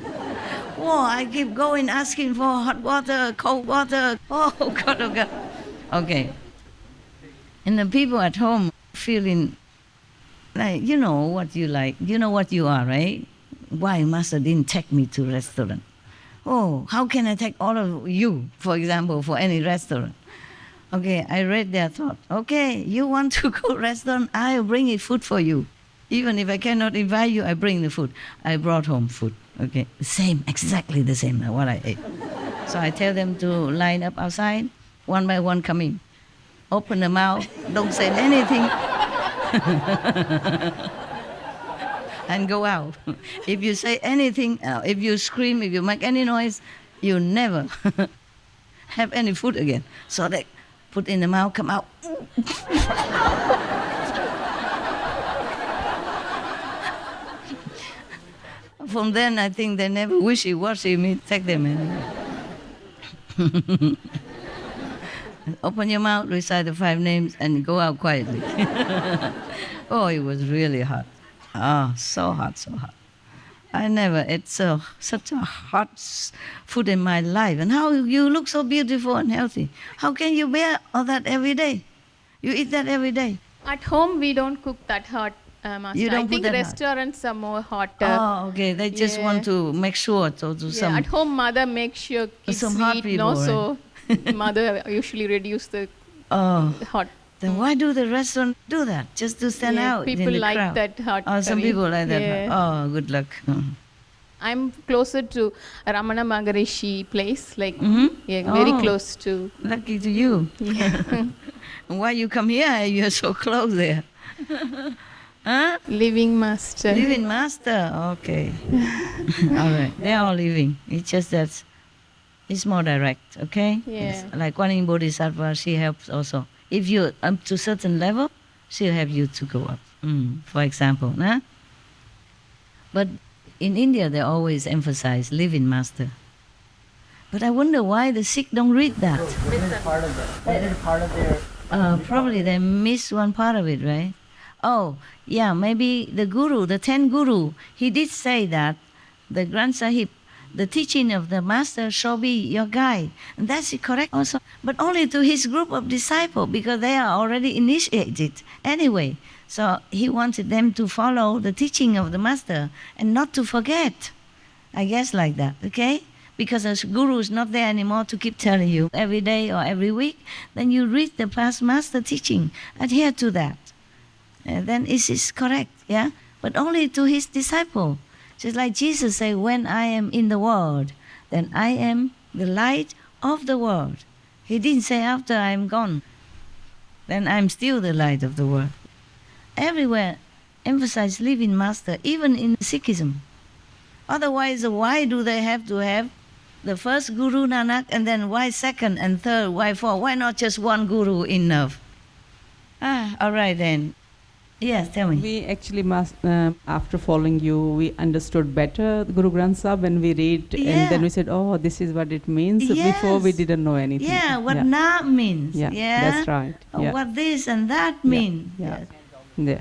I keep going asking for hot water, cold water. Oh God. Okay. And the people at home feeling like, you know what you like, you know what you are, right? Why Master didn't take me to restaurant? How can I take all of you, for example, for any restaurant? Okay, I read their thought. Okay, you want to go restaurant, I'll bring it food for you. Even if I cannot invite you, I bring the food. I brought home food, okay? Exactly the same as what I ate. So I tell them to line up outside, one by one come in. Open the mouth, don't say anything. And go out. If you say anything, if you scream, if you make any noise, you never have any food again. So they put in the mouth, come out. From then, I think they never wishy-washy me, take them in. Open your mouth, recite the 5 names, and go out quietly. It was really hot. So hot. I never ate such a hot food in my life. And how you look so beautiful and healthy. How can you bear all that every day? You eat that every day. At home, we don't cook that hot, Master. You don't I think put that restaurants are more hot. Okay. They just want to make sure to do some. At home, mother makes sure kids some hot eat. People, so mother usually reduce the hot. Then why do the restaurant do that? Just to stand out in the People like crowd. that hot some curry. people like that. Yeah. Good luck. I'm closer to Ramana Maharishi place, like Mm-hmm. very close to. Lucky to you. Yeah. Why you come here? You're so close there. Huh? Living master. Living master. Okay. All right. They're all living. It's just that it's more direct. Okay. Yeah. It's like Kuan Yin Bodhisattva, she helps also. If you're up to a certain level, she'll help you to go up. For example, nah? But in India, they always emphasize living master. But I wonder why the Sikh don't read that. Part of it. That is part of their. Probably they miss one part of it, right? Oh, yeah, maybe the Guru, the 10th Guru, he did say that the Granth Sahib, the teaching of the master shall be your guide. And that's correct also. But only to his group of disciples, because they are already initiated anyway. So he wanted them to follow the teaching of the master and not to forget. I guess like that, okay? Because the guru is not there anymore to keep telling you every day or every week, then you read the past master teaching, adhere to that. And then it is correct, yeah? But only to his disciple. Just like Jesus said, when I am in the world, then I am the light of the world. He didn't say after I am gone, then I'm still the light of the world. Everywhere emphasize living master, even in Sikhism. Otherwise, why do they have to have the first Guru Nanak, and then why second and third, why fourth? Why not just one Guru enough? All right then. Yes, tell me. We actually must, after following you, we understood better the Guru Granth Sahib when we read, and then we said, oh, this is what it means. Yes. Before we didn't know anything. Yeah, what na means. Yeah, Yeah, that's right. Yeah. What this and that mean. Yeah. Yes. Yeah.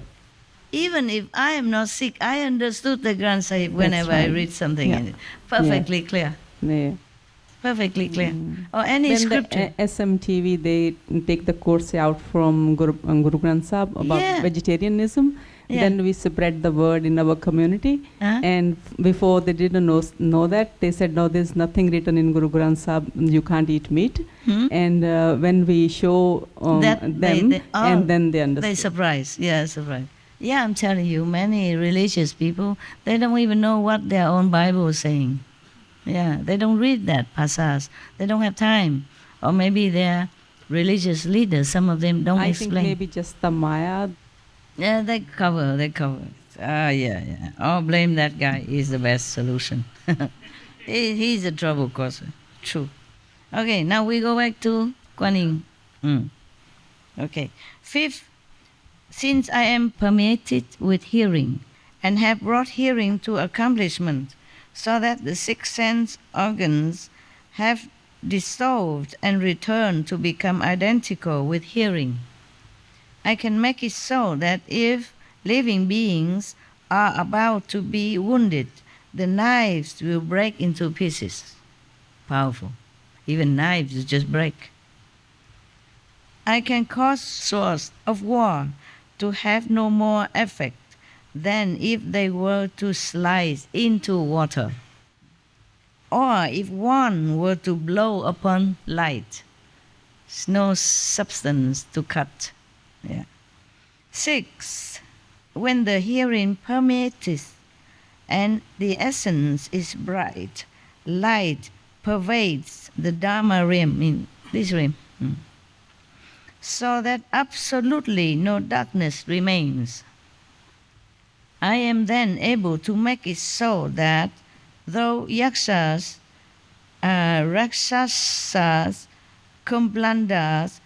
Even if I am not Sikh, I understood the Granth Sahib whenever I right. read something Yeah. in it. Perfectly clear. Yeah. Perfectly clear. Or any When scripture. the SMTV, they take the course out from Guru Granth Sahib about vegetarianism. Yeah. Then we spread the word in our community. And before they didn't know that, they said, no, there's nothing written in Guru Granth Sahib, you can't eat meat. And when we show That them, and then they understand. They surprise. Yeah, surprise. Yeah, I'm telling you, many religious people, they don't even know what their own Bible is saying. Yeah, they don't read that passage. They don't have time. Or maybe their religious leaders, some of them don't I explain. think maybe just the Maya. Yeah, they cover. Yeah. Oh, blame that guy. He's the best solution. He's a trouble causer. True. Okay, now we go back to Kuan Yin. Okay. Fifth, since I am permeated with hearing and have brought hearing to accomplishment, so that the six sense organs have dissolved and returned to become identical with hearing, I can make it so that if living beings are about to be wounded, the knives will break into pieces. Powerful. Even knives will just break. I can cause swords of war to have no more effect than if they were to slice into water, or if one were to blow upon light. There's no substance to cut. Yeah. 6. When the hearing permeates and the essence is bright, light pervades the Dharma realm, in this realm, so that absolutely no darkness remains. I am then able to make it so that though yakshas, rakshasas, kumblandas,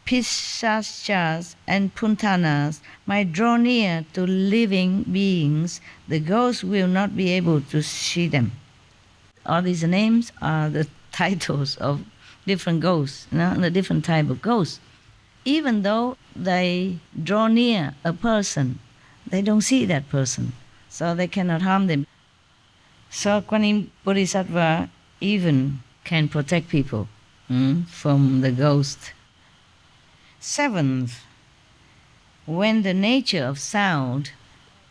pishachas, and puntanas might draw near to living beings, the ghosts will not be able to see them. All these names are the titles of different ghosts, the different type of ghosts. Even though they draw near a person, they don't see that person, so they cannot harm them. So Kuan Yin Bodhisattva even can protect people from the ghost. 7th, when the nature of sound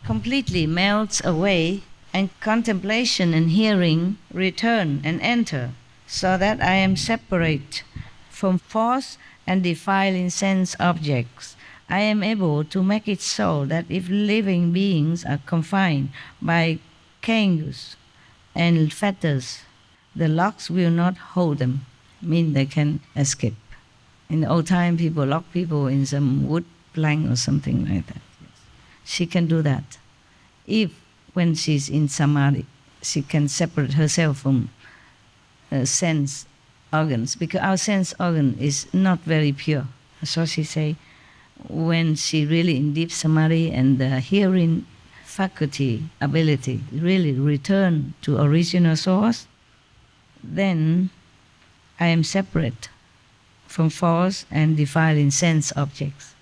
completely melts away and contemplation and hearing return and enter, so that I am separate from false and defiling sense objects, I am able to make it so that if living beings are confined by cangus, and fetters, the locks will not hold them, mean they can escape. In the old time, people lock people in some wood plank or something like that. She can do that. If, when she's in samadhi, she can separate herself from sense organs, because our sense organ is not very pure. So she say, when she really in deep samadhi and the hearing faculty, ability really return to original source, then I am separate from false and defiling sense objects.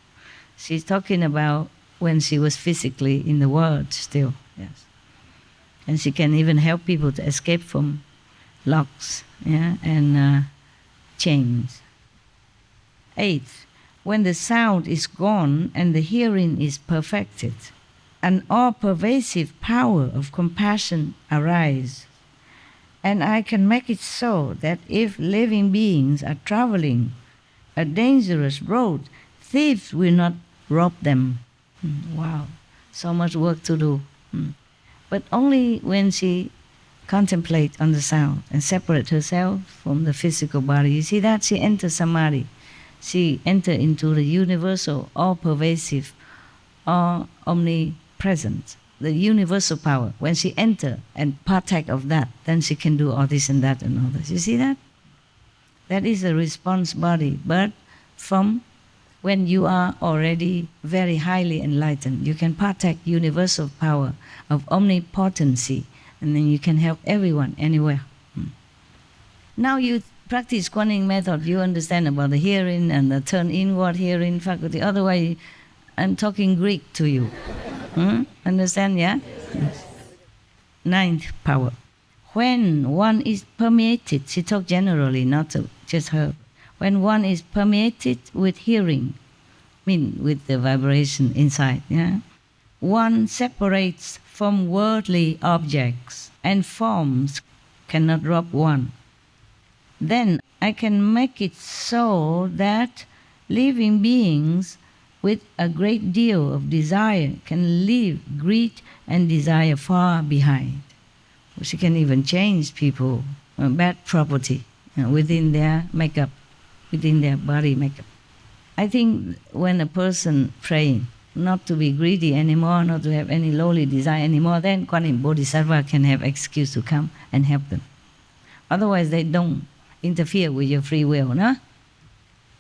She's talking about when she was physically in the world still, yes. And she can even help people to escape from locks, yeah, and chains. 8th, when the sound is gone and the hearing is perfected, an all-pervasive power of compassion arises. And I can make it so that if living beings are traveling a dangerous road, thieves will not rob them. Wow, so much work to do. But only when she contemplates on the sound and separates herself from the physical body. You see that? She enters samadhi. She enters into the universal, all-pervasive, all omnipresent, the universal power. When she enters and partake of that, then she can do all this and that and all this. You see that? That is a response body. But from when you are already very highly enlightened, you can partake universal power of omnipotency, and then you can help everyone, anywhere. Now you practice Kuan Yin method, you understand about the hearing and the turn inward hearing faculty. Otherwise, I'm talking Greek to you. Understand, yeah? 9th power. When one is permeated, she talked generally, not just her. When one is permeated with hearing, with the vibration inside, yeah, one separates from worldly objects and forms cannot rob one. Then I can make it so that living beings with a great deal of desire can leave greed and desire far behind. She can even change people, bad property, within their makeup, within their body makeup. I think when a person praying not to be greedy anymore, not to have any lowly desire anymore, then Kuan Yin Bodhisattva can have excuse to come and help them. Otherwise, they don't interfere with your free will, no?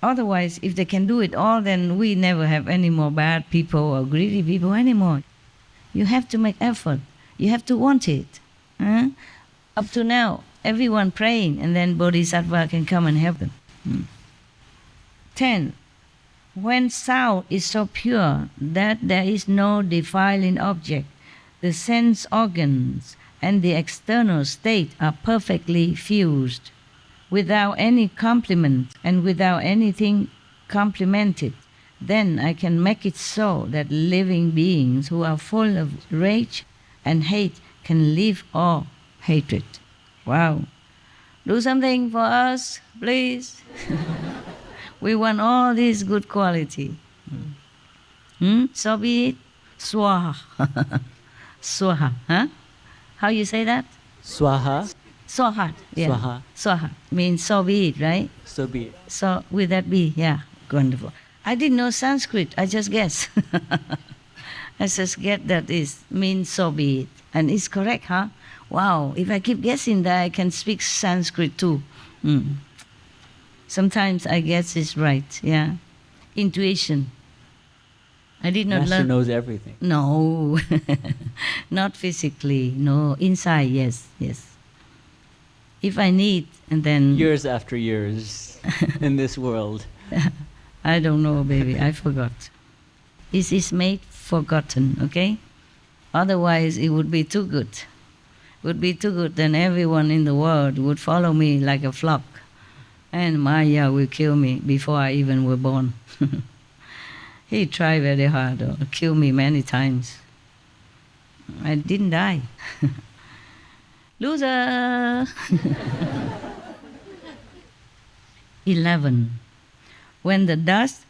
Otherwise, if they can do it all, then we never have any more bad people or greedy people anymore. You have to make effort. You have to want it. Up to now, everyone praying, and then Bodhisattva can come and help them. 10. When sound is so pure that there is no defiling object, the sense organs and the external state are perfectly fused, without any complement and without anything complemented, then I can make it so that living beings who are full of rage and hate can leave all hatred. Wow. Do something for us, please. We want all this good quality. So be it. Swaha. Swaha. Huh? How you say that? Swaha. Swaha. Yeah. Swaha. Swaha means so be it, right? So be it. So will that be? Yeah. Wonderful. I didn't know Sanskrit. I just guess. I just get that is means so be it. And it's correct, huh? Wow. If I keep guessing that, I can speak Sanskrit too. Sometimes I guess it's right, yeah. Intuition. I did not Master learn. knows everything. No, not physically. No, inside, yes, yes. If I need, and then Years after years in this world. I don't know, baby. I forgot. It is made forgotten, okay? Otherwise, it would be too good. It would be too good, then everyone in the world would follow me like a flock. And Maya will kill me before I even were born. He tried very hard to kill me many times. I didn't die. Loser! 11. When the dust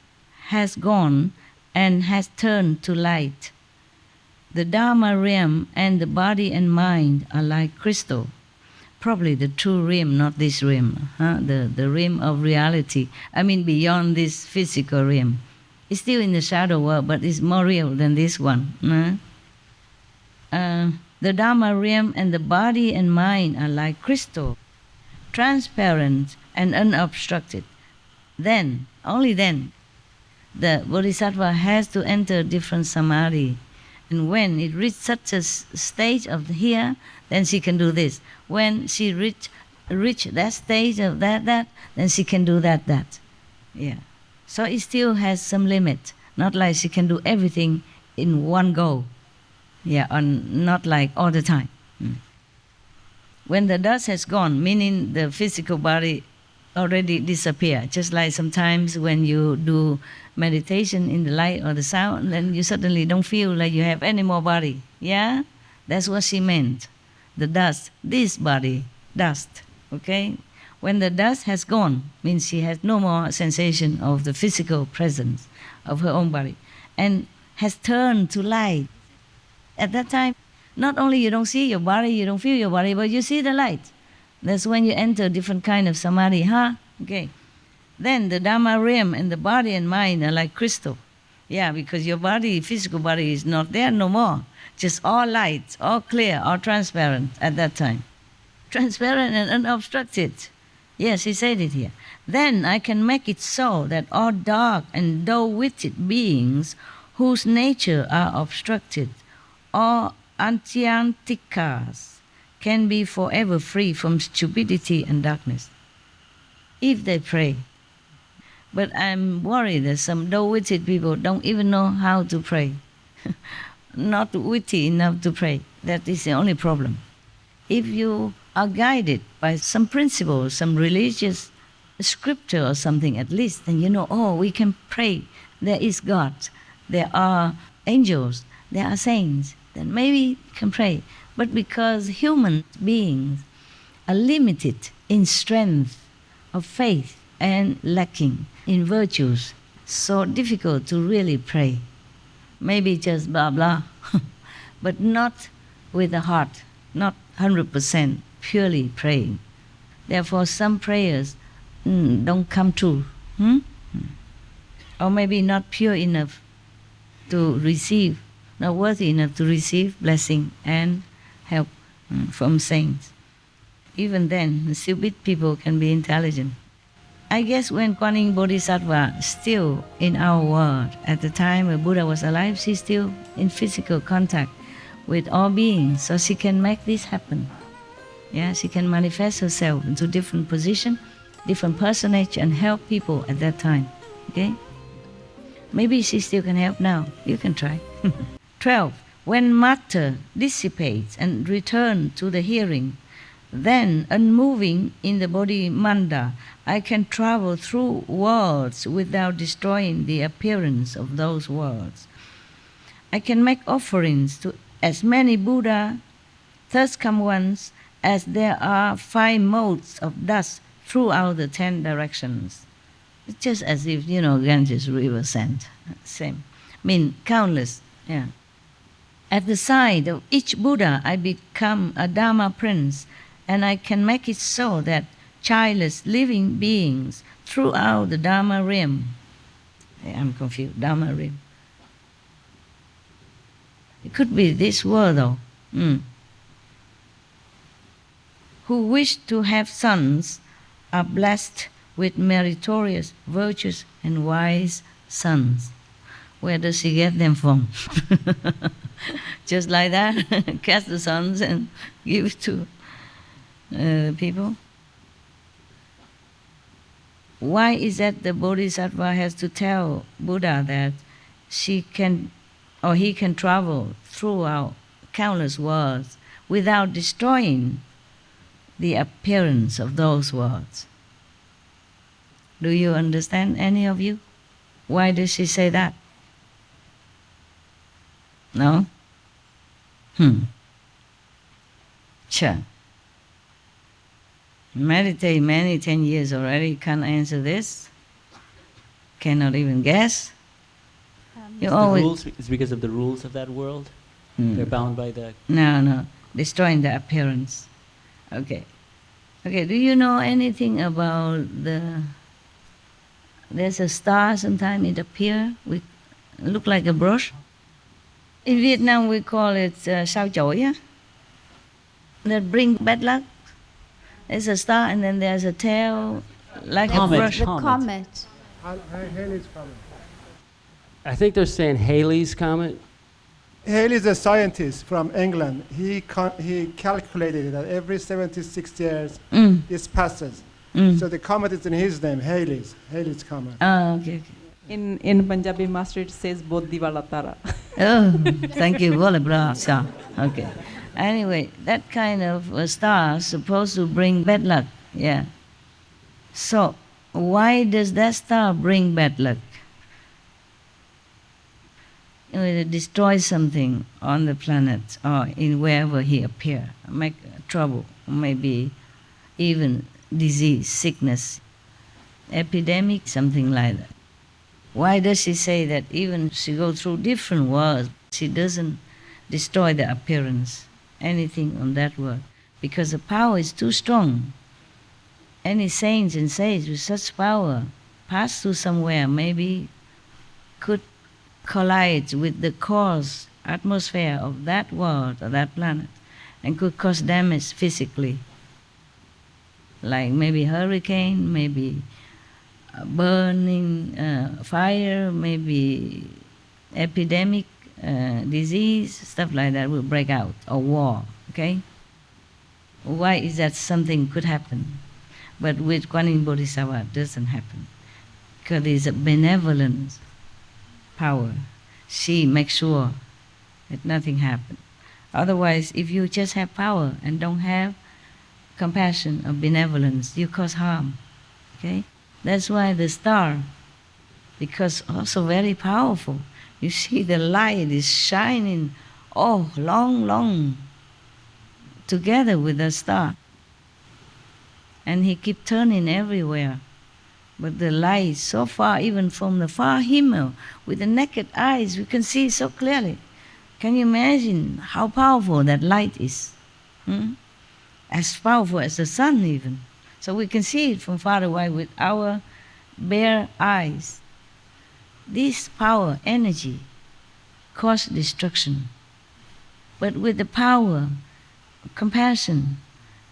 has gone and has turned to light, The Dharma realm and the body and mind are like crystal. Probably the true realm, not this realm, the realm of reality. I mean beyond this physical realm. It's still in the shadow world, but it's more real than this one. The Dharma realm and the body and mind are like crystal, transparent and unobstructed. Then, only then, the Bodhisattva has to enter different samadhi. And when it reaches such a stage of here, then she can do this. When she reach that stage of that, then she can do that. Yeah. So it still has some limit. Not like she can do everything in one go. Yeah, or not like all the time. When the dust has gone, meaning the physical body already disappear. Just like sometimes when you do meditation in the light or the sound, then you suddenly don't feel like you have any more body. Yeah? That's what she meant. The dust, this body, dust. Okay? When the dust has gone, means she has no more sensation of the physical presence of her own body, and has turned to light. At that time, not only you don't see your body, you don't feel your body, but you see the light. That's when you enter different kind of samadhi, Okay. Then the Dhamma realm and the body and mind are like crystal. Yeah, because your body, physical body, is not there no more. Just all light, all clear, all transparent at that time. Transparent and unobstructed. Yes, he said it here. Then I can make it so that all dark and dull-witted beings whose nature are obstructed, all antyantikas, can be forever free from stupidity and darkness, if they pray. But I'm worried that some dull-witted people don't even know how to pray. Not witty enough to pray. That is the only problem. If you are guided by some principle, some religious scripture or something at least, then you know, oh, we can pray. There is God. There are angels. There are saints. Then maybe you can pray. But because human beings are limited in strength of faith and lacking in virtues, so difficult to really pray. Maybe just blah blah, but not with the heart, not 100% purely praying. Therefore some prayers don't come true. Or maybe not pure enough to receive, not worthy enough to receive blessing and help from saints. Even then, stupid people can be intelligent. I guess when Kuan Yin Bodhisattva still in our world, at the time when Buddha was alive, she's still in physical contact with all beings, so she can make this happen. Yeah, she can manifest herself into different position, different personage, and help people at that time. Okay? Maybe she still can help now. You can try. 12. When matter dissipates and returns to the hearing, then unmoving in the body manda, I can travel through worlds without destroying the appearance of those worlds. I can make offerings to as many Buddha, thirst come ones, as there are 5 modes of dust throughout the 10 directions. It's just as if, Ganges river sand. Same. I mean, countless, yeah. At the side of each Buddha, I become a Dharma prince, and I can make it so that childless living beings throughout the Dharma realm, I'm confused, Dharma realm. It could be this world though, who wish to have sons are blessed with meritorious, virtuous, and wise sons. Where does she get them from? Just like that, cast the sons and give to people. Why is that the Bodhisattva has to tell Buddha that she can, or he can travel throughout countless worlds without destroying the appearance of those worlds? Do you understand, any of you? Why does she say that? No? Sure. Meditate many 10 years already, can't answer this. Cannot even guess. You always. It's because of the rules of that world? They're bound by the... No, destroying the appearance. Okay. Okay, do you know anything about there's a star, sometimes it appears, look like a brush. In Vietnam we call it sao chổi, that bring bad luck. There's a star and then there's a tail like a brush. The comet. Halley's Comet. I think they're saying Halley's Comet. Halley is a scientist from England. He calculated that every 76 years this passes. So the comet is in his name, Halley's Comet. Okay. In Punjabi master it says Bodhi Wala Tara. Oh, thank you. Okay. Anyway, that kind of a star is supposed to bring bad luck. Yeah. So, why does that star bring bad luck? It destroys something on the planet or in wherever he appears, make trouble, maybe even disease, sickness, epidemic, something like that. Why does she say that even she goes through different worlds, she doesn't destroy the appearance, anything on that world? Because the power is too strong. Any saints and sages with such power pass through somewhere, maybe could collide with the cause atmosphere of that world or that planet and could cause damage physically, like maybe hurricane, maybe burning, fire, maybe epidemic, disease, stuff like that will break out, or war, okay? Why is that something could happen? But with Kuan Yin Bodhisattva it doesn't happen, because there's a benevolent power. She makes sure that nothing happens. Otherwise, if you just have power and don't have compassion or benevolence, you cause harm, okay? That's why the star, because also very powerful, you see the light is shining, long together with the star. And he keep turning everywhere. But the light is so far, even from the far Himmel, with the naked eyes, we can see so clearly. Can you imagine how powerful that light is? As powerful as the sun even. So we can see it from far away with our bare eyes. This power, energy, cause destruction. But with the power, compassion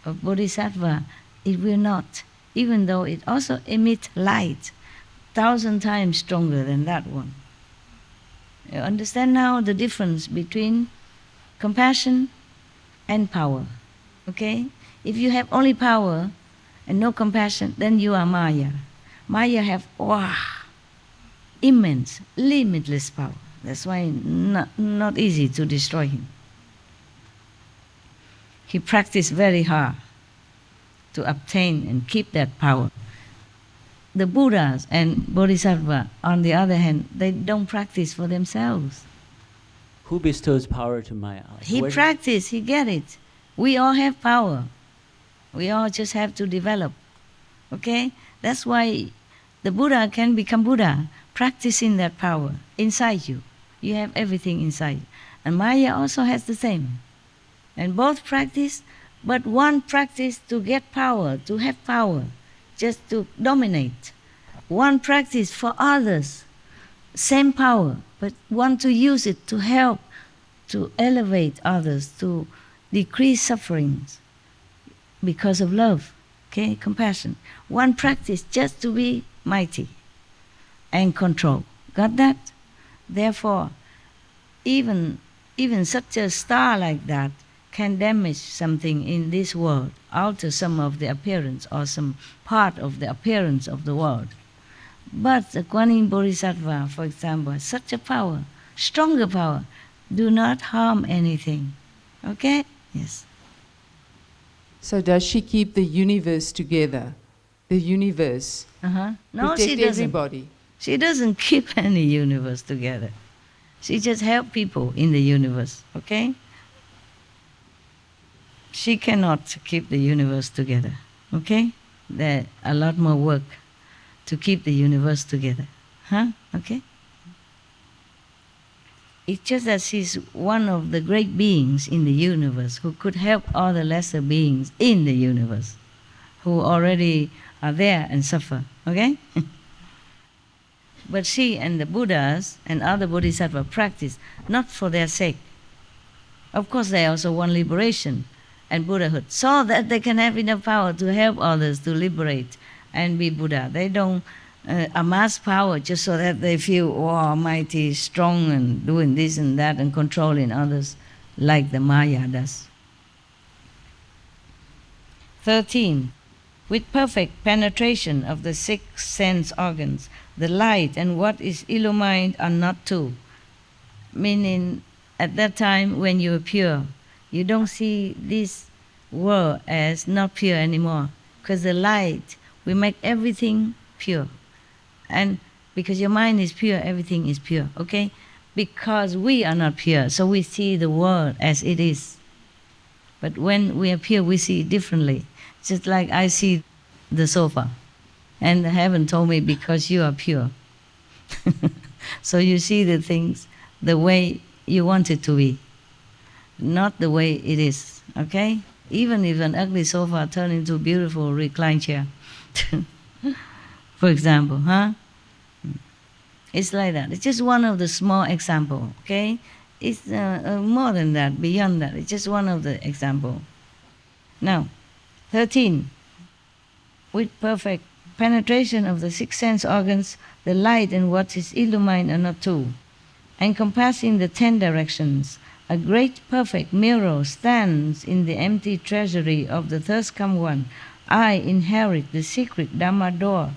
of Bodhisattva, it will not, even though it also emits light 1,000 times stronger than that one. You understand now the difference between compassion and power, okay? If you have only power and no compassion, then you are Maya. Maya have immense, limitless power. That's why not easy to destroy him. He practiced very hard to obtain and keep that power. The Buddhas and Bodhisattva, on the other hand, they don't practice for themselves. Who bestows power to Maya? He practiced, he get it. We all have power. We all just have to develop, okay? That's why the Buddha can become Buddha, practicing that power inside you. You have everything inside. And Maya also has the same. And both practice, but one practice to get power, to have power, just to dominate. One practice for others, same power, but want to use it to help, to elevate others, to decrease sufferings because of love, okay, compassion. One practice just to be mighty and control. Got that? Therefore, even such a star like that can damage something in this world, alter some of the appearance or some part of the appearance of the world. But the Kuan Yin Bodhisattva, for example, has such a power, stronger power, do not harm anything. Okay? Yes. So does she keep the universe together? The universe? No, protect she doesn't. everybody? She doesn't keep any universe together. She just helps people in the universe, okay? She cannot keep the universe together, okay? There's a lot more work to keep the universe together, okay? It's just that he's one of the great beings in the universe who could help all the lesser beings in the universe who already are there and suffer, okay? But she and the Buddhas and other Bodhisattvas practice not for their sake. Of course, they also want liberation and Buddhahood, so that they can have enough power to help others to liberate and be Buddha. They don't amass power just so that they feel, oh, mighty, strong, and doing this and that and controlling others like the Maya does. 13. With perfect penetration of the 6 sense organs, the light and what is illumined are not two. Meaning, at that time when you are pure, you don't see this world as not pure anymore, because the light will make everything pure. And because your mind is pure, everything is pure, okay? Because we are not pure, so we see the world as it is. But when we are pure, we see it differently. Just like I see the sofa, and heaven told me, because you are pure. So you see the things the way you want it to be, not the way it is, okay? Even if an ugly sofa turns into a beautiful recline chair, for example, huh? It's like that. It's just one of the small examples, okay? It's more than that, beyond that. It's just one of the examples. Now, 13. With perfect penetration of the 6 sense organs, the light and what is illumined are not two. Encompassing the 10 directions, a great perfect mirror stands in the empty treasury of the thirst come one. I inherit the secret Dhamma door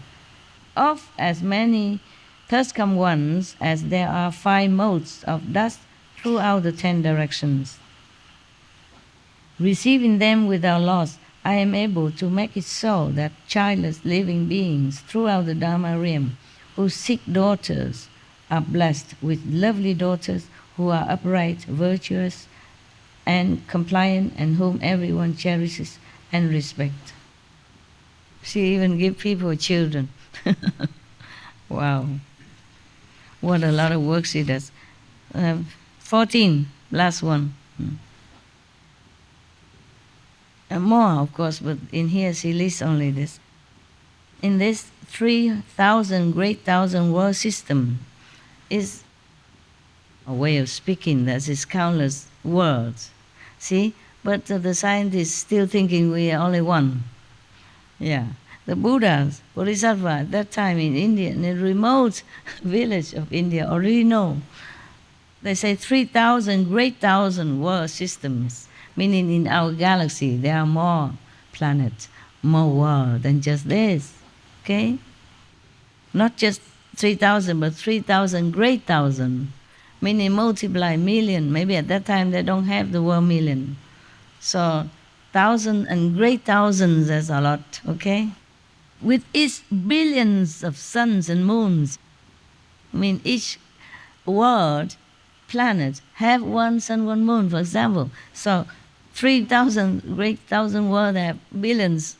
of as many thirst come ones as there are 5 motes of dust throughout the 10 directions. Receiving them without loss, I am able to make it so that childless living beings throughout the Dharma realm who seek daughters are blessed with lovely daughters who are upright, virtuous, and compliant, and whom everyone cherishes and respects. She even gives people children. Wow. What a lot of work she does. 14, last one. More, of course, but in here she lists only this. In this 3,000 great thousand world system is a way of speaking that is countless worlds. See? But the scientists still thinking we are only one. Yeah. The Buddhas, Bodhisattvas at that time in India, in a remote village of India, already know. They say 3,000 great thousand world systems. Meaning in our galaxy there are more planets, more worlds than just this, okay? Not just 3,000, but 3,000 great thousand, meaning multiply million. Maybe at that time they don't have the word million. So 1,000 and great thousands, that's a lot, okay? With each billions of suns and moons. I mean, each world, planet, have one sun, one moon, for example. So 3,000 great thousand worlds have billions.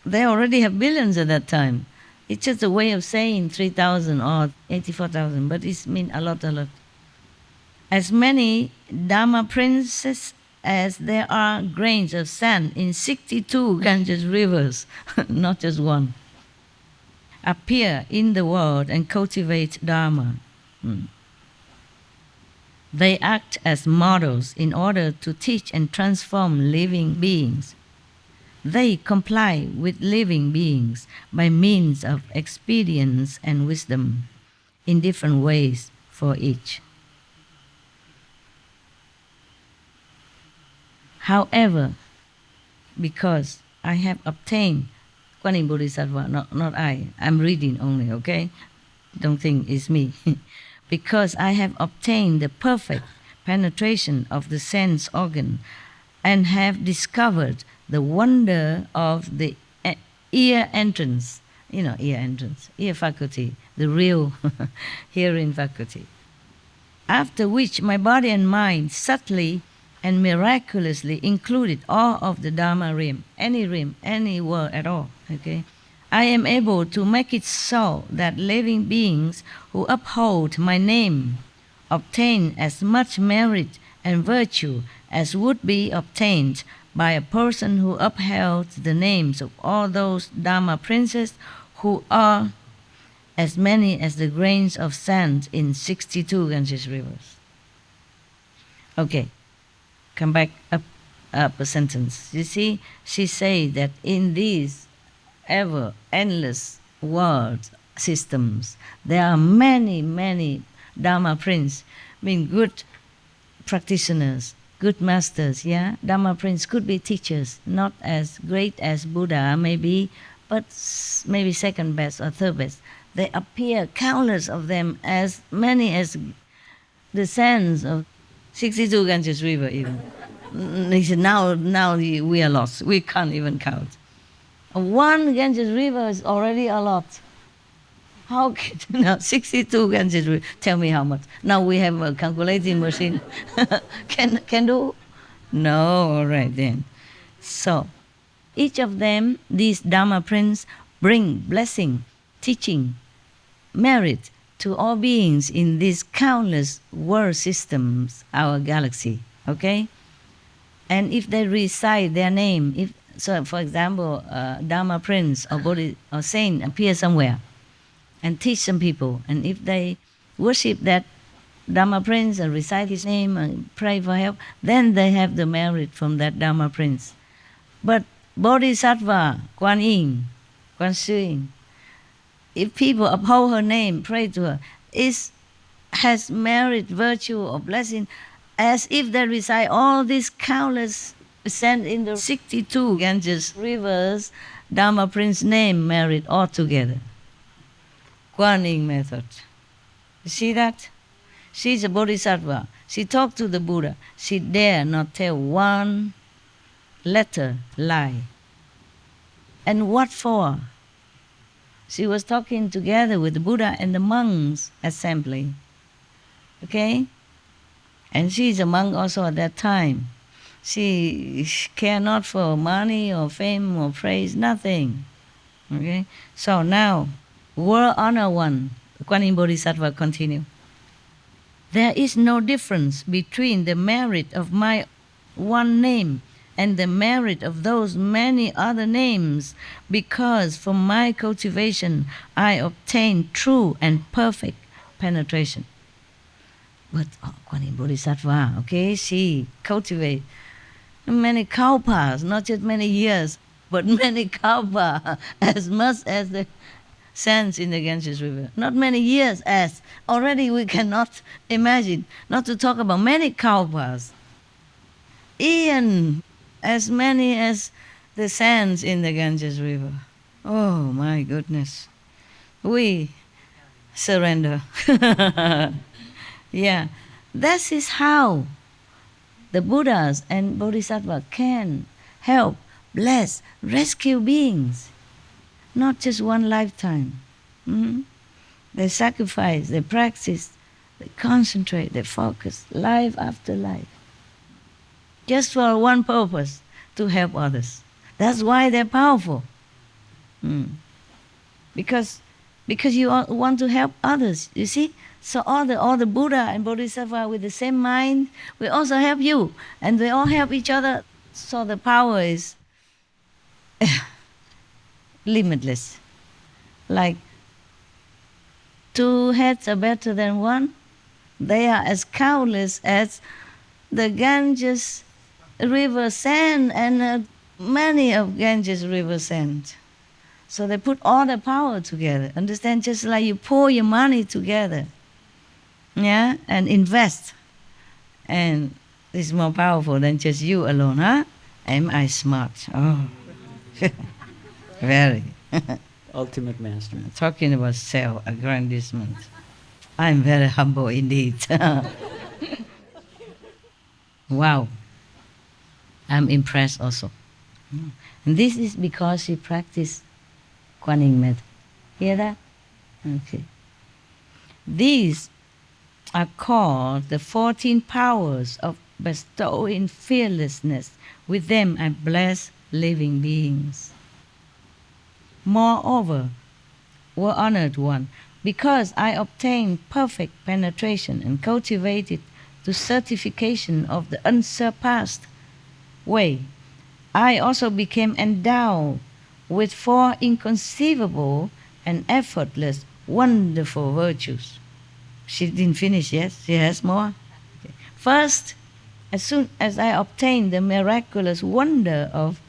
They already have billions at that time. It's just a way of saying 3,000 or 84,000, but it means a lot, a lot. As many Dharma princes as there are grains of sand in 62 Ganges rivers, not just one, appear in the world and cultivate Dharma. They act as models in order to teach and transform living beings. They comply with living beings by means of experience and wisdom in different ways for each. However, because I have obtained, Quan Yin Bodhisattva, not I, I'm reading only, okay? Don't think it's me. Because I have obtained the perfect penetration of the sense organ and have discovered the wonder of the ear entrance, ear faculty, the real hearing faculty. After which my body and mind subtly and miraculously included all of the Dharma realm, any world at all, okay? I am able to make it so that living beings who uphold my name, obtain as much merit and virtue as would be obtained by a person who upheld the names of all those Dharma princes who are as many as the grains of sand in 62 Ganges rivers. Okay, come back up a sentence. You see, she said that in these ever endless world systems, there are many, many Dharma princes, good practitioners, good masters, yeah? Dharma princes could be teachers, not as great as Buddha maybe, but maybe second best or third best. They appear, countless of them, as many as the sands of 62 Ganges River even. He said, now we are lost. We can't even count. One Ganges River is already a lot. How can, now 62 Ganges River, tell me how much. Now we have a calculating machine. Can do? No, all right then. So, each of them, these Dharma princes, bring blessing, teaching, merit to all beings in these countless world systems, our galaxy, okay? And if they recite their name, so for example, Dharma prince or Bodhi or saint appear somewhere and teach some people, and if they worship that Dharma prince and recite his name and pray for help, then they have the merit from that Dharma prince. But Bodhisattva, Kuan Yin, Kuan Yin, if people uphold her name, pray to her, has merit, virtue, or blessing, as if they recite all these countless sent in the 62 Ganges rivers, Dharma Prince's name, merit all together. Kuan Yin method. You see that? She's a Bodhisattva. She talked to the Buddha. She dare not tell one letter lie. And what for? She was talking together with the Buddha and the monks assembly. Okay? And she's a monk also at that time. She cared not for money or fame or praise, nothing. Okay? So now, world honor one, Kuan Yin Bodhisattva continue. There is no difference between the merit of my one name and the merit of those many other names, because from my cultivation I obtain true and perfect penetration. But Kuan Yin Bodhisattva, okay, she cultivates many kalpas, not just many years, but many kalpas, as much as the sands in the Ganges River. Not many years as, already we cannot imagine, not to talk about many kalpas. Even as many as the sands in the Ganges River. Oh my goodness. We surrender. Yeah, that is how the Buddhas and Bodhisattvas can help, bless, rescue beings. Not just one lifetime. They sacrifice, they practice, they concentrate, they focus, life after life. Just for one purpose, to help others. That's why they're powerful. Because you want to help others, you see? So all the Buddha and Bodhisattva with the same mind, we also help you. And they all help each other, so the power is limitless. Like two heads are better than one. They are as countless as the Ganges River sand and many of Ganges River sand. So they put all the power together. Understand? Just like you pour your money together, yeah, and invest. And it's more powerful than just you alone, huh? Am I smart? Oh, very. Ultimate master. Talking about self-aggrandizement. I'm very humble indeed. Wow. I'm impressed also. And this is because she practiced Kuan Yin method. Hear that? Okay. These are called the 14 powers of bestowing fearlessness. With them I bless living beings. Moreover, world honored one, Because I obtained perfect penetration and cultivated to certification of the unsurpassed way, I also became endowed with 4 inconceivable and effortless, wonderful virtues. She didn't finish yet, she has more. Okay. First, as soon as I obtained the miraculous wonder of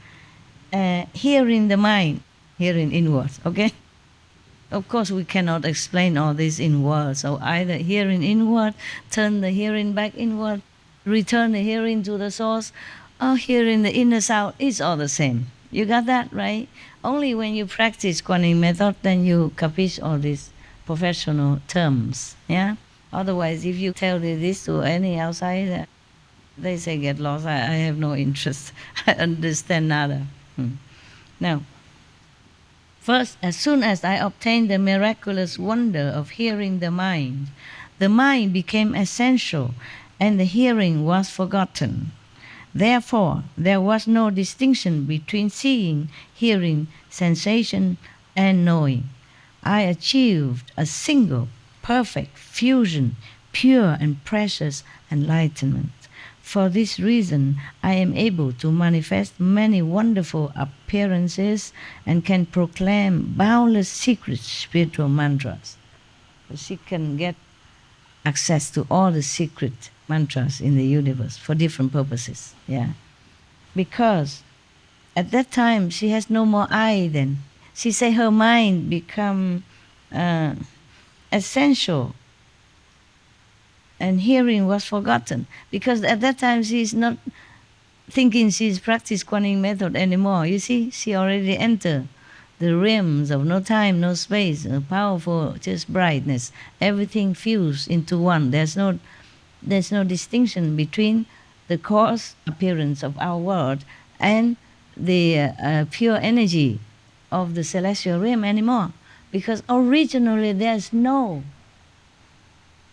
hearing the mind, hearing inwards, okay? Of course, we cannot explain all this in words. So either hearing inward, turn the hearing back inward, return the hearing to the source, or hearing the inner sound, it's all the same. You got that, right? Only when you practice Kuan method, then you capiche all these professional terms, yeah? Otherwise, if you tell this to any outsider, they say get lost, I have no interest, I understand nada. Now, first, as soon as I obtained the miraculous wonder of hearing the mind became essential and the hearing was forgotten. Therefore, there was no distinction between seeing, hearing, sensation, and knowing. I achieved a single, perfect fusion, pure and precious enlightenment. For this reason, I am able to manifest many wonderful appearances and can proclaim boundless secret spiritual mantras. She can get access to all the secret mantras in the universe for different purposes. Yeah, because at that time she has no more I. Then she say her mind become essential, and hearing was forgotten, because at that time she is not thinking she's practiced Kuan method anymore. You see, she already entered the realms of no time, no space, a powerful just brightness. Everything fused into one. There's no distinction between the cause appearance of our world and the pure energy of the celestial realm anymore, because originally there's no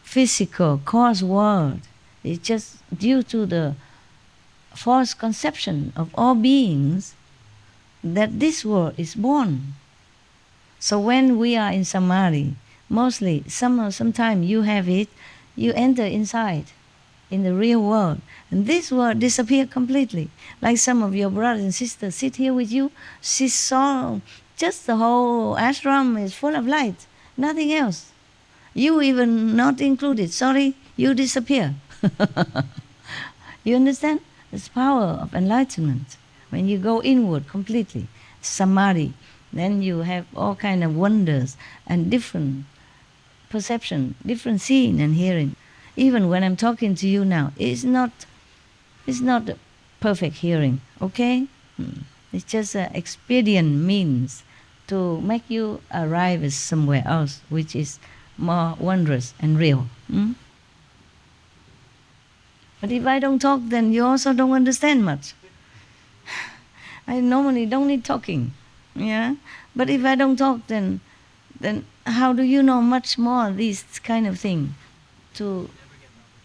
physical cause world. It's just due to the false conception of all beings that this world is born. So when we are in samadhi, mostly, sometimes you have it, you enter inside, in the real world, and this world disappear completely. Like some of your brothers and sisters sit here with you, she saw just the whole ashram is full of light, nothing else. You even not included, sorry, you disappear. You understand? It's power of enlightenment. When you go inward completely, samadhi, then you have all kind of wonders and different perception, different seeing and hearing. Even when I'm talking to you now, it's not perfect hearing, okay? It's just an expedient means to make you arrive at somewhere else, which is more wondrous and real. But if I don't talk, then you also don't understand much. I normally don't need talking, yeah? But if I don't talk, then how do you know much more these kind of thing? To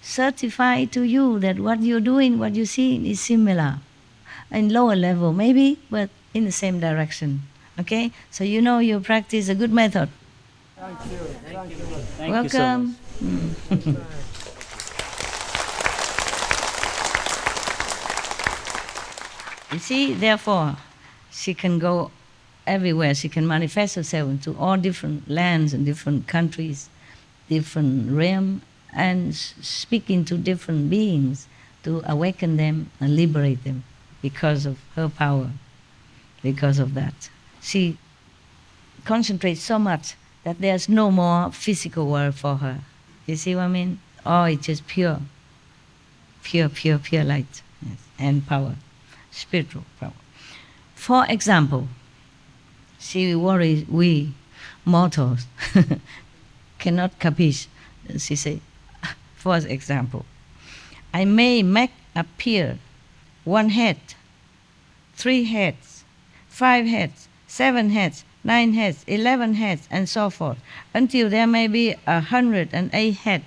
certify to you that what you're doing, what you see is similar. In lower level maybe, but in the same direction, okay? So you know you practice a good method. Thank you. Thank you. Thank Welcome. You so much. You see, therefore, she can go everywhere. She can manifest herself into all different lands and different countries, different realms, and speak into different beings to awaken them and liberate them because of her power, because of that. She concentrates so much that there's no more physical world for her. You see what I mean? Oh, it's just pure light, yes, and power, spiritual power. For example, she worries we mortals cannot capiche. She say, for example, I may make appear 1 head, 3 heads, 5 heads, 7 heads, 9 heads, 11 heads, and so forth, until there may be 108 heads,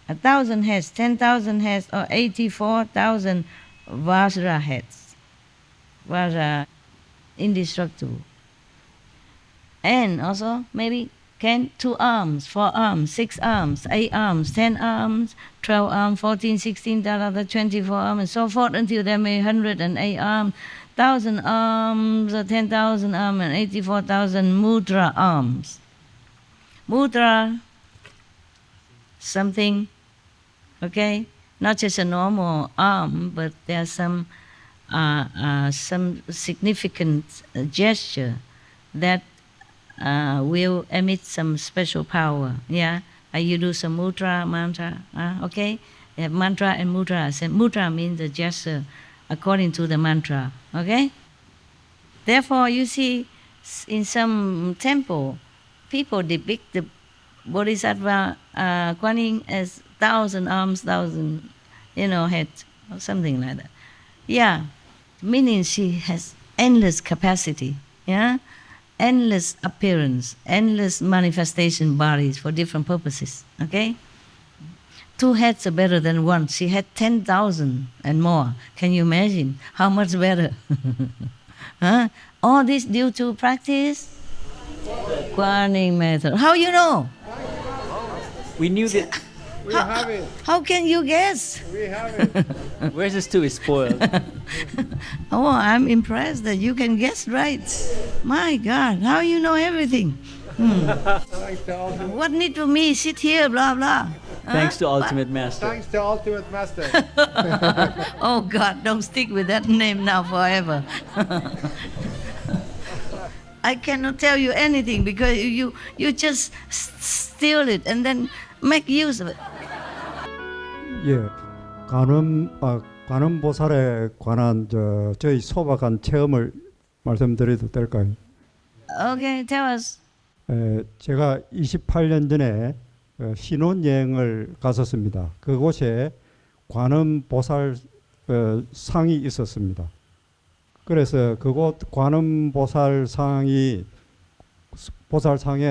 1,000 heads, 10,000 heads, or 84,000 Vajra heads. Vajra, indestructible. And also maybe Okay, 2 arms, 4 arms, 6 arms, 8 arms, 10 arms, 12 arms, 14, 16, 24 arms, and so forth until there may 108 arms, 1,000 arms, 10,000 arms, and 84,000 mudra arms. Mudra, something, okay, not just a normal arm, but there's some significant gesture that will emit some special power. Yeah, you do some mudra, mantra. Okay, you have mantra and mudra. So mudra means the gesture according to the mantra. Okay. Therefore, you see, in some temple, people depict the Bodhisattva Kuan Yin as 1,000 arms, 1,000, heads, or something like that. Yeah, meaning she has endless capacity. Yeah. Endless appearance, endless manifestation bodies for different purposes, okay? 2 heads are better than 1. She had 10,000 and more. Can you imagine how much better? Huh? All this due to practice? Kuan Yin method. How you know? We knew that. We have it. How can you guess? We have it. Where's this too is spoiled. Oh, I'm impressed that you can guess right. My God, how you know everything? What need to me sit here, blah, blah. Thanks to Ultimate Master. Thanks to Ultimate Master. Oh God, don't stick with that name now forever. I cannot tell you anything because you just steal it and then make use of it. 예, 관음보살에 관한 저희 소박한 체험을 말씀드려도 될까요? Okay, tell us. 제가 28년 전에 신혼여행을 갔었습니다. 그곳에 관음보살 상이 있었습니다. 그래서 그곳 관음보살상에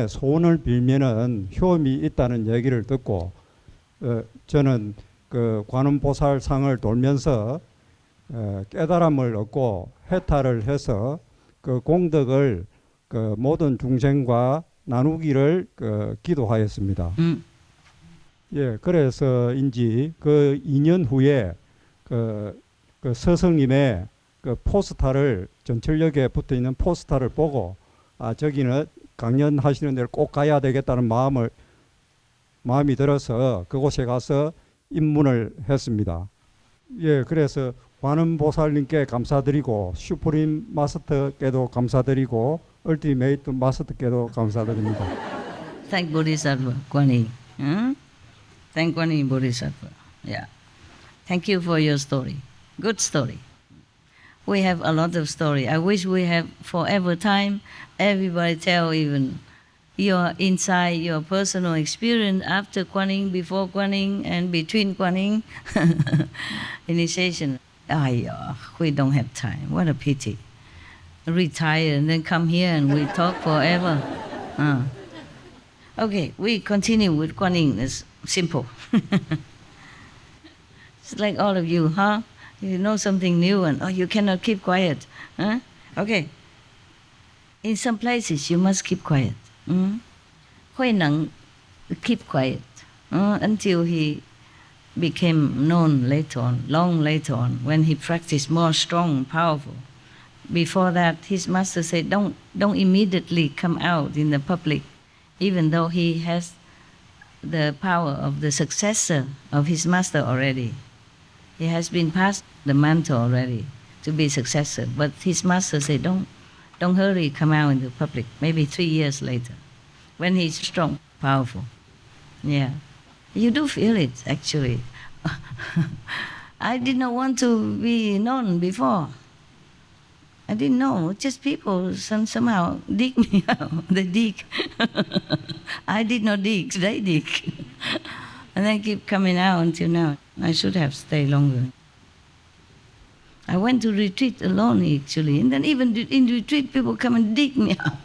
소원을 빌면은 효험이 있다는 얘기를 듣고 저는 그 관음보살상을 돌면서 깨달음을 얻고 해탈을 해서 그 공덕을 그 모든 중생과 나누기를 기도하였습니다. 예, 그래서인지 그 2년 후에 그 스승님의 그 포스터를 전철역에 붙어 있는 포스터를 보고 저기는 강연하시는 데를 꼭 가야 되겠다는 마음이 들어서 그곳에 가서 입문을 했습니다. 예, 그래서 관음보살님께 감사드리고 슈프림 마스터께도 감사드리고 얼티메이트 마스터께도 감사드립니다. Thank Bodhisattva Kuan Yin. Thank Kuan Yin Bodhisattva. Yeah. Thank you for your story. Good story. We have a lot of story. I wish we have forever time. Everybody tell even your inside, your personal experience after Kuan Yin, before Kuan Yin, and between Kuan Yin initiation. We don't have time. What a pity. Retire and then come here and we talk forever. Okay, we continue with Kuan Yin. It's simple. It's like all of you, huh? You know something new and you cannot keep quiet. Huh? Okay. In some places you must keep quiet. Hui Neng keep quiet until he became known later on, long later on, when he practiced more strong, powerful. Before that, his master said, don't immediately come out in the public, even though he has the power of the successor of his master already. He has been passed the mantle already to be successor, but his master said, don't hurry, come out in the public, maybe 3 years later, when he's strong, powerful. Yeah. You do feel it, actually. I did not want to be known before. I didn't know, just people somehow dig me out. They dig. I did not dig, they dig. And then keep coming out until now. I should have stayed longer. I went to retreat alone, actually, and then even in retreat, people come and dig me out.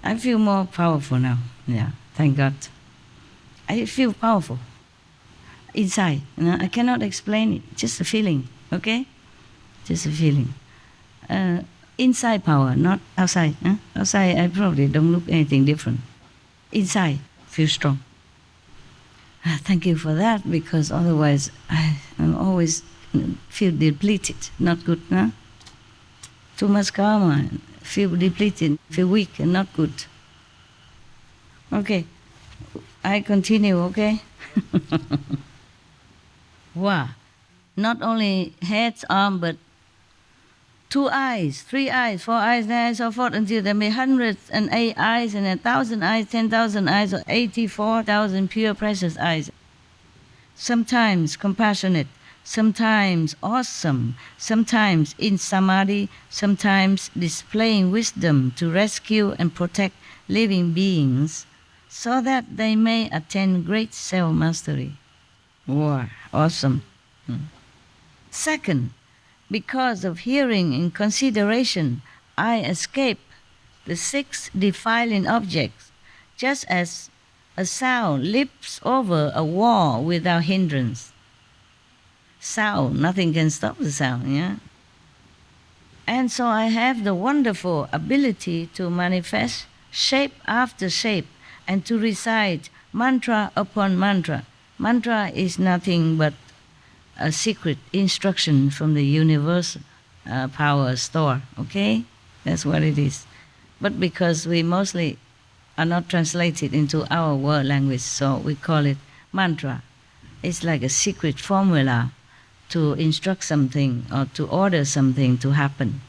I feel more powerful now. Yeah, thank God. I feel powerful inside. I cannot explain it. Just a feeling, okay? Just a feeling. Inside power, not outside. Outside, I probably don't look anything different. Inside, feel strong. Thank you for that, because otherwise I'm always feel depleted. Not good, no? Too much karma, feel depleted, feel weak and not good. Okay, I continue, okay? Wow. Not only heads, arm, but 2 eyes, 3 eyes, 4 eyes, and so forth, until there may 108 eyes and 1,000 eyes, 10,000 eyes, or 84,000 pure precious eyes. Sometimes compassionate, sometimes awesome, sometimes in samadhi, sometimes displaying wisdom to rescue and protect living beings so that they may attain great self-mastery. Wow, awesome. Second, because of hearing in consideration, I escape the 6 defiling objects, just as a sound leaps over a wall without hindrance. Sound, nothing can stop the sound, yeah? And so I have the wonderful ability to manifest shape after shape and to recite mantra upon mantra. Mantra is nothing but a secret instruction from the universe power store, okay? That's what it is. But because we mostly are not translated into our world language, so we call it mantra. It's like a secret formula to instruct something or to order something to happen.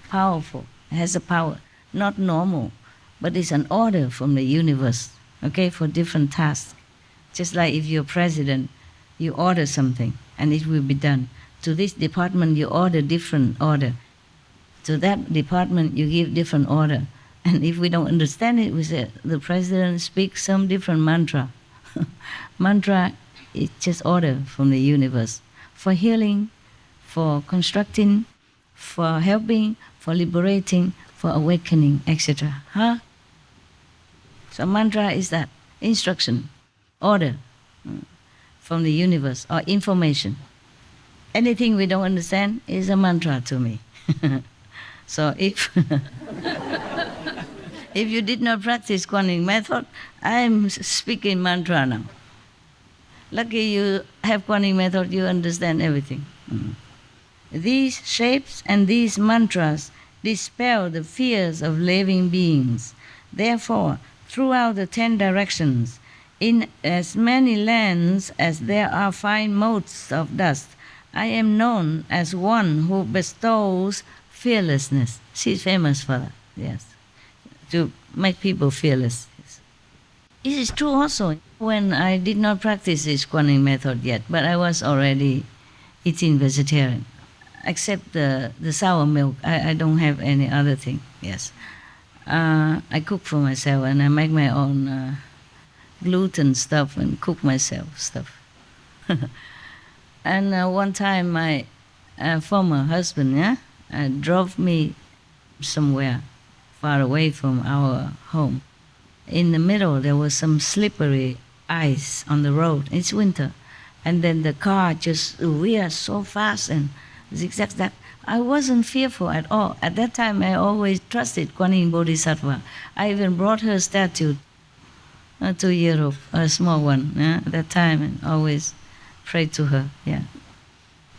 Powerful, it has a power, not normal, but it's an order from the universe, okay, for different tasks. Just like if you're president, you order something and it will be done. To this department, you order different order. To that department, you give different order. And if we don't understand it, we say the president speaks some different mantra. Mantra is just order from the universe for healing, for constructing, for helping, for liberating, for awakening, etc. Huh? So mantra is that instruction, order from the universe, or information. Anything we don't understand is a mantra to me. So if if you did not practice Kuan Yin method, I'm speaking mantra now. Lucky you have Kuan Yin method, you understand everything. These shapes and these mantras dispel the fears of living beings. Therefore, throughout the 10 directions, in as many lands as there are fine motes of dust, I am known as one who bestows fearlessness. She's famous for that, yes, to make people fearless. Yes. It is true also when I did not practice this Kuan Yin method yet, but I was already eating vegetarian, except the sour milk. I don't have any other thing, yes. I cook for myself and I make my own gluten stuff and cook myself stuff. And one time my former husband drove me somewhere far away from our home. In the middle there was some slippery ice on the road. It's winter. And then the car just veered so fast and zigzag that I wasn't fearful at all. At that time I always trusted Kuan Yin Bodhisattva. I even brought her statue to Europe, a small one, at that time, and always prayed to her, yeah.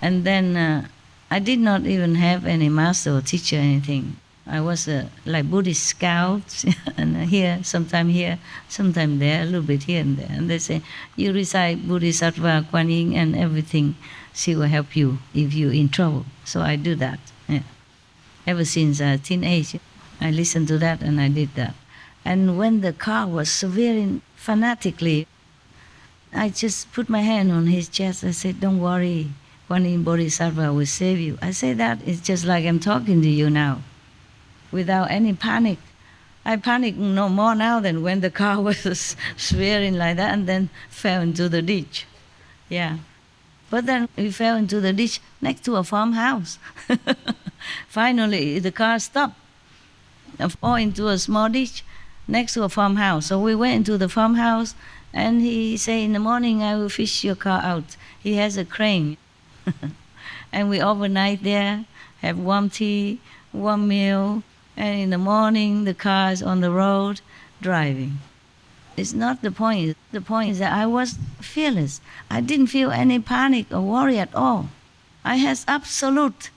And then I did not even have any master or teacher or anything. I was like Buddhist scout, and here, sometime there, a little bit here and there. And they say, you recite Bodhisattva, Kuan Yin, and everything, she will help you if you're in trouble. So I do that, yeah. Ever since teenage, I listened to that and I did that. And when the car was swerving fanatically, I just put my hand on his chest. I said, don't worry, Kuan Yin Bodhisattva will save you. I say that, it's just like I'm talking to you now, without any panic. I panic no more now than when the car was swerving like that and then fell into the ditch. Yeah. But then we fell into the ditch next to a farmhouse. Finally, the car stopped, fall into a small ditch next to a farmhouse. So we went into the farmhouse, and he said, in the morning I will fish your car out. He has a crane. And we overnight there, have warm tea, warm meal, and in the morning the car is on the road driving. It's not the point. The point is that I was fearless. I didn't feel any panic or worry at all. I had absolute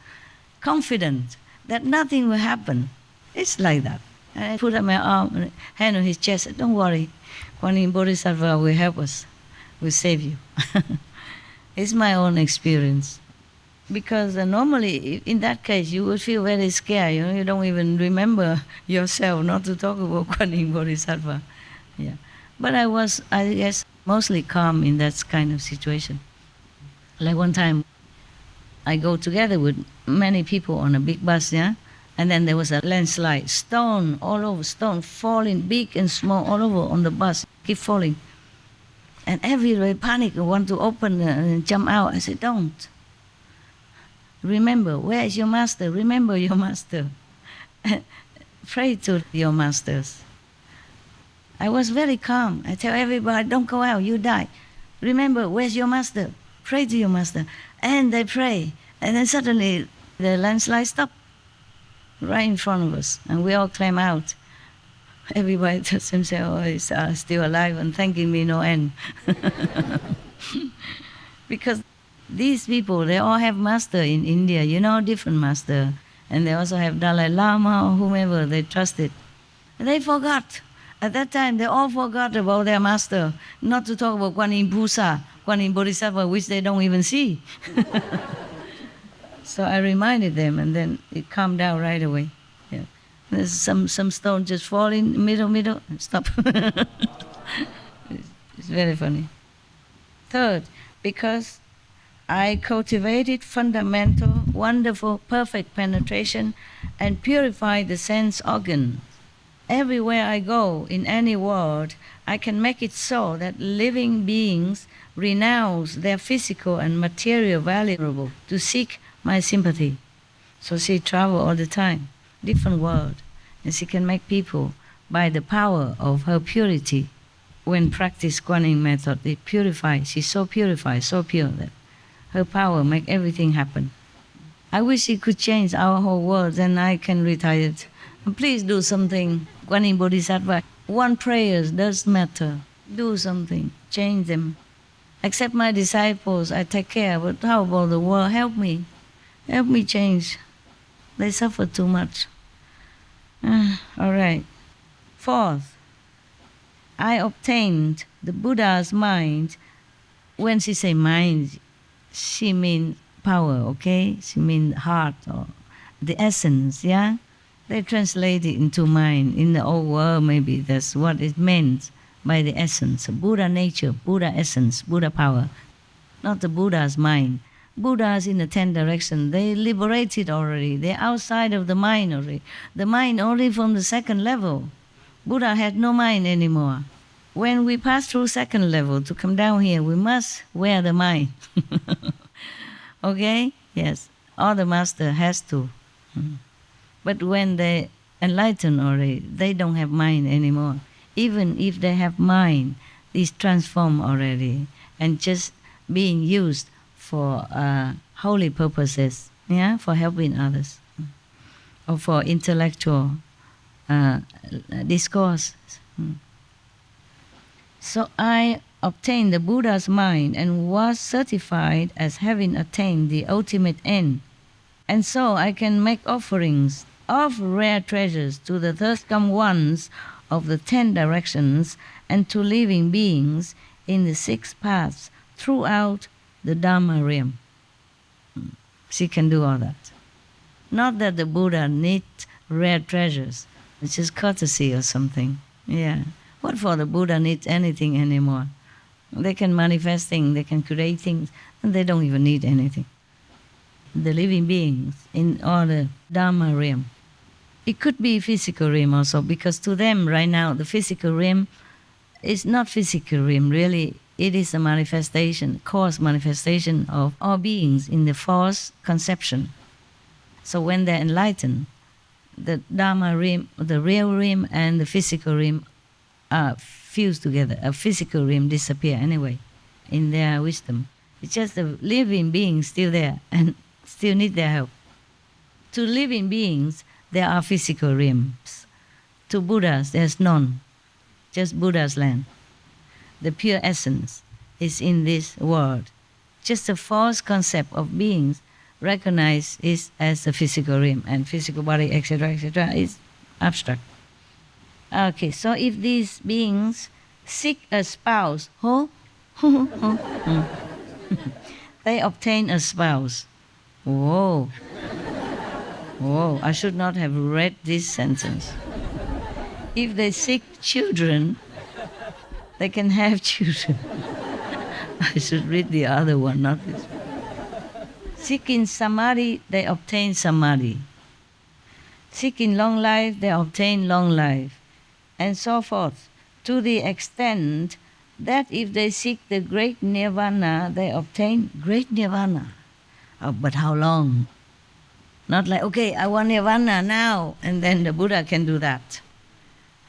confidence that nothing will happen. It's like that. And I put up my arm, hand on his chest, said, don't worry, Kuan Yin Bodhisattva will help us, will save you. It's my own experience. Because normally, in that case, you would feel very scared. You don't even remember yourself, not to talk about Kuan Yin Bodhisattva. Yeah. But I was, I guess, mostly calm in that kind of situation. Like one time, I go together with many people on a big bus, yeah? And then there was a landslide, stone all over, stone falling, big and small, all over on the bus, keep falling. And everybody panic and want to open and jump out. I said, don't. Remember, where is your master? Remember your master. Pray to your masters. I was very calm. I tell everybody, don't go out, you die. Remember, where's your master? Pray to your master. And they pray. And then suddenly the landslide stopped right in front of us. And we all came out. Everybody tells himself, oh, he's still alive and thanking me no end. Because these people, they all have master in India, different master. And they also have Dalai Lama or whomever they trusted. They forgot. At that time, they all forgot about their master, not to talk about Kuan Yin Pusa, Kuan Yin Bodhisattva, which they don't even see. So I reminded them, and then it calmed down right away. Yeah. There's some stone just falling, middle, stop. It's very funny. Third, because I cultivated fundamental, wonderful, perfect penetration and purified the sense organ. Everywhere I go, in any world, I can make it so that living beings renounce their physical and material valuable to seek my sympathy. So she travels all the time, different world, and she can make people, by the power of her purity, when practice Kuan Yin method, it purifies. She's so purified, so pure that her power make everything happen. I wish she could change our whole world, then I can retire. Please do something. Kuan Yin Bodhisattva, one prayer does matter. Do something, change them. Accept my disciples, I take care, but how about the world? Help me change. They suffer too much. All right. Fourth, I obtained the Buddha's mind. When she say mind, she means power, okay? She means heart or the essence, yeah? They translate it into mind. In the old world, maybe that's what it meant by the essence. Buddha nature, Buddha essence, Buddha power. Not the Buddha's mind. Buddhas in the 10 directions, they liberated already. They're outside of the mind already. The mind only from the second level. Buddha had no mind anymore. When we pass through second level to come down here, we must wear the mind. Okay? Yes. All the master has to. But when they enlighten already, they don't have mind anymore. Even if they have mind, it's transformed already and just being used for holy purposes, yeah, for helping others, or for intellectual discourse. So I obtained the Buddha's mind and was certified as having attained the ultimate end. And so I can make offerings of rare treasures to the thirsty ones of the 10 directions and to living beings in the 6 paths throughout the Dharma realm. She can do all that. Not that the Buddha needs rare treasures. It's just courtesy or something. Yeah. What for the Buddha needs anything anymore? They can manifest things, they can create things, and they don't even need anything. The living beings in all the Dharma realm. It could be physical realm also, because to them right now, the physical realm is not physical realm, really. It is a manifestation, cause manifestation of all beings in the false conception. So when they're enlightened, the Dharma realm, the real realm and the physical realm are fused together. A physical realm disappear anyway in their wisdom. It's just the living being still there, and still need their help. To living beings, there are physical realms. To Buddhas, there's none, just Buddha's land. The pure essence is in this world. Just a false concept of beings recognized is as a physical realm, and physical body, etc., etc., is abstract. Okay, so if these beings seek a spouse, they obtain a spouse. Whoa. Whoa, I should not have read this sentence. If they seek children, they can have children. I should read the other one, not this one. Seeking samadhi, they obtain samadhi. Seeking long life, they obtain long life, and so forth, to the extent that if they seek the great nirvana, they obtain great nirvana. Oh, but how long? Not like, okay, I want nirvana now, and then the Buddha can do that.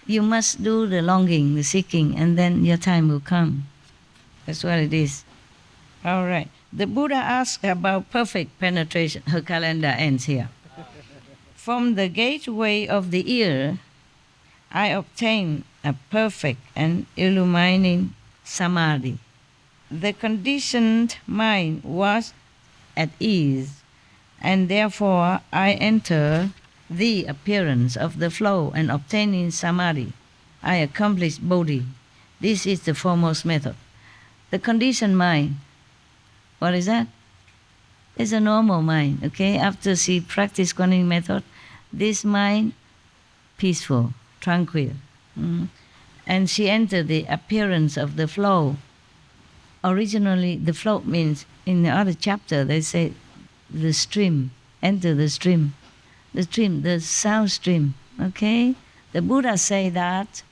You must do the longing, the seeking, and then your time will come. That's what it is. All right. The Buddha asked about perfect penetration. Her calendar ends here. From the gateway of the ear, I obtained a perfect and illumining samadhi. The conditioned mind was at ease, and therefore I enter the appearance of the flow, and obtaining samadhi, I accomplish bodhi. This is the foremost method. The conditioned mind, what is that? It's a normal mind, okay? After she practiced Kuan method, this mind peaceful, tranquil. And she entered the appearance of the flow. Originally, the flow means, in the other chapter, they say the stream, enter the stream. The stream, the sound stream, okay? The Buddha say that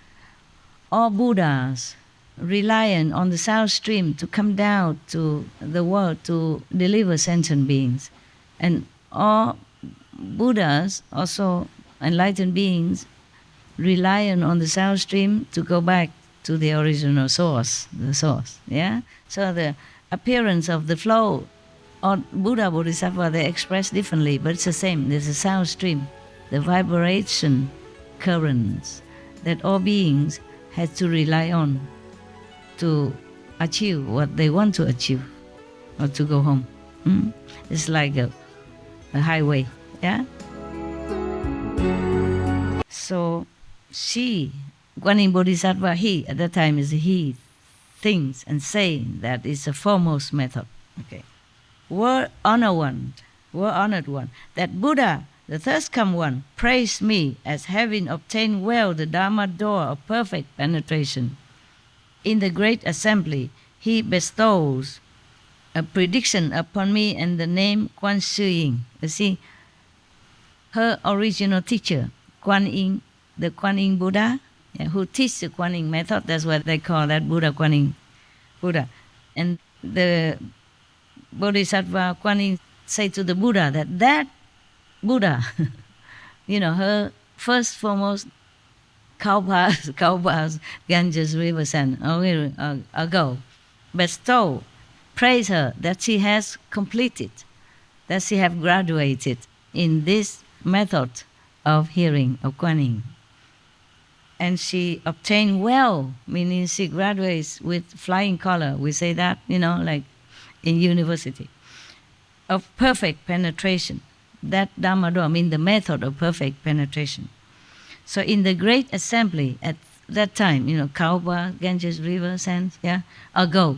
all Buddhas reliant on the sound stream to come down to the world to deliver sentient beings. And all Buddhas, also enlightened beings, reliant on the sound stream to go back to the original source, the source, yeah? So the appearance of the flow, or Buddha, Bodhisattva, they express differently, but it's the same. There's a sound stream, the vibration currents that all beings have to rely on to achieve what they want to achieve, or to go home. It's like a highway, yeah? So she, Kuan Yin Bodhisattva, he, at that time is he, thinks and saying that it's a foremost method. Okay. Were honored one, that Buddha, the first come one, praised me as having obtained well the Dharma door of perfect penetration. In the great assembly, he bestows a prediction upon me and the name Kuan Yin. You see, her original teacher, Kuan Yin, the Kuan Yin Buddha, who teach the Kuan Yin method, that's what they call that Buddha, Kuan Yin Buddha. And the Bodhisattva Kuan Yin say to the Buddha that Buddha, her first foremost cow-paths, Ganges River Sand, ago, bestow, praise her that she has completed, that she have graduated in this method of hearing, of Kuan Yin. And she obtained well, meaning she graduates with flying color. We say that, like in university, of perfect penetration. That Dhamma door means the method of perfect penetration. So in the great assembly at that time, Kaupa, Ganges River, sands, ago,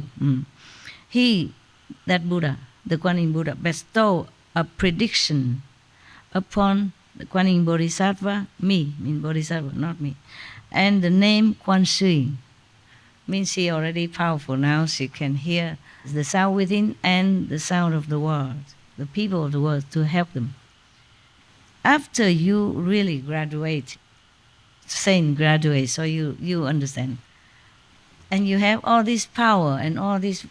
he, that Buddha, the Kuan Yin Buddha, bestow a prediction upon the Kuan Yin Bodhisattva, me, mean Bodhisattva, not me, and the name Kuan Yin means she already powerful now. She can hear the sound within and the sound of the world, the people of the world, to help them. After you really graduate, saint graduate, so you understand, and you have all this power and all these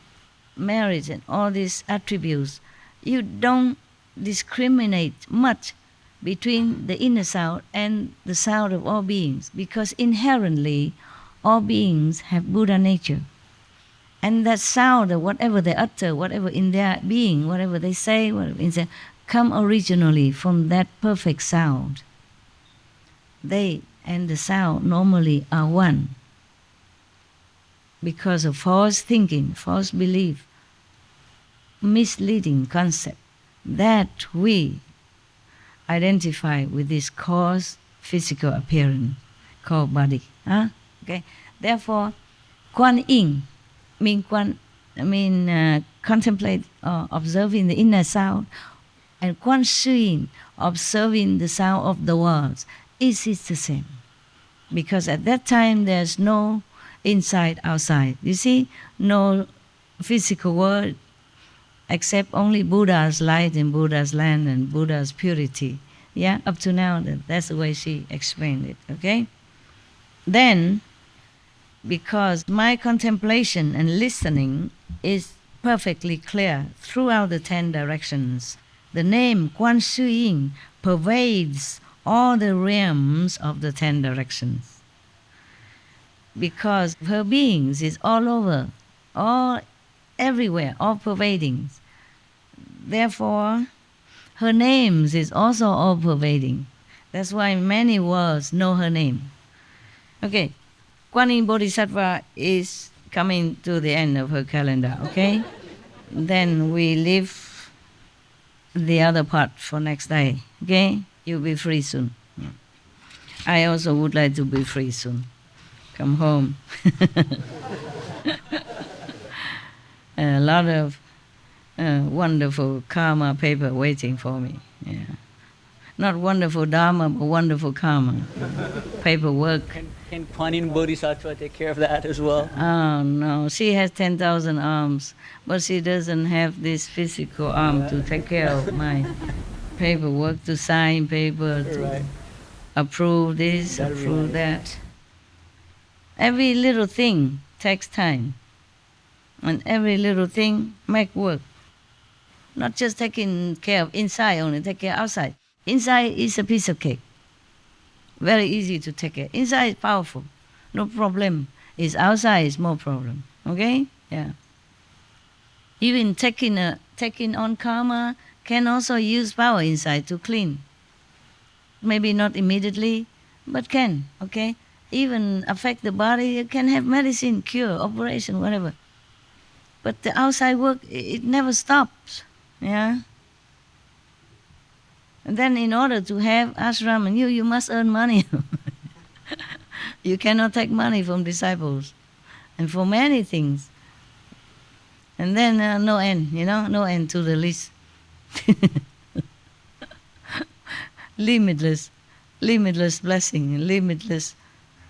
merits and all these attributes, you don't discriminate much between the inner sound and the sound of all beings, because inherently all beings have Buddha nature. And that sound, whatever they utter, whatever in their being, whatever they say, whatever in their, come originally from that perfect sound. They and the sound normally are one. Because of false thinking, false belief, misleading concept, that we identify with this cause, physical appearance, called body. Okay. Therefore, Kuan Yin contemplate or observing the inner sound, and Kuan Shu Yin observing the sound of the words. Is the same? Because at that time there's no inside, outside. You see, no physical world except only Buddha's light and Buddha's land and Buddha's purity. Yeah, up to now, that's the way she explained it, okay? Then, because my contemplation and listening is perfectly clear throughout the 10 directions, the name Kuan Shu Yin pervades all the realms of the 10 directions. Because her beings is all over, all everywhere, all pervading. Therefore, her names is also all pervading. That's why many worlds know her name. Okay, Kuan Yin Bodhisattva is coming to the end of her calendar, okay? Then we leave the other part for next day, okay? You'll be free soon. I also would like to be free soon. Come home. A lot of wonderful karma paper waiting for me. Yeah. Not wonderful dharma, but wonderful karma. Paperwork. Can Kuan Yin Bodhisattva take care of that as well? Oh no, she has 10,000 arms, but she doesn't have this physical arm to take care of my paperwork, to sign paper, to approve this, approve that. Every little thing takes time, and every little thing make work. Not just taking care of inside only, take care outside. Inside is a piece of cake. Very easy to take care. Inside is powerful, no problem. It's outside is more problem. Okay? Yeah. Even taking on karma can also use power inside to clean. Maybe not immediately, but can. Okay? Even affect the body. It can have medicine, cure, operation, whatever. But the outside work, it never stops. Yeah. And then in order to have ashram and you must earn money. You cannot take money from disciples. And for many things. And then no end, no end to the list. Limitless blessing, limitless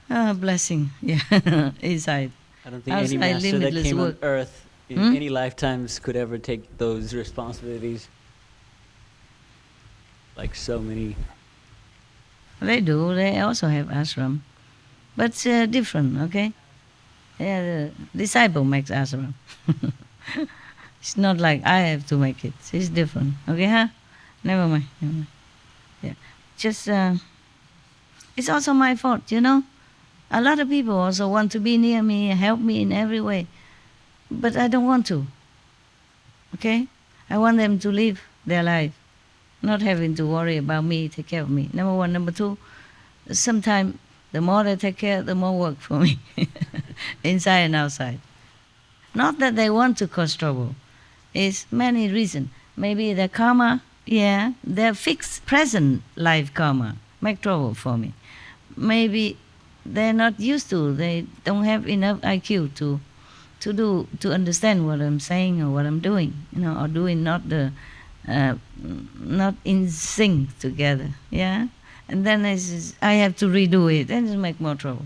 blessing, yeah, inside. I don't think any master that came on earth in any lifetimes could ever take those responsibilities. Like so many. They do. They also have ashram, but different. Okay. Yeah, the disciple makes ashram. It's not like I have to make it. It's different. Okay, huh? Never mind. Yeah. Just it's also my fault. A lot of people also want to be near me, help me in every way, but I don't want to. Okay. I want them to live their life. Not having to worry about me, take care of me. Number one. Number two, sometimes the more they take care, the more work for me, inside and outside. Not that they want to cause trouble. It's many reasons. Maybe their karma, their fixed present life karma make trouble for me. Maybe they're not used to, they don't have enough IQ to understand what I'm saying or what I'm doing, or doing not in sync together, yeah? And then I have to redo it, and it make more trouble.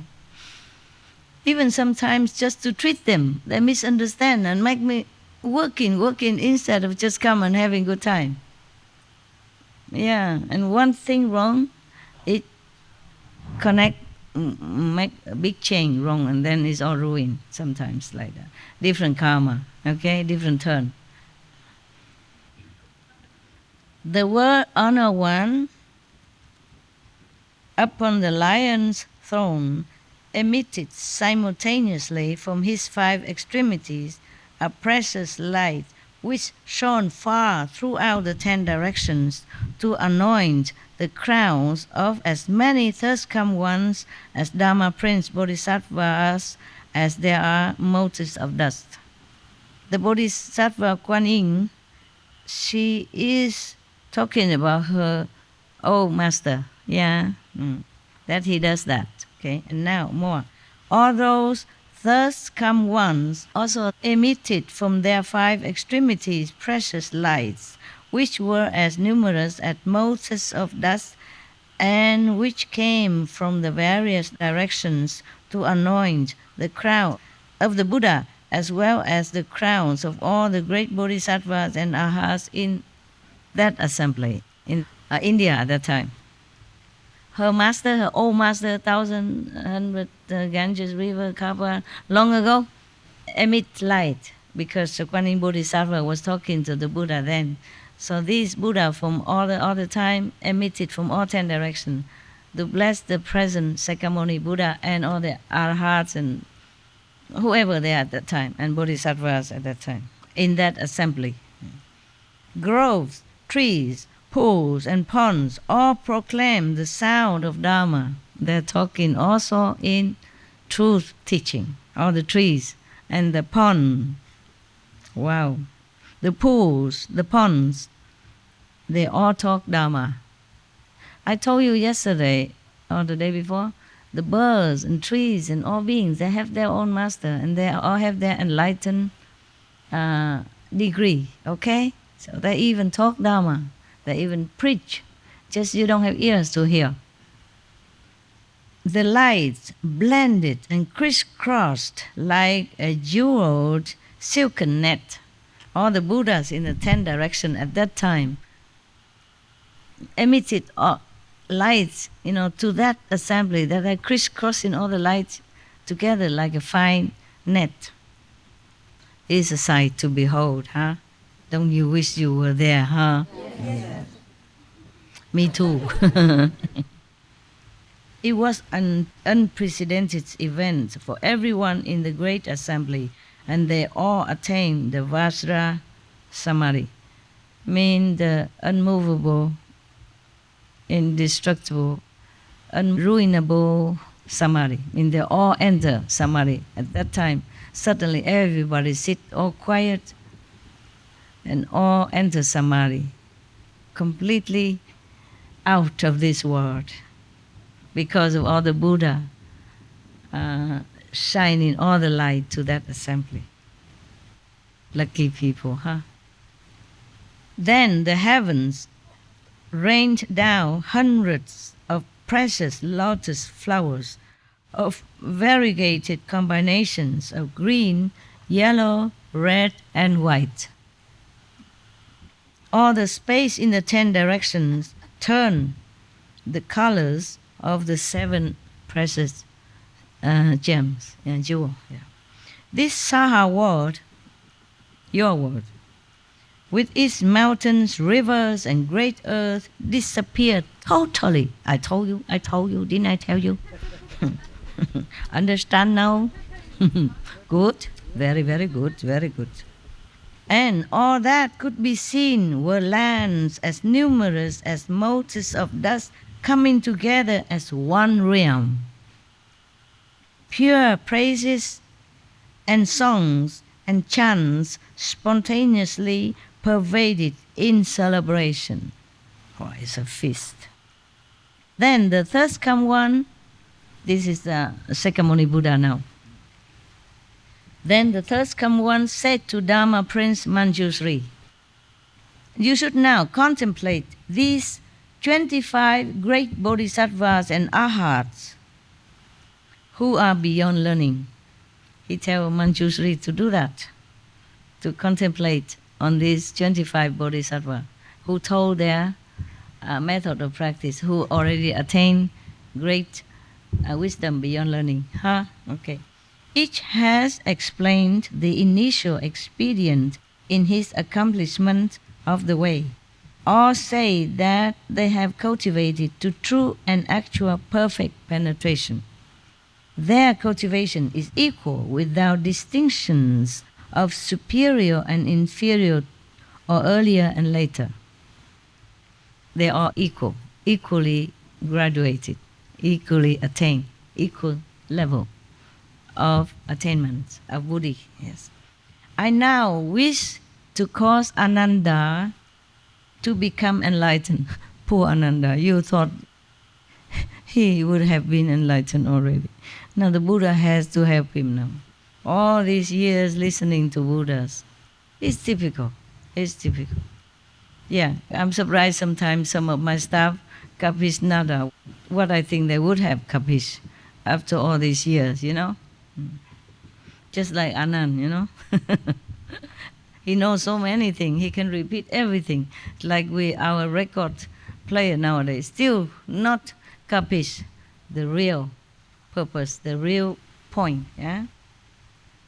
Even sometimes just to treat them, they misunderstand and make me working instead of just come and having good time. Yeah, and one thing wrong, it make a big change wrong, and then it's all ruined sometimes like that. Different karma, okay, different turn. The word honor one upon the lion's throne emitted simultaneously from his 5 extremities a precious light which shone far throughout the 10 directions to anoint the crowns of as many thus come ones as Dharma Prince Bodhisattvas as there are motes of dust. The Bodhisattva Kuan Yin, she is talking about her old master, that he does that. Okay, and now more. All those thus come ones also emitted from their 5 extremities precious lights, which were as numerous as motes of dust, and which came from the various directions to anoint the crown of the Buddha, as well as the crowns of all the great bodhisattvas and arhats in that assembly in India at that time. Her master, her old master, 1,100 Ganges River, Kappa, long ago, emit light, because the Kuan Yin Bodhisattva was talking to the Buddha then. So these Buddha from all the time emitted from all 10 directions to bless the present Sakyamuni Buddha and all the arhats and whoever they are at that time, and bodhisattvas at that time, in that assembly. Groves, trees, pools, and ponds all proclaim the sound of Dharma. They're talking also in truth teaching, all the trees and the pond. Wow. The pools, the ponds, they all talk Dharma. I told you yesterday or the day before, the birds and trees and all beings, they have their own master and they all have their enlightened degree, okay? So they even talk Dharma, they even preach, just you don't have ears to hear. The lights blended and crisscrossed like a jeweled silken net. All the Buddhas in the 10 directions at that time emitted lights, to that assembly, that are crisscrossing all the lights together like a fine net. It's a sight to behold, huh? Don't you wish you were there, huh? Yes. Me too. It was an unprecedented event for everyone in the great assembly, and they all attained the Vajra Samadhi, mean the unmovable, indestructible, unruinable Samadhi. They all enter Samadhi at that time. Suddenly everybody sit all quiet and all enter Samadhi, completely out of this world, because of all the Buddha shining all the light to that assembly. Lucky people, huh? Then the heavens rained down hundreds of precious lotus flowers of variegated combinations of green, yellow, red, and white. All the space in the 10 directions turned the colors of the 7 precious gems, jewel. Yeah. This Saha world, your world, with its mountains, rivers, and great earth, disappeared totally. I told you, didn't I tell you? Understand now? Good, very, very good, very good. And all that could be seen were lands as numerous as motes of dust coming together as one realm. Pure praises and songs and chants spontaneously pervaded in celebration. Oh, it's a feast. Then the third come one, this is the Sakyamuni Buddha now. Then the third come one said to Dharma Prince Manjushri, you should now contemplate these 25 great bodhisattvas and arhats who are beyond learning. He told Manjushri to do that, to contemplate on these 25 bodhisattvas who told their method of practice, who already attained great wisdom beyond learning. Huh? Okay. Each has explained the initial expedient in his accomplishment of the way. All say that they have cultivated to true and actual perfect penetration. their cultivation is equal without distinctions of superior and inferior or earlier and later. They are equal, equally graduated, equally attained, equal level of attainment of Buddhi. Yes. I now wish to cause Ananda to become enlightened. Poor Ananda, you thought he would have been enlightened already. Now the Buddha has to help him now. All these years listening to Buddhas, it's difficult. It's difficult. Yeah, I'm surprised sometimes some of my staff kapish nada. What I think they would have kapish after all these years, you know? Just like Anand, you know? He knows so many things. He can repeat everything. Like our record player nowadays, still not kapish the real purpose, the real point. Yeah.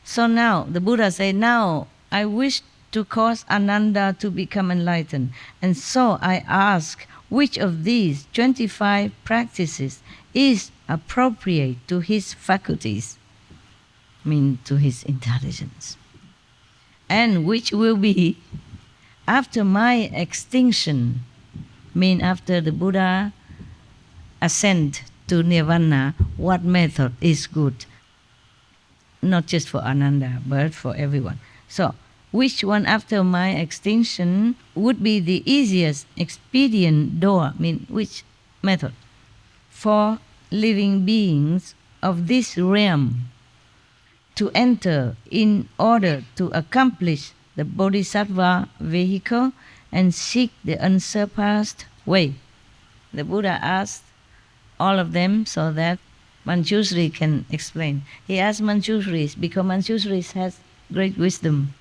So now the Buddha said, now I wish to cause Ananda to become enlightened, and so I ask, which of these 25 practices is appropriate to his faculties, mean to his intelligence, and which will be after my extinction, mean after the Buddha ascend to nirvana, what method is good, not just for Ananda but for everyone. So which one after my extinction would be the easiest expedient door, mean which method for living beings of this realm to enter in order to accomplish the Bodhisattva vehicle and seek the unsurpassed way. The Buddha asked all of them so that Manjushri can explain. He asked Manjushri because Manjushri has great wisdom.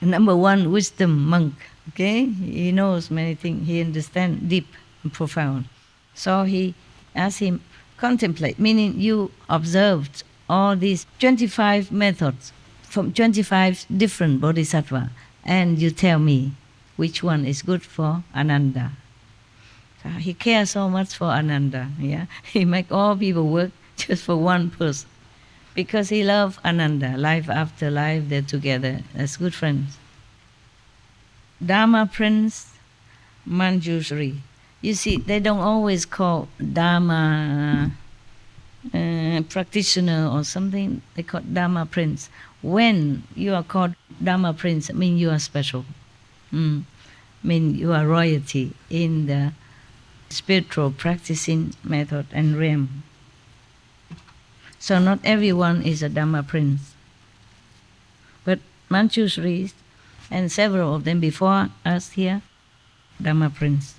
Number one, wisdom monk. Okay, he knows many things. He understands deep and profound. So he asked him, contemplate, meaning you observed all these 25 methods from 25 different bodhisattva, and you tell me which one is good for Ananda. So he cares so much for Ananda. Yeah, he make all people work just for one person because he loves Ananda. Life after life, they're together as good friends. Dharma Prince Manjushri. You see, they don't always call Dharma practitioner or something. They call Dharma Prince. When you are called Dharma Prince, it means you are special. Mean you are royalty in the spiritual practicing method and realm. So not everyone is a Dharma Prince. But Manjushri and several of them before us here, Dharma Prince.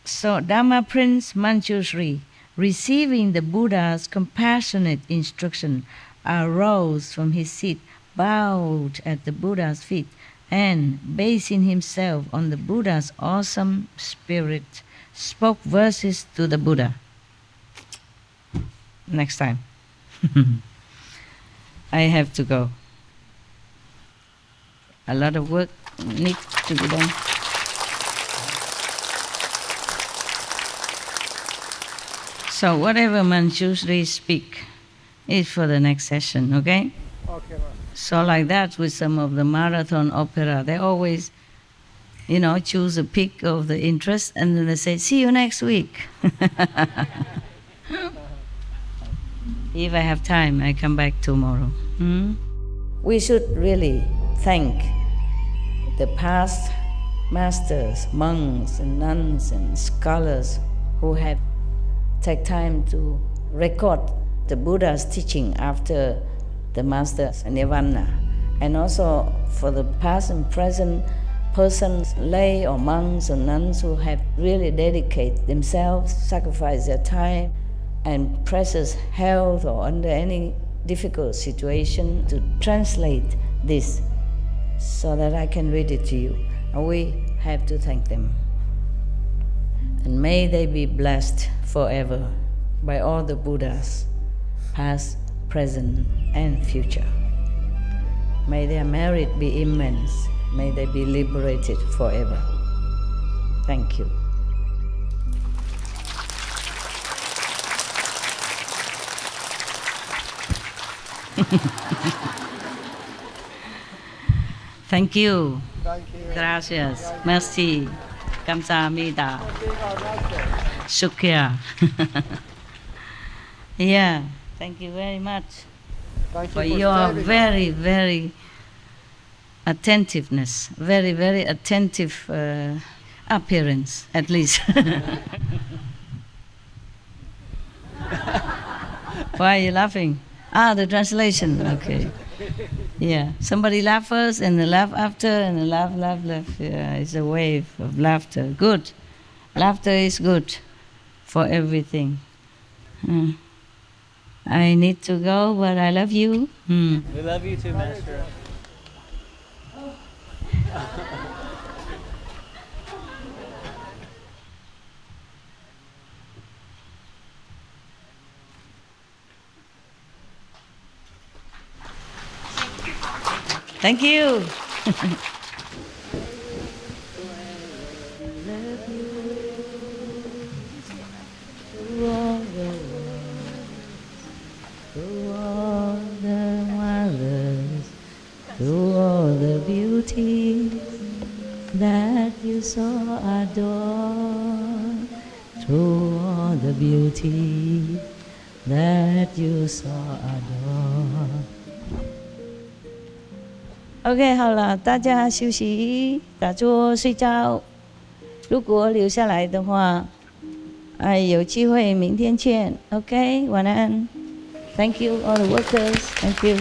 So Dharma Prince Manjushri, receiving the Buddha's compassionate instruction, arose from his seat, bowed at the Buddha's feet, and basing himself on the Buddha's awesome spirit, spoke verses to the Buddha. Next time. I have to go. A lot of work needs to be done. So whatever Manjushri speak is for the next session, okay? Okay. So like that with some of the marathon opera, they always, choose a pick of the interest and then they say, see you next week. If I have time, I come back tomorrow. We should really thank the past masters, monks and nuns and scholars who have taken time to record the Buddha's teaching after the master's nirvana, and also for the past and present persons, lay or monks or nuns who have really dedicated themselves, sacrificed their time and precious health or under any difficult situation to translate this so that I can read it to you. And we have to thank them. And may they be blessed forever by all the Buddhas, past, present, and future. May their merit be immense. May they be liberated forever. Thank you. Thank you. Gracias. Merci. 감사합니다. Shukriya. Yeah. Thank you very much for your very, very attentiveness, very, very attentive appearance, at least. Why are you laughing? Ah, the translation. Okay. Yeah. Somebody laugh first, and the laugh after, and the laugh. Yeah, it's a wave of laughter. Good. Laughter is good for everything. I need to go, but I love you. We love you too, Master. Thank you. Through all the wonders, through all the beauty that you saw adore, through all the beauty that you saw adore. OK， 好了，大家休息，打坐睡觉。如果留下来的话，有机会明天见。OK， 晚安。Thank you all the workers. Thank you.